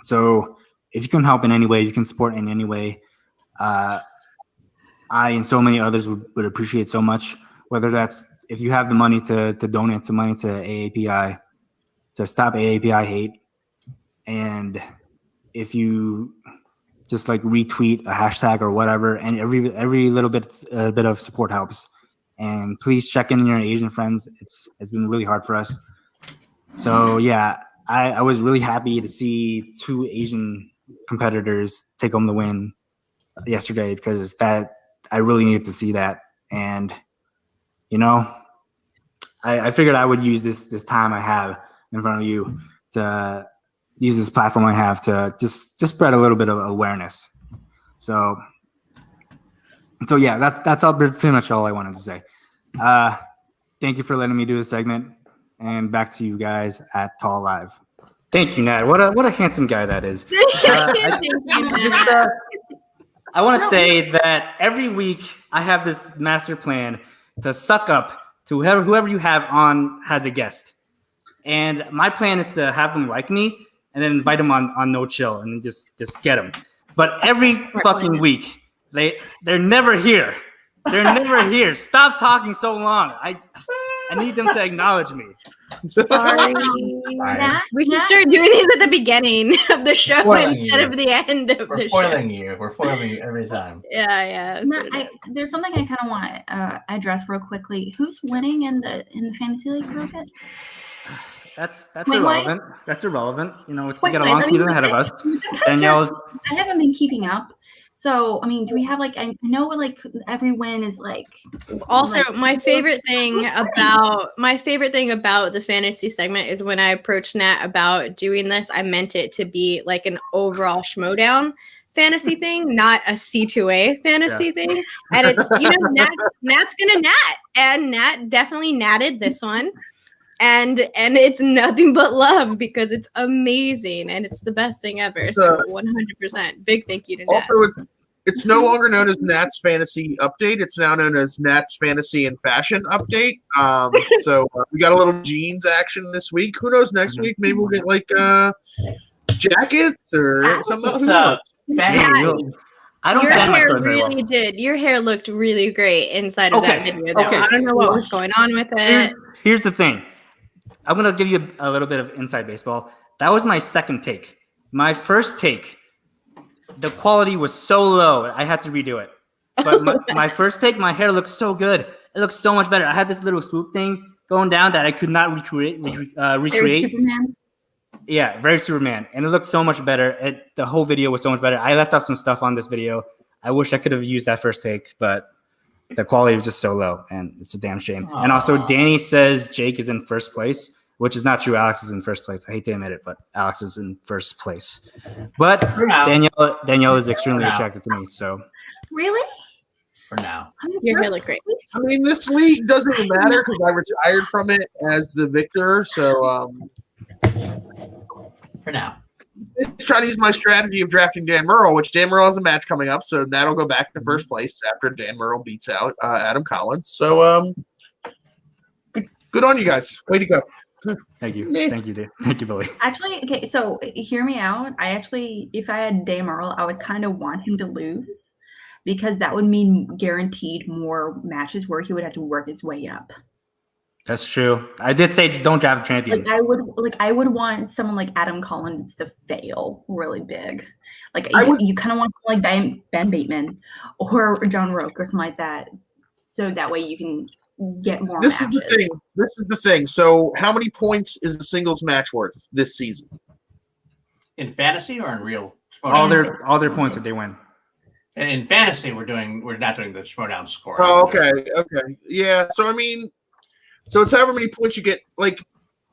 So if you can help in any way, if you can support in any way, I and so many others would appreciate so much. Whether that's if you have the money to donate some money to AAPI to stop AAPI hate, and if you just like retweet a hashtag or whatever, and every little bit of support helps. And please check in your Asian friends. It's been really hard for us. So yeah, I was really happy to see 2 Asian competitors take home the win yesterday, because that I really needed to see that. And I figured I would use this time I have in front of you to use this platform I have to just spread a little bit of awareness. So yeah, that's all, pretty much all I wanted to say. Thank you for letting me do this segment, and back to you guys at Tall Live. Thank you, Nat. What a handsome guy that is. I want to say that every week I have this master plan to suck up to whoever you have on as a guest. And my plan is to have them like me and then invite them on No Chill and just get them. But every fucking week, they're never here. They're never here. Stop talking so long. I need them to acknowledge me. Sorry. We can start doing these at the beginning of the show instead of the end of the show. We're foiling you every time. Yeah. There's something I kind of want to address real quickly. Who's winning in the fantasy league bracket? That's irrelevant. That's irrelevant. We got a long season ahead of us. Danielle's. I haven't been keeping up. So, I mean, do we have I know every win is also my favorite thing about the fantasy segment is when I approached Nat about doing this, I meant it to be like an overall schmodown fantasy thing, not a C2A fantasy thing. And it's, Nat's gonna nat, and Nat definitely natted this one. And it's nothing but love because it's amazing and it's the best thing ever. So 100%. Big thank you to Nat. Also, it's no longer known as Nat's Fantasy Update. It's now known as Nat's Fantasy and Fashion Update. So we got a little jeans action this week. Who knows next week? Maybe we'll get jackets or something else. Your hair really did. Your hair looked really great inside of that video, though. I don't know what was going on with it. Here's the thing. I'm going to give you a little bit of inside baseball. That was my second take. My first take, the quality was so low, I had to redo it. But my first take, my hair looked so good. It looked so much better. I had this little swoop thing going down that I could not recreate. Very Superman? Yeah, very Superman. And it looked so much better. The whole video was so much better. I left out some stuff on this video. I wish I could have used that first take, but the quality was just so low, and it's a damn shame. Aww. And also, Danny says Jake is in first place, which is not true. Alex is in first place. I hate to admit it, but Alex is in first place. But Danielle is extremely attracted to me. So really, for now, your hair look great. I mean, this league doesn't even matter because I retired from it as the victor. So for now. Just trying to use my strategy of drafting Dan Murrell, which Dan Murrell has a match coming up, so that'll go back to first place after Dan Murrell beats out Adam Collins. So good on you guys. Way to go. Thank you. Meh. Thank you, Dave. Thank you, Billy. Actually, okay, so hear me out. If I had Dan Earl, I would kind of want him to lose because that would mean guaranteed more matches where he would have to work his way up. That's true. I did say don't draft a champion. I would want someone like Adam Collins to fail really big. Like you kind of want someone like Ben Bateman or John Roque or something like that, so that way you can get more. This matches. is the thing. So, how many points is the singles match worth this season? In fantasy or in real? All their points if they win. And in fantasy, we're not doing the Schmodown score. Oh, okay, yeah. So I mean, so it's however many points you get. Like,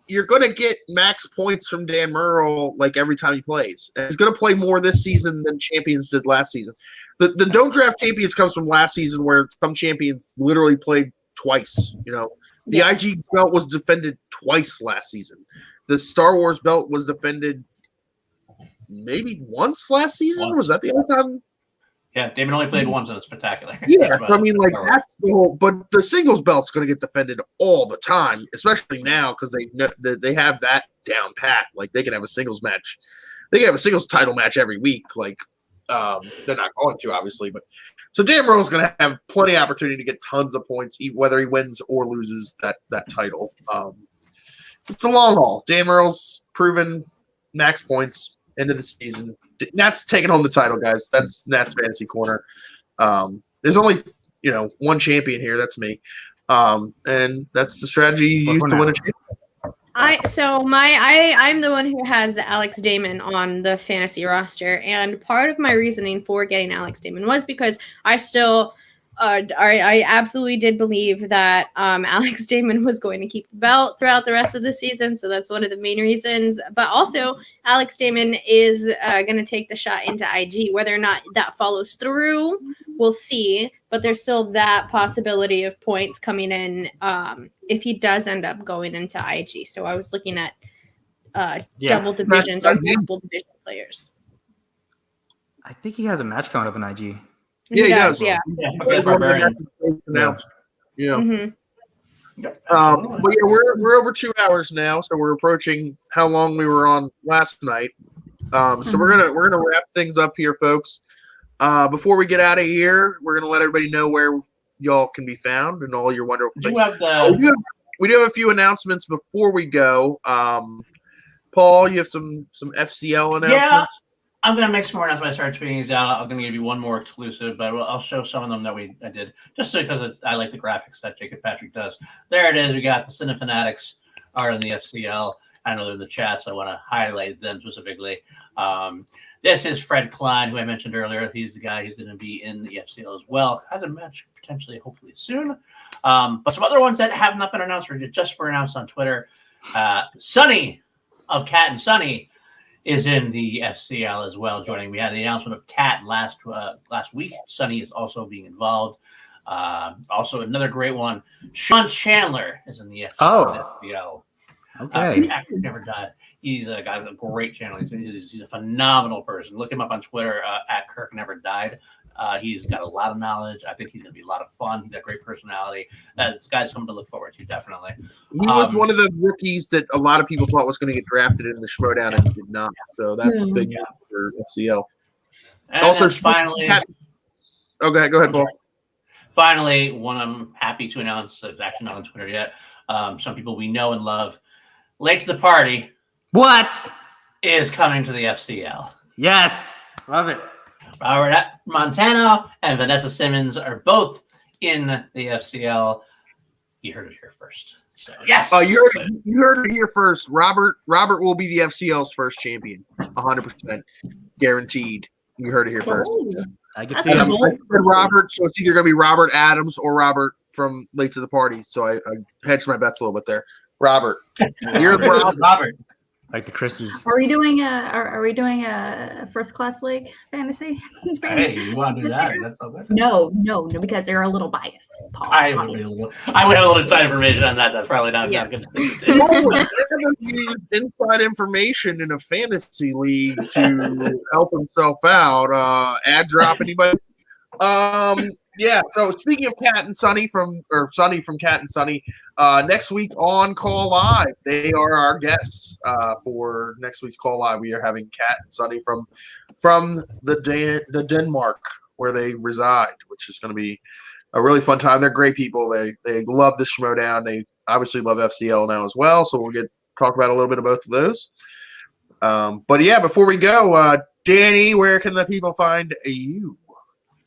you're gonna get max points from Dan Murrell like every time he plays. And he's gonna play more this season than champions did last season. The don't draft champions comes from last season where some champions literally played twice. The IG belt was defended twice last season. The Star Wars belt was defended maybe once last season. Once. Was that the only time? Yeah, Damon only played once and it's spectacular. Yeah, so I mean, like that's the whole. But the singles belt's going to get defended all the time, especially now because they have that down pat. Like they can have a singles match, they can have a singles title match every week. Like they're not going to obviously, but so Dan Murrell's going to have plenty of opportunity to get tons of points, whether he wins or loses that title. It's a long haul. Dan Murrell's proven max points end of the season. Nat's taking home the title, guys. That's Nat's Fantasy Corner. There's only one champion here. That's me, and that's the strategy you use to win a champion. I'm the one who has Alex Damon on the fantasy roster, and part of my reasoning for getting Alex Damon was because I absolutely did believe that Alex Damon was going to keep the belt throughout the rest of the season, so that's one of the main reasons. But also, Alex Damon is going to take the shot into IG. Whether or not that follows through, we'll see. But there's still that possibility of points coming in if he does end up going into IG. So I was looking at double divisions or multiple division players. I think he has a match coming up in IG. Yeah, he does. Yeah. Announced. Yeah. Mm-hmm. But yeah, we're over 2 hours now, so we're approaching how long we were on last night. So we're gonna wrap things up here, folks. Before we get out of here, we're gonna let everybody know where y'all can be found and all your wonderful things. We do have a few announcements before we go. Paul, you have some FCL announcements. Yeah. I'm going to make some more announcements when I start tweeting these out. I'm going to give you one more exclusive, but I'll show some of them that I did, just because I like the graphics that Jacob Patrick does. There it is. We got the Cine Fanatics are in the FCL. I know they're in the chat, so I want to highlight them specifically. This is Fred Klein, who I mentioned earlier. He's the guy who's going to be in the FCL as well. Has a match potentially, hopefully soon. But some other ones that have not been announced or just were announced on Twitter. Sonny of Cat and Sonny is in the FCL as well, joining. We had the announcement of Cat last week. Sonny is also being involved. Also, another great one, Sean Chandler is in the FCL. Okay. Actor Never Died. He's got a great channel. He's a phenomenal person. Look him up on Twitter at Kirk Never Died. He's got a lot of knowledge. I think he's going to be a lot of fun. He's got great personality. This guy's something to look forward to, definitely. He was one of the rookies that a lot of people thought was going to get drafted in the Schmodown and did not. So that's big for FCL. And also, finally, okay, go ahead, Paul. Finally, one I'm happy to announce that's actually not on Twitter yet. Some people we know and love. Late to the Party. What? Is coming to the FCL. Yes. Love it. Robert Montano and Vanessa Simmons are both in the FCL. You heard it here first. So yes. You heard it here first. Robert will be the FCL's first champion. 100% guaranteed. You heard it here first. I can see I said Robert, so it's either going to be Robert Adams or Robert from Late to the Party. So I hedged my bets a little bit there. Robert. You're the Robert. Like the Chris's. Are we doing a first class league fantasy? Hey, you want to do that? That's all good. No, because they're a little biased, Paul. I would have a little inside information on that. That's probably not a good thing to do. Use inside information in a fantasy league to help himself out. Ad drop anybody? Yeah. So speaking of Cat and Sonny from Cat and Sonny, next week on Call Live, they are our guests for next week's Call Live. We are having Kat and Sunny from the Denmark where they reside, which is going to be a really fun time. They're great people. They love the Schmodown. They obviously love FCL now as well, so we'll talk about a little bit of both of those. But yeah, before we go, Danny, where can the people find you?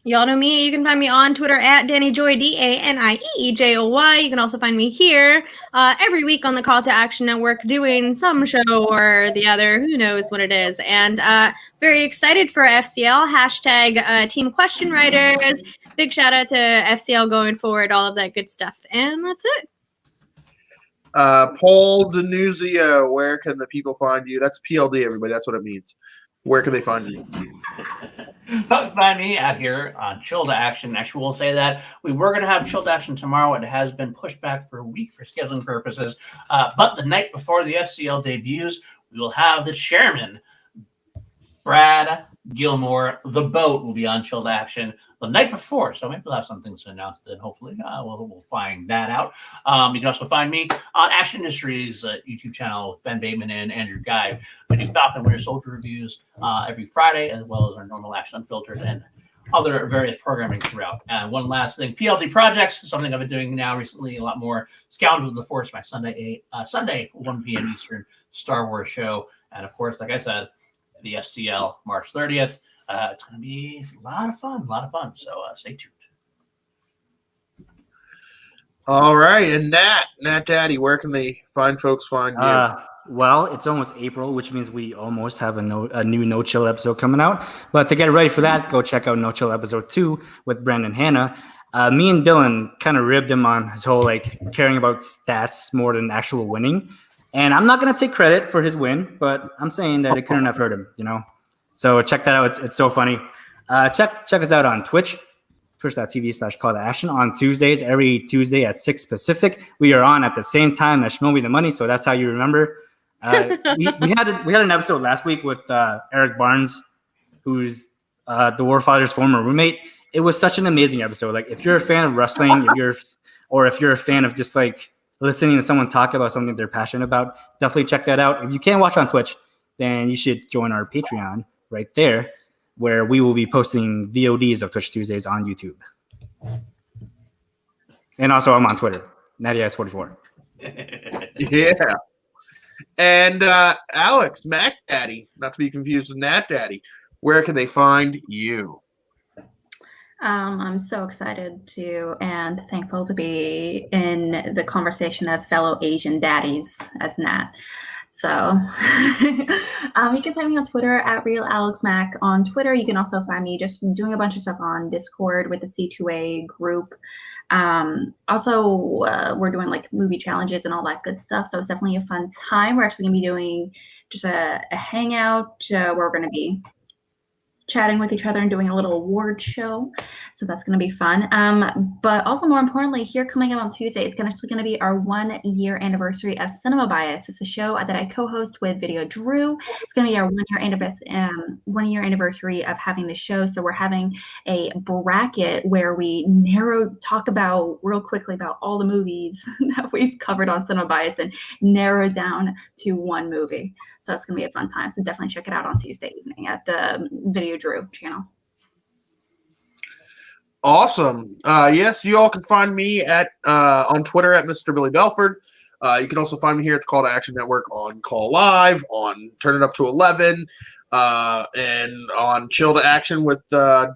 Y'all know me. You can find me on Twitter at DannyJoy, DANIEEJOY. You can also find me here every week on the Call to Action Network doing some show or the other. Who knows what it is. And very excited for FCL. Hashtag Team Question Writers. Big shout out to FCL going forward. All of that good stuff. And that's it. Paul Denuzio, where can the people find you? That's PLD, everybody. That's what it means. Where can they find you? Find me out here on Chill to Action. Actually, we'll say that we were going to have Chill to Action tomorrow. It has been pushed back for a week for scheduling purposes. But the night before the FCL debuts, we will have the chairman, Brad Gilmore. The boat will be on Chill to Action the night before. So maybe we'll have some things to announce then. Hopefully, we'll find that out. You can also find me on Action Industries YouTube channel with Ben Bateman and Andrew Guy. I do Falcon Winter Soldier reviews every Friday, as well as our normal Action Unfiltered and other various programming throughout. And one last thing, PLD Projects, something I've been doing now recently a lot more. Scoundrels of the Force, my Sunday 1 p.m. Eastern Star Wars show. And of course, like I said, the FCL March 30th. It's going to be a lot of fun. So stay tuned. All right. And Nat Daddy, where can the fine folks find you? Well, it's almost April, which means we almost have a new No Chill episode coming out. But to get ready for that, go check out No Chill episode 2 with Brandon Hanna. Me and Dylan kind of ribbed him on his whole caring about stats more than actual winning. And I'm not going to take credit for his win, but I'm saying that it couldn't have hurt him, So check that out. It's so funny. Check us out on Twitch, twitch.tv/call-to-action on Tuesdays. Every Tuesday at 6 Pacific. We are on at the same time as Schmo Me the Money, so that's how you remember. We had an episode last week with Eric Barnes, who's the Warfather's former roommate. It was such an amazing episode. If you're a fan of wrestling, if you're a fan of just listening to someone talk about something they're passionate about, definitely check that out. If you can't watch on Twitch, then you should join our Patreon right there, where we will be posting VODs of Twitch Tuesdays on YouTube. And also, I'm on Twitter, NattyS44. Yeah. And Alex, Mac Daddy, not to be confused with Nat Daddy, where can they find you? I'm so excited and thankful to be in the conversation of fellow Asian daddies as Nat. So you can find me on Twitter at RealAlexMac on Twitter. You can also find me just doing a bunch of stuff on Discord with the C2A group. Also, we're doing movie challenges and all that good stuff. So it's definitely a fun time. We're actually going to be doing just a hangout where we're going to be chatting with each other and doing a little award show. So that's going to be fun. But also more importantly, here coming up on Tuesday, it's actually going to be our 1 year anniversary of Cinema Bias. It's a show that I co-host with Video Drew. It's going to be our 1 year anniversary of having the show. So we're having a bracket where we talk about real quickly about all the movies that we've covered on Cinema Bias and narrow down to one movie. So it's going to be a fun time. So definitely check it out on Tuesday evening at the Video Drew channel. Awesome. Yes, you all can find me on Twitter at Mr. Billy Belford. You can also find me here at the Call to Action Network on Call Live, on Turn It Up to 11, and on Chill to Action with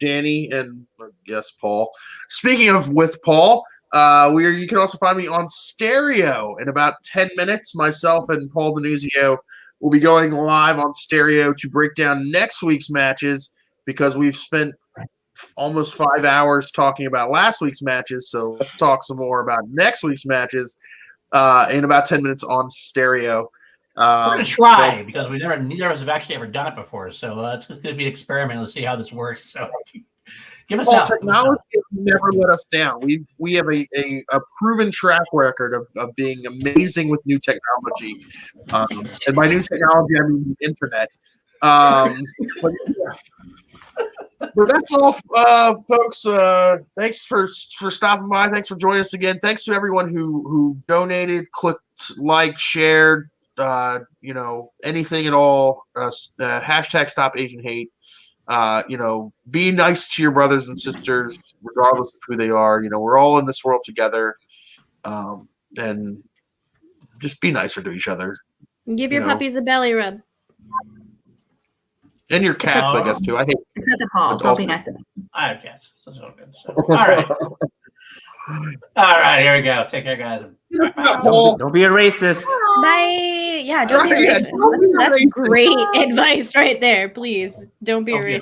Danny and, yes, Paul. Speaking of with Paul, you can also find me on Stereo in about 10 minutes. Myself and Paul Denuzio will be going live on Stereo to break down next week's matches because we've spent almost 5 hours talking about last week's matches. So let's talk some more about next week's matches in about 10 minutes on Stereo. We're going to try because neither of us have actually ever done it before. So it's going to be an experiment. Let's see how this works. So give us out. Technology has never let us down. We have a proven track record of being amazing with new technology. And by new technology, I mean the internet. But, yeah. But that's all, folks. Thanks for stopping by. Thanks for joining us again. Thanks to everyone who donated, clicked, liked, shared, anything at all. Hashtag Stop Asian Hate. Be nice to your brothers and sisters, regardless of who they are. We're all in this world together, and just be nicer to each other. Give your puppies a belly rub. And your cats, I guess, too. I hate Except the Paul. Don't be nice to them. I have cats. That's all good. So, all right. All right, here we go. Take care, guys. Don't be a racist. Bye. Yeah, don't be a racist. That's great advice right there. Please, don't be a racist.